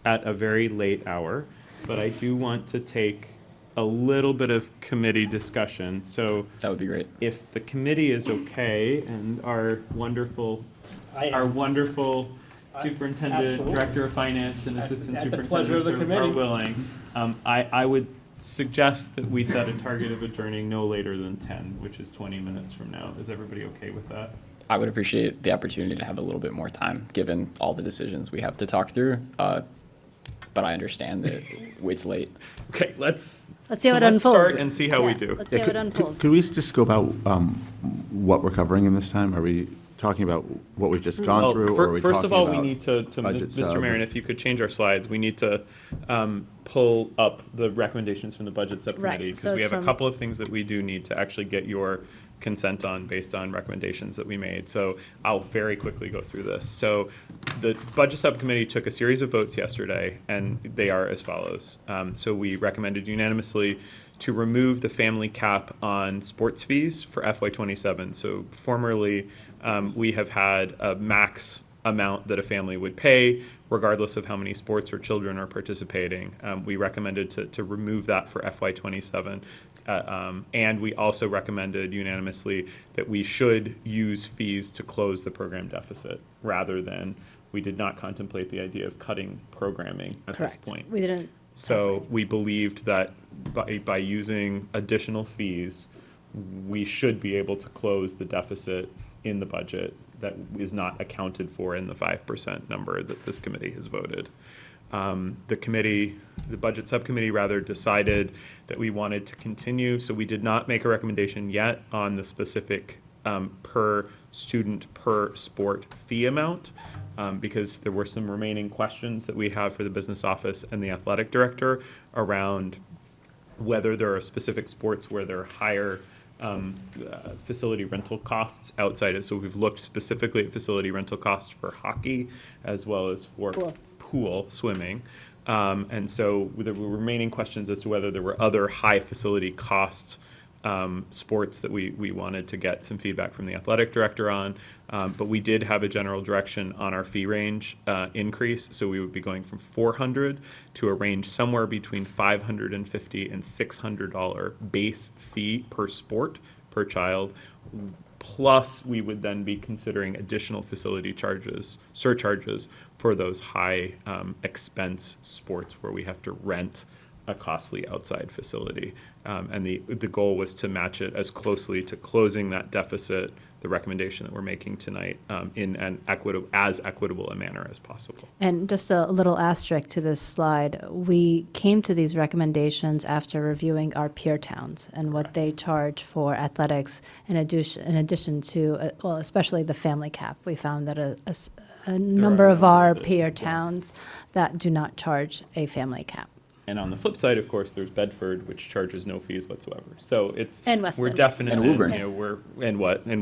at a very late hour, but I do want to take a little bit of committee discussion. So That would be great. if the committee is okay and our wonderful superintendent, Absolutely. director of finance, and assistant At the pleasure of superintendents the are committee. willing, I would suggest that we set a target of adjourning no later than 10, which is 20 minutes from now. Is everybody okay with that? I would appreciate the opportunity to have a little bit more time, given all the decisions we have to talk through. But I understand that it's late. Okay, let's see how it let's unfolds. start and see how we Yeah, do. let's see how it unfolds. Could we just go about what we're covering in this time? Are we talking about what we've just gone Well, through, or are we first of talking all, we about need to budget Mr. sub? Marion, if you could change our slides, we need to pull up the recommendations from the budget subcommittee, Right, so because we it's have a from- couple of things that we do need to actually get your consent on based on recommendations that we made. So I'll very quickly go through this. So the budget subcommittee took a series of votes yesterday, and they are as follows. So we recommended unanimously to remove the family cap on sports fees for FY27. So formerly, we have had a max amount that a family would pay regardless of how many sports or children are participating. We recommended to remove that for FY27. And we also recommended unanimously that we should use fees to close the program deficit rather than, we did not contemplate the idea of cutting programming at Correct. this point. We didn't. So we believed that by using additional fees, we should be able to close the deficit in the budget that is not accounted for in the 5% number that this committee has voted. The budget subcommittee rather decided that we wanted to continue, so we did not make a recommendation yet on the specific per student per sport fee amount, because there were some remaining questions that we have for the business office and the athletic director around whether there are specific sports where there are higher facility rental costs outside of. So we've looked specifically at facility rental costs for hockey as well as for pool swimming. And so there were remaining questions as to whether there were other high facility cost sports that we wanted to get some feedback from the athletic director on. But we did have a general direction on our fee range increase. So we would be going from $400 to a range somewhere between $550 and $600 base fee per sport per child. Plus, we would then be considering additional facility charges, surcharges for those high expense sports where we have to rent a costly outside facility. And the goal was to match it as closely to closing that deficit, the recommendation that we're making tonight, in an as equitable a manner as possible. And just a little asterisk to this slide, we came to these recommendations after reviewing our peer towns and what they charge for athletics in addition to, well, especially the family cap. We found that a number of our peer towns that do not charge a family cap. And on the flip side, of course, there's Bedford, which charges no fees whatsoever. So it's And Weston. we're definitely And Woburn. And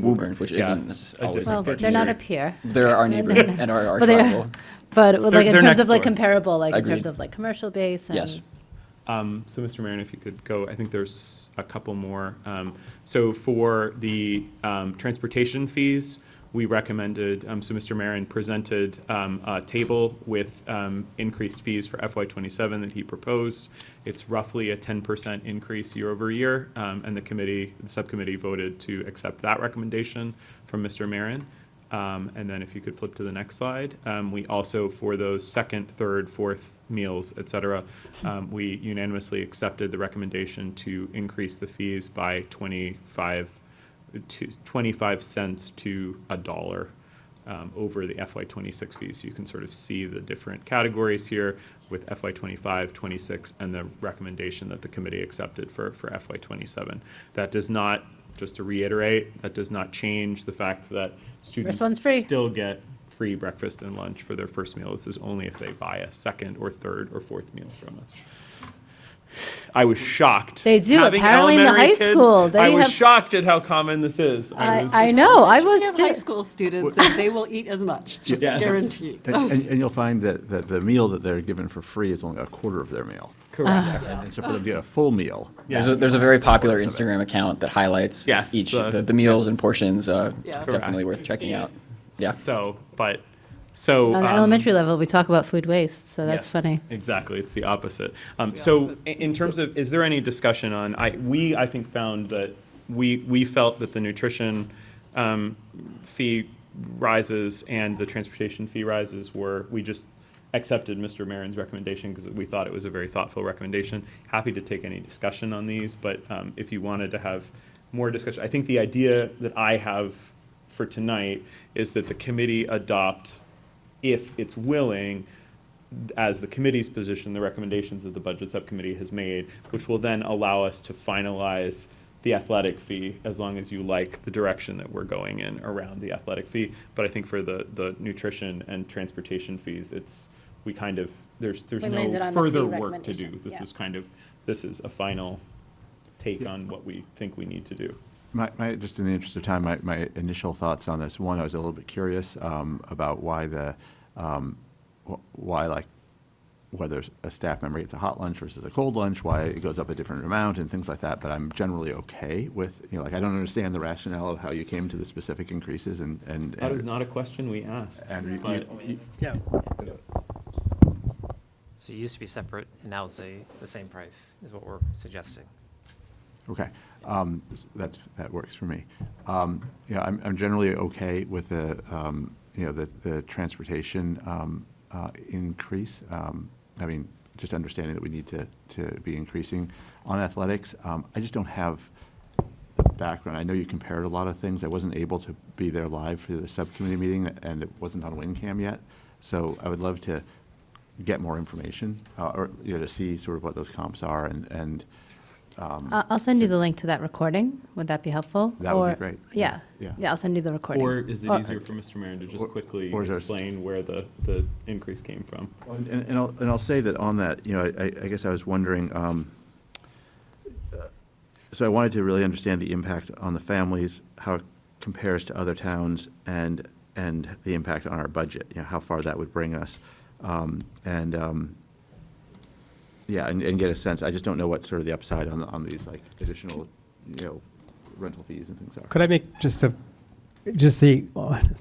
Woburn, which Yeah, isn't necessarily Well, always they're not a peer. They're our neighbor and our But they're- rival. But like in they're terms next of like door. comparable, like in Agreed. terms of like commercial base and. Yes. So, Mr. Marin, if you could go, I think there's a couple more. So for the transportation fees, we recommended, so Mr. Marin presented a table with increased fees for FY27 that he proposed. It's roughly a 10% increase year over year, and the subcommittee voted to accept that recommendation from Mr. Marin. And then if you could flip to the next slide. We also, for those second, third, fourth meals, et cetera, we unanimously accepted the recommendation to increase the fees by 25 cents to $1 over the FY26 fees. So you can sort of see the different categories here with FY25, 26, and the recommendation that the committee accepted for FY27. That does not, just to reiterate, that does not change the fact that students First one's free. still get free breakfast and lunch for their first meal. This is only if they buy a second or third or fourth meal from us. I was shocked. They do, Having apparently in the elementary high kids, school, they I was have- shocked at how common this is. I know, I was. We have high school students, and they will eat as much, just Yes. guaranteed. And you'll find that the meal that they're given for free is only a quarter of their meal. Correct. And so for them to get a full meal. There's a very popular Instagram account that highlights Yes, each the- the meals and portions. Yeah. Definitely worth checking out. Yeah. So On the elementary level, we talk about food waste, so that's yes, funny. Exactly, it's the opposite. the So opposite. in terms of, is there any discussion on, I think found that we felt that the nutrition fee rises and the transportation fee rises we just accepted Mr. Marin's recommendation because we thought it was a very thoughtful recommendation. Happy to take any discussion on these, but if you wanted to have more discussion, I think the idea that I have for tonight is that the committee adopt, if it's willing, as the committee's position, the recommendations that the budget subcommittee has made, which will then allow us to finalize the athletic fee, as long as you like the direction that we're going in around the athletic fee. But I think for the nutrition and transportation fees, there's We landed no on the further fee work to do. recommendation, This is a final take on what we think we need to do. Just in the interest of time, my initial thoughts on this. One, I was a little bit curious about why whether a staff member gets a hot lunch versus a cold lunch, why it goes up a different amount and things like that. But I'm generally okay with, I don't understand the rationale of how you came to the specific increases and. That is not a question we asked. But Yeah. So it used to be separate, and now it's the same price, is what we're suggesting. Okay, that works for me. Yeah, I'm generally okay with the transportation increase. I mean, just understanding that we need to be increasing on athletics. I just don't have the background. I know you compared a lot of things. I wasn't able to be there live for the subcommittee meeting, and it wasn't on WinCam yet. So I would love to get more information, or to see sort of what those comps are and. I'll send you the link to that recording. Would that be helpful? That would be great. Yeah, I'll send you the recording. Or is it easier for Mr. Marin to just quickly or is there- explain where the increase came from? And I'll say that on that, I guess I was wondering, so I wanted to really understand the impact on the families, how it compares to other towns, and the impact on our budget, how far that would bring us. And get a sense. I just don't know what sort of the upside on these like additional rental fees and things are. Could I make just the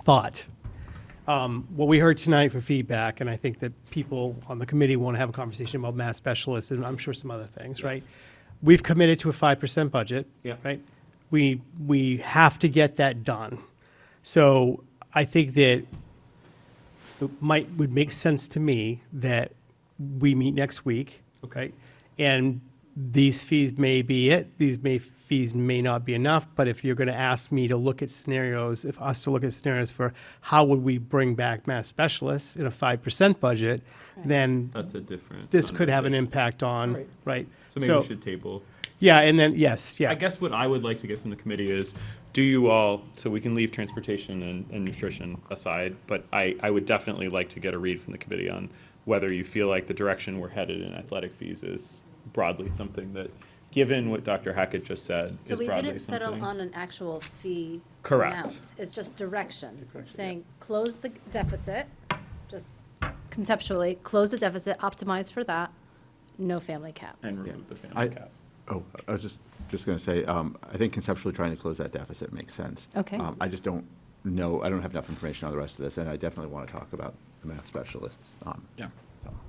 thought? What we heard tonight for feedback, and I think that people on the committee want to have a conversation about math specialists, and I'm sure some other things, right? We've committed to a 5% budget, Yeah. right? We have to get that done. So I think that would make sense to me that we meet next week, okay? And these fees may be it, fees may not be enough, but if you're gonna ask me to look at scenarios, if us to look at scenarios for how would we bring back math specialists in a 5% budget, then That's a different this could have an conversation. impact on, Right. right? So maybe we should table. Yeah, and then, yes, yeah. I guess what I would like to get from the committee is, do you all, so we can leave transportation and nutrition aside, but I would definitely like to get a read from the committee on whether you feel like the direction we're headed in athletic fees is broadly something that, given what Dr. Hackett just said, So is we broadly didn't settle something. on an actual fee Correct. amount. It's just direction, saying close the deficit, just conceptually, close the deficit, optimize for that, no family cap. And remove the family cap. I was just going to say, I think conceptually trying to close that deficit makes sense. Okay. I just don't know, I don't have enough information on the rest of this, and I definitely want to talk about the math specialists. Yeah.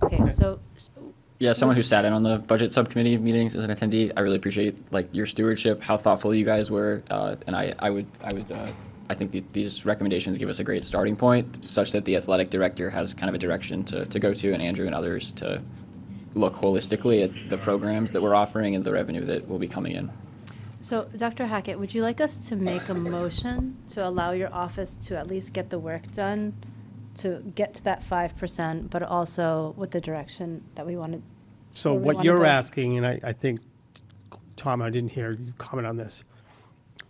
Okay, so. Yeah, someone who sat in on the budget subcommittee meetings as an attendee, I really appreciate your stewardship, how thoughtful you guys were, and I think these recommendations give us a great starting point, such that the athletic director has kind of a direction to go to, and Andrew and others to look holistically at the programs that we're offering and the revenue that will be coming in. So, Dr. Hackett, would you like us to make a motion to allow your office to at least get the work done, to get to that 5%, but also with the direction that we wanted? So what you're asking, and I think, Tom, I didn't hear you comment on this.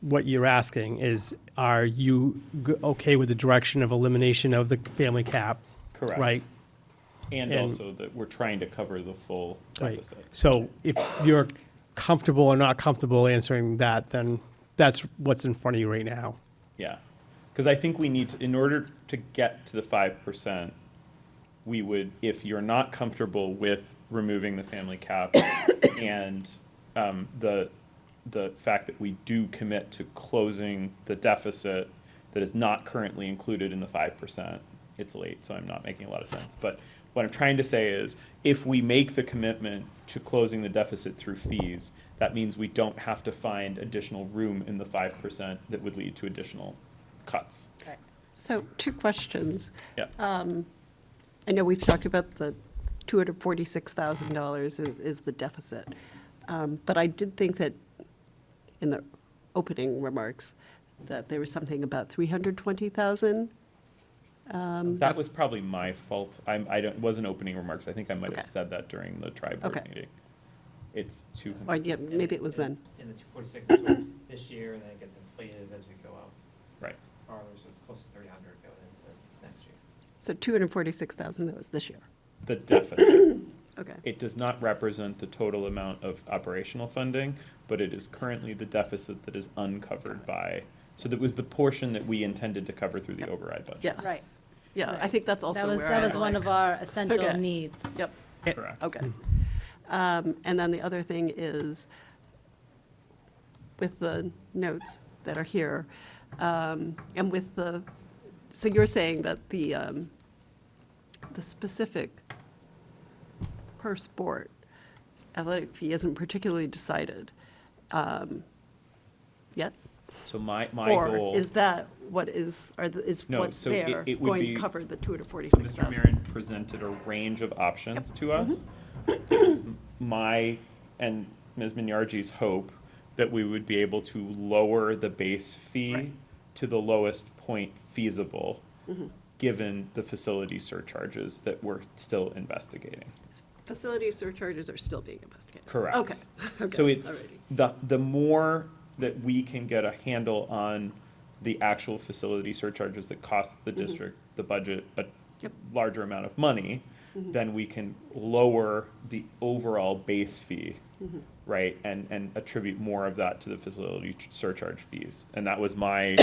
What you're asking is, are you okay with the direction of elimination of the family cap? Correct. Right? And also that we're trying to cover the full Right. deficit. So if you're comfortable or not comfortable answering that, then that's what's in front of you right now. Yeah, because I think we need to, in order to get to the 5%, we would, if you're not comfortable with removing the family cap and the fact that we do commit to closing the deficit that is not currently included in the 5%, it's late, so I'm not making a lot of sense. But what I'm trying to say is, if we make the commitment to closing the deficit through fees, that means we don't have to find additional room in the 5% that would lead to additional cuts. So, two questions. Yeah. I know we've talked about the $246,000 is the deficit. But I did think that in the opening remarks, that there was something about 320,000. That was probably my fault. It wasn't opening remarks. I think I might have Okay. said that during the tri-board Okay. meeting. It's Or, yeah, maybe it was then. In the 246 is sort of this year, and then it gets inflated as we go out. Right. Farther, so it's close to 300 going into next year. So 246,000, that was this year. the deficit. Okay. It does not represent the total amount of operational funding, but it is currently the deficit that is uncovered by, so that was the portion that we intended to cover through the override budget. Yes. Right. Yeah, I think that's also where That I was one of our essential Okay. needs. Yep. Correct. Okay. And then the other thing is, with the notes that are here, and with so you're saying that the specific per sport athletic fee isn't particularly decided yet? So my Or goal. is that what is No, what's so there it would going be- to cover the So 246,000? Mr. Marin presented a range of options to us. My and Ms. Minyarji's hope that we would be able to lower the base fee to the lowest point feasible, given the facility surcharges that we're still investigating. Facility surcharges are still being investigated? Correct. Okay. Okay, So it's, alrighty. the more that we can get a handle on the actual facility surcharges that cost the district, the budget, a larger amount of money, then we can lower the overall base fee, right? And attribute more of that to the facility surcharge fees. And that was my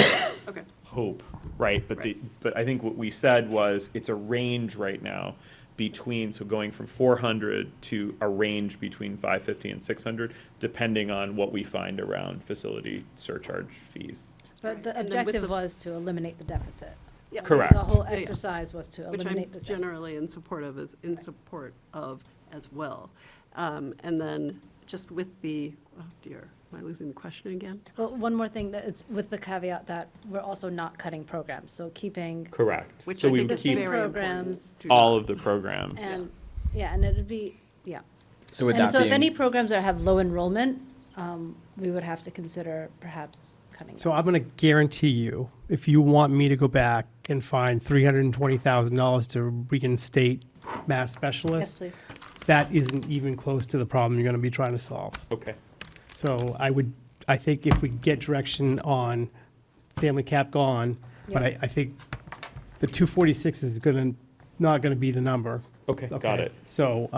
hope, right? But I think what we said was, it's a range right now, between, so going from 400 to a range between 550 and 600, depending on what we find around facility surcharge fees. But the And then with objective the- was to eliminate the deficit. Yeah. Correct. The whole Yeah, yeah. exercise was to Which eliminate I'm this deficit. generally in support of as well. And then just with the, oh dear, am I losing the question again? Well, one more thing, that it's with the caveat that we're also not cutting programs, so keeping. Correct. Which So I we think would is keep very programs. important. all of the programs. And, yeah, and it'd be, yeah. So with And that so if being- any programs that have low enrollment, we would have to consider perhaps cutting. So I'm going to guarantee you, if you want me to go back and find $320,000 to reinstate math Yes, specialists, please. that isn't even close to the problem you're going to be trying to solve. Okay. So I think if we get direction on family cap gone, but Yep. I think the 246 is not going to be the number. Okay, got it. So,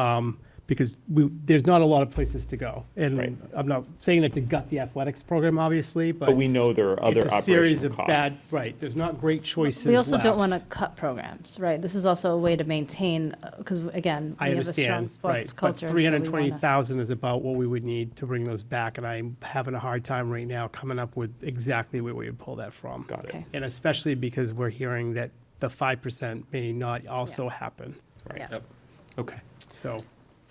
because there's not a lot of places to go. And Right. I'm not saying that to gut the athletics program, obviously, But we know there are other it's a series operational of bad, costs. right, there's not great choices We also don't left. want to cut programs, right? This is also a way to maintain, because again, we I have a strong understand, sports right, but culture. and so we 320,000 is about what we would need to bring those back, and I'm having a hard time right now coming up with exactly where we would pull that from. Got it. Okay. And especially because we're hearing that the 5% may not also happen, Right. Yeah. Yep. Okay. so.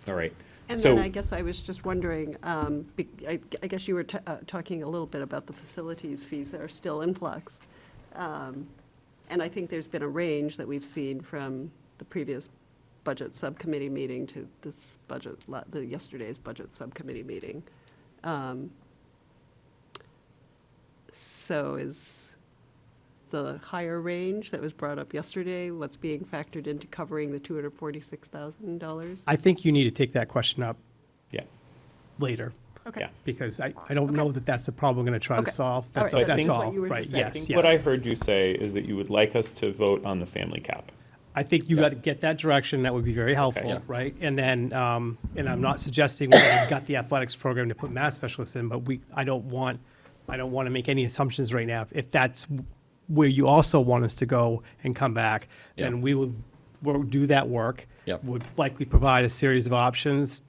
All right. And So- then I guess I was just wondering, I guess you were talking a little bit about the facilities fees that are still in flux. And I think there's been a range that we've seen from the previous budget subcommittee meeting to this budget, yesterday's budget subcommittee meeting. So is the higher range that was brought up yesterday what's being factored into covering the $246,000? I think you need to take that question up Yeah. later, Okay. Yeah. because I don't know that that's the problem we're going to try to Okay. solve. All That's right. that's That's all, what you were right, just saying. I yes, think yeah. what I heard you say is that you would like us to vote on the family cap. I think you got to get that direction, that would be very helpful, Yeah. right? And then, and I'm not suggesting we've got the athletics program to put math specialists in, but I don't want to make any assumptions right now. If that's where you also want us to go and come back, then Yeah. we'll do that work. Yep. Would likely provide a series of options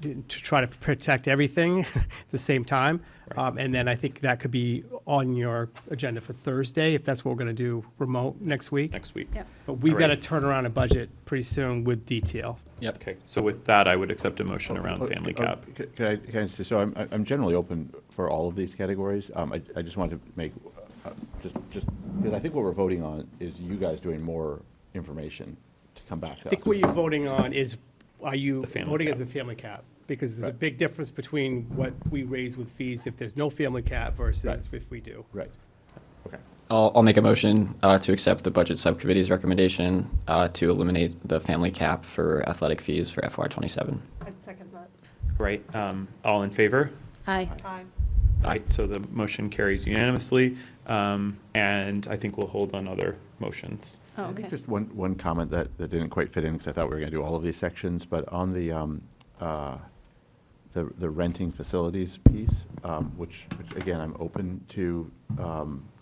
to try to protect everything at the same time. And then I think that could be on your agenda for Thursday, if that's what we're going to do remote next week. Next week. Yep. But we've All got to right. turn around a budget pretty soon with detail. Yep. Okay, so with that, I would accept a motion around family cap. Can I say, so I'm generally open for all of these categories. I just wanted to make, just, because I think what we're voting on is you guys doing more information to come back to us. I think what you're voting on is, are you The family voting cap. as a family cap? Because there's a Right. big difference between what we raise with fees if there's no family cap versus Right. if we do. Right, okay. I'll make a motion to accept the budget subcommittee's recommendation to eliminate the family cap for athletic fees for FY '27. I'd second that. Right, all in favor? Aye. Aye. Aye, so the motion carries unanimously, and I think we'll hold on other motions. Oh, I okay. think just one comment that didn't quite fit in, because I thought we were going to do all of these sections, but on the renting facilities piece, which again, I'm open to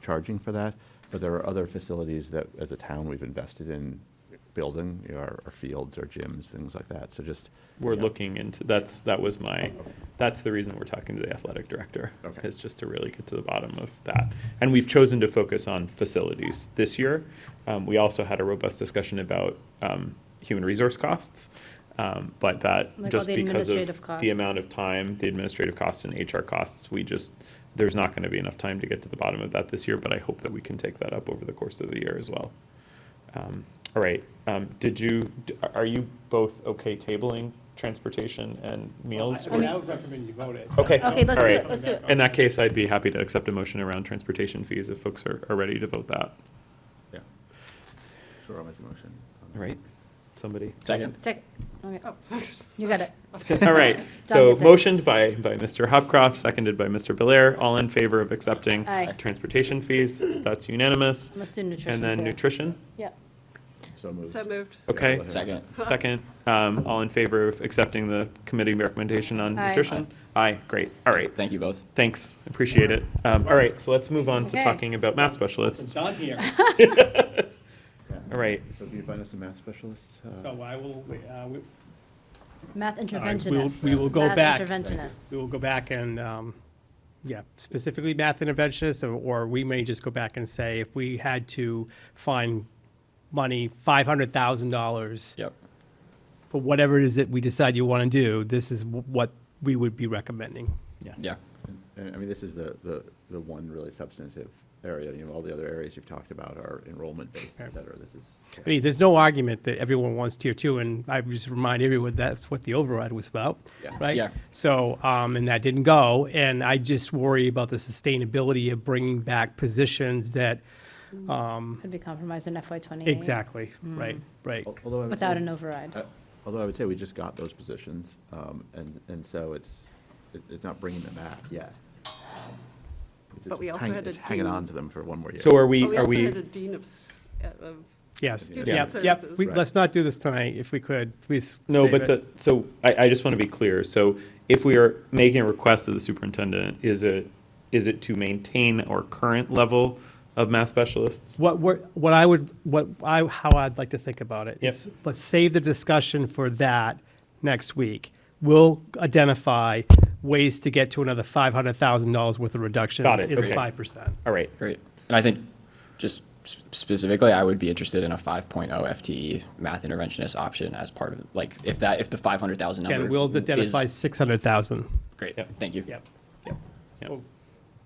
charging for that, but there are other facilities that, as a town, we've invested in building, our fields, our gyms, things like that, so just. We're looking into, that's the reason we're talking to the athletic director. Okay. Is just to really get to the bottom of that. And we've chosen to focus on facilities this year. We also had a robust discussion about human resource costs. But that, Like all just the because administrative of costs. the amount of time, the administrative costs and HR costs, there's not going to be enough time to get to the bottom of that this year, but I hope that we can take that up over the course of the year as well. All right, are you both okay tabling transportation and meals? I mean, I would recommend you vote it. Okay. Okay, let's All do right. it, let's do it. In that case, I'd be happy to accept a motion around transportation fees if folks are ready to vote that. Yeah. Sure, I'll make a motion. All right, somebody? Second. Okay, you got it. All right, Don so gets it. motioned by Mr. Hopcroft, seconded by Mr. Belair. All in favor of accepting Aye. transportation fees? That's unanimous. Let's do nutrition And then too. nutrition? Yep. So moved. So moved. Okay. Second. Second. All in favor of accepting the committee recommendation on Aye. nutrition? Aye, great. All right, Thank you both. thanks, appreciate it. All right, so let's move on to Okay. talking about math specialists. It's on here. All All right. So can you find us some math specialists? So I will, Math all right, interventionists. we will go Math back. interventionists. We will go back and, yeah, specifically math interventionists, or we may just go back and say, if we had to find money, $500,000. Yep. For whatever it is that we decide you want to do, this is what we would be recommending. Yeah. Yeah. And, I mean, this is the one really substantive area. You know, all the other areas you've talked about are enrollment-based, et cetera. This is. I mean, there's no argument that everyone wants tier two, and I would just remind everyone that's what the override was about, Yeah. right? Yeah. So, and that didn't go, and I just worry about the sustainability of bringing back positions that, Could be compromised in FY '28. exactly, right, right. Although I would Without say- an override. Although I would say we just got those positions, and so it's not bringing them back yet. It's But just we also had a it's hanging dean. on to them for one more year. So are we, But we are also we, had a dean of Yes, Student yep, services. yep. Let's not do this tonight, if we could, please. no, save but it. so I just want to be clear. So if we are making a request of the superintendent, is it to maintain our current level of math specialists? How I'd like to think about it is, let's save the discussion for that next week. We'll identify ways to get to another $500,000 worth of reductions Got it, in okay. 5%. All right. Great. And I think just specifically, I would be interested in a 5.0 FTE math interventionist option as part of, like, if the 500,000 number. And we'll identify is- 600,000. Great, thank you. Yep. Yep.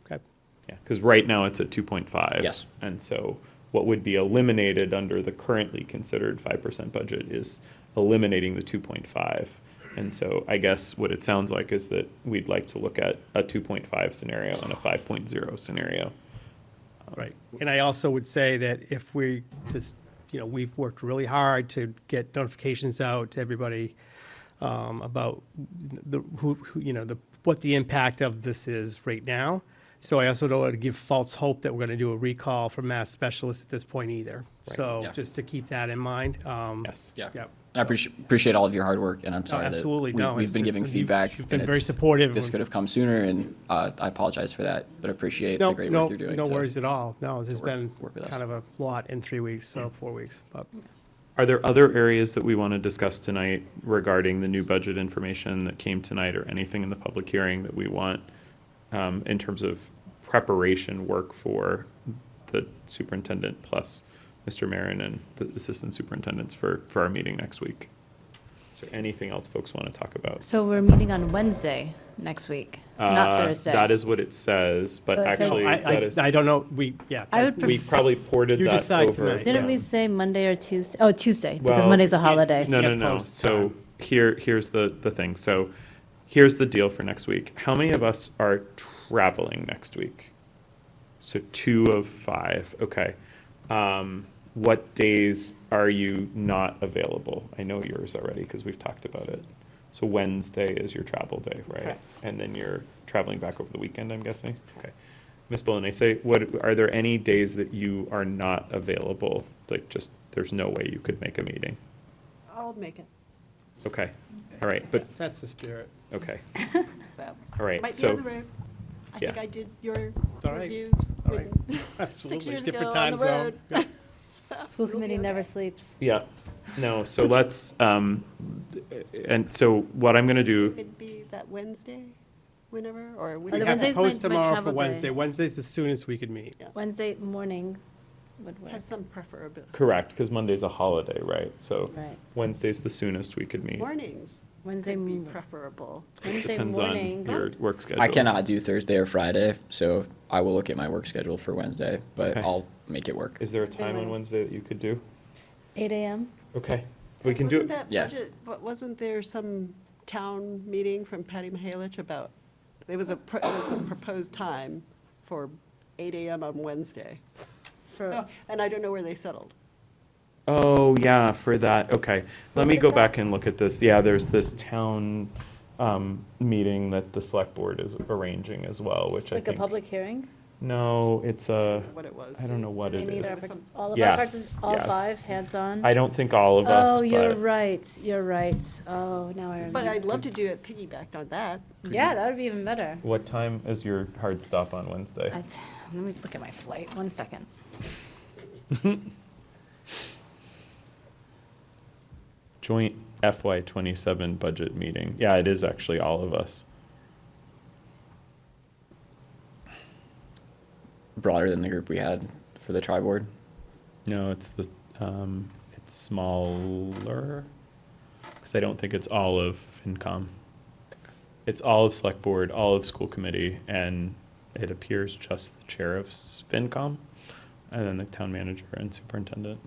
Okay. Yeah, because right now it's at 2.5. Yes. And so what would be eliminated under the currently considered 5% budget is eliminating the 2.5. And so I guess what it sounds like is that we'd like to look at a 2.5 scenario and a 5.0 scenario. Right. And I also would say that if we just, we've worked really hard to get notifications out to everybody about what the impact of this is right now. So I also don't want to give false hope that we're going to do a recall for math specialists at this point either. Right. So Yeah. just to keep that in mind. Yes. Yeah. Yep. I appreciate all of your hard work, and I'm sorry absolutely. that No, we've been giving feedback. You've been and very it's- supportive. This could have come sooner, and I apologize for that, but appreciate the great work you're doing. No to- worries at all. No, this has been work with us. kind of a lot in 3 weeks, so 4 weeks. But Are there other areas that we want to discuss tonight regarding the new budget information that came tonight, or anything in the public hearing that we want in terms of preparation work for the superintendent plus Mr. Marin and the assistant superintendents for our meeting next week? Is there anything else folks want to talk about? So we're meeting on Wednesday next week, not Thursday. That is what it says, but So it says- actually, that is, I don't know, I would we probably ported You that decide over. tonight. Didn't we say Monday or Tuesday? Oh, Tuesday, because Well, Monday's a holiday. No, no, Yeah, no. post So here's the thing. So here's the deal for next week. How many of us are traveling next week? So 2 of 5. Okay. What days are you not available? I know yours already because we've talked about it. So Wednesday is your travel day, right? Correct. And then you're traveling back over the weekend, I'm guessing? Okay. Ms. Bolognese, are there any days that you are not available? Like, just, there's no way you could make a meeting? I'll make it. Okay, all right, but, that's the spirit. okay, So, all right, might be so. on the road. I think yeah. I did your all right. reviews All right. when- 6 Absolutely. years Different ago on time the zone. road. Yeah. School committee never sleeps. Yeah, no, so let's, and so what I'm gonna do, It'd be that Wednesday, whenever, or the We whenever. have to Wednesday's post my tomorrow for travel day. Wednesday. Wednesday's the soonest we could meet. Wednesday morning would work. Has some preferability. correct, because Monday's a holiday, right? So Right. Wednesday's the soonest we could meet. Mornings Wednesday could be morning. preferable. Wednesday Depends on morning. your work schedule. I cannot do Thursday or Friday, so I will look at my work schedule for Wednesday, but Okay. I'll make it work. Is there a time on Wednesday that you could do? 8 a.m. Okay, we can do Wasn't it. that Yeah. budget, but wasn't there some town meeting from Patty Mihalich about, it was a proposed time for 8 a.m. on Wednesday. For And I don't know where they settled. Oh, yeah, for that, okay. Let me go back and look at this. Yeah, there's this town meeting that the select board is arranging as well, which I like a think. public hearing. No, it's a, What it was. I don't know what We it need our is. all of our Yes, participants, all yes. 5, hands on. I don't think all of us, Oh, you're but right. You're right. Oh, now I remember. But I'd love to do it piggybacked on that. Yeah, that would be even better. what time is your hard stop on Wednesday? Let me look at my flight. 1 second. Joint FY27 budget meeting. Yeah, it is actually all of us. Broader than the group we had for the tri-board. No, it's it's smaller, because I don't think it's all of FinCom. It's all of Select Board, all of School Committee, and it appears just the chair of FinCom, and then the town manager and superintendent.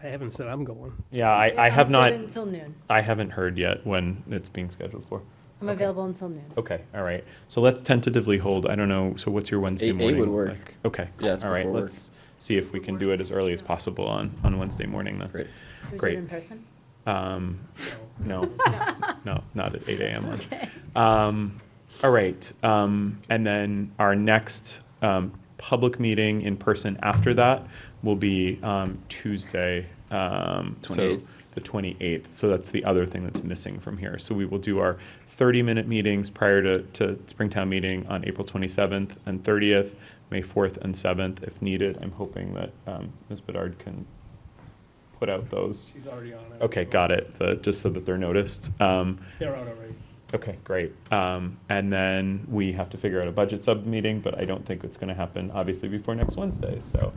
I haven't said I'm going. Yeah, I have I'm not. good until noon. I haven't heard yet when it's being scheduled for. I'm available until noon. Okay, all right. So let's tentatively hold, I don't know, so what's your Wednesday Eight morning? would work. like? Okay. Yeah, it's all right. before work. Let's see if we can do it as early as possible on Wednesday morning then. Great. Should we do it Great. in person? No, no, not at 8 a.m. Okay. All right, and then our next public meeting in person after that will be Tuesday, so 28th. the 28th. So that's the other thing that's missing from here. So we will do our 30-minute meetings prior to Springtown meeting on April 27th and 30th, May 4th and 7th if needed. I'm hoping that Ms. Bedard can put out those. She's already on it. Okay, got it, just so that they're noticed. They're out already. Okay, great. And then we have to figure out a budget sub-meeting, but I don't think it's going to happen, obviously, before next Wednesday, so.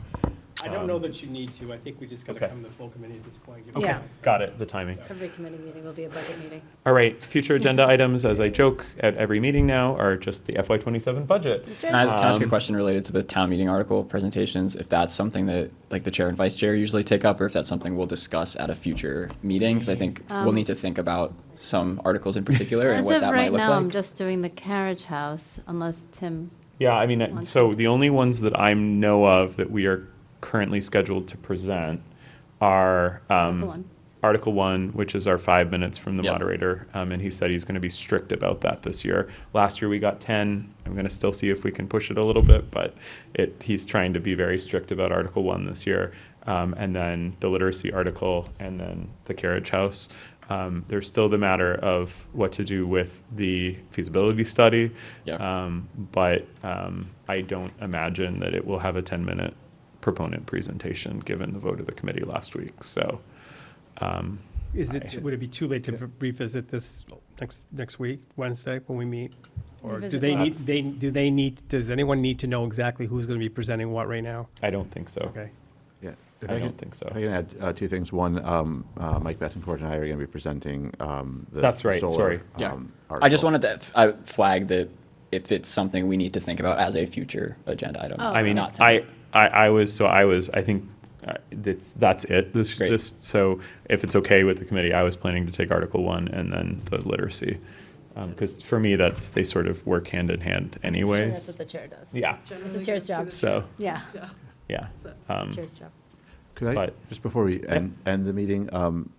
I don't know that you need to. I think we just got to Okay. come to the full committee at this point. Okay, Yeah. got it, the timing. Every committee meeting will be a budget meeting. All right, future agenda items, as I joke at every meeting now, are just the FY27 budget. Can I ask a question related to the town meeting article presentations? If that's something that, like, the chair and vice chair usually take up, or if that's something we'll discuss at a future meeting? Because I think we'll need to think about some articles in particular and As what of that might right look now, I'm like. just doing the carriage house, unless Tim. Yeah, I mean, so the only ones that I know of that we are currently scheduled to present are Article 1, which is our 5 minutes from the Yep. moderator, and he said he's going to be strict about that this year. Last year we got 10. I'm going to still see if we can push it a little bit, but he's trying to be very strict about Article 1 this year, and then the literacy article, and then the carriage house. There's still the matter of what to do with the feasibility study, but I don't imagine that it will have a 10-minute proponent presentation, given the vote of the committee last week, so. Would it be too late to revisit this next week, Wednesday, when we meet? Or do Revisit they need, does anyone need to know exactly who's going to be presenting what right now? I don't think so. Okay. Yeah. If I can- don't think so. If I can add two things. One, Mike Betancourt and I are going to be presenting the That's right, solar, sorry. Yeah. I just article. wanted to flag that if it's something we need to think about as a future agenda item. I mean, not tonight. I think that's it. Great. So if it's okay with the committee, I was planning to take Article 1 and then the literacy. Because for me, they sort of work hand in hand anyways. That's what the chair does. Yeah. It's the chair's job. So, Yeah. yeah. It's the chair's job. Could I, But- just before we end the meeting,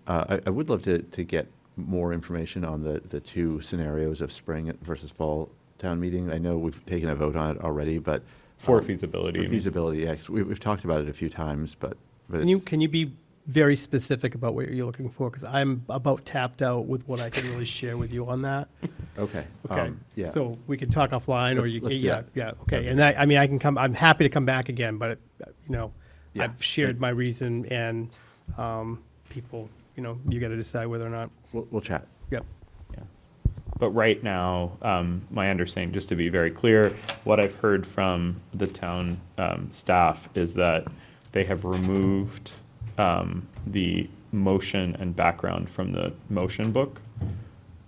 I would love to get more information on the two scenarios of spring versus fall town meeting. I know we've taken a vote on it already, but. For feasibility, you For mean? feasibility, yeah, 'cause we've talked about it a few times, but Can you be very specific about what you're looking for? Because I'm about tapped out with what I can really share with you on that. Okay. Okay. Yeah. So we can talk offline, or Let's do yeah, that. yeah, okay. And I mean, I'm happy to come back again, but, Yeah. I've shared my reason, and people, you got to decide whether or not. We'll chat. Yep. But right now, my understanding, just to be very clear, what I've heard from the town staff is that they have removed the motion and background from the motion book,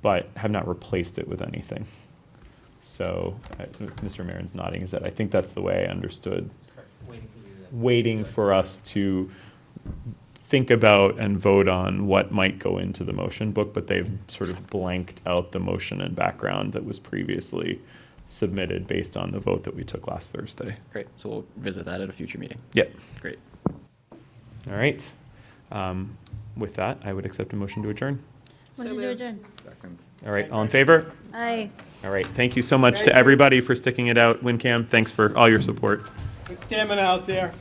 but have not replaced it with anything. So, Mr. Maron's nodding his head. I think that's the way I understood. Waiting for us to think about and vote on what might go into the motion book, but they've sort of blanked out the motion and background that was previously submitted based on the vote that we took last Thursday. Great. So we'll visit that at a future meeting. Yep. Great. All right. With that, I would accept a motion to adjourn. Motion to adjourn. All right, all in favor? Aye. All right, thank you so much to everybody for sticking it out. WinCam, thanks for all your support. Good stamina out there.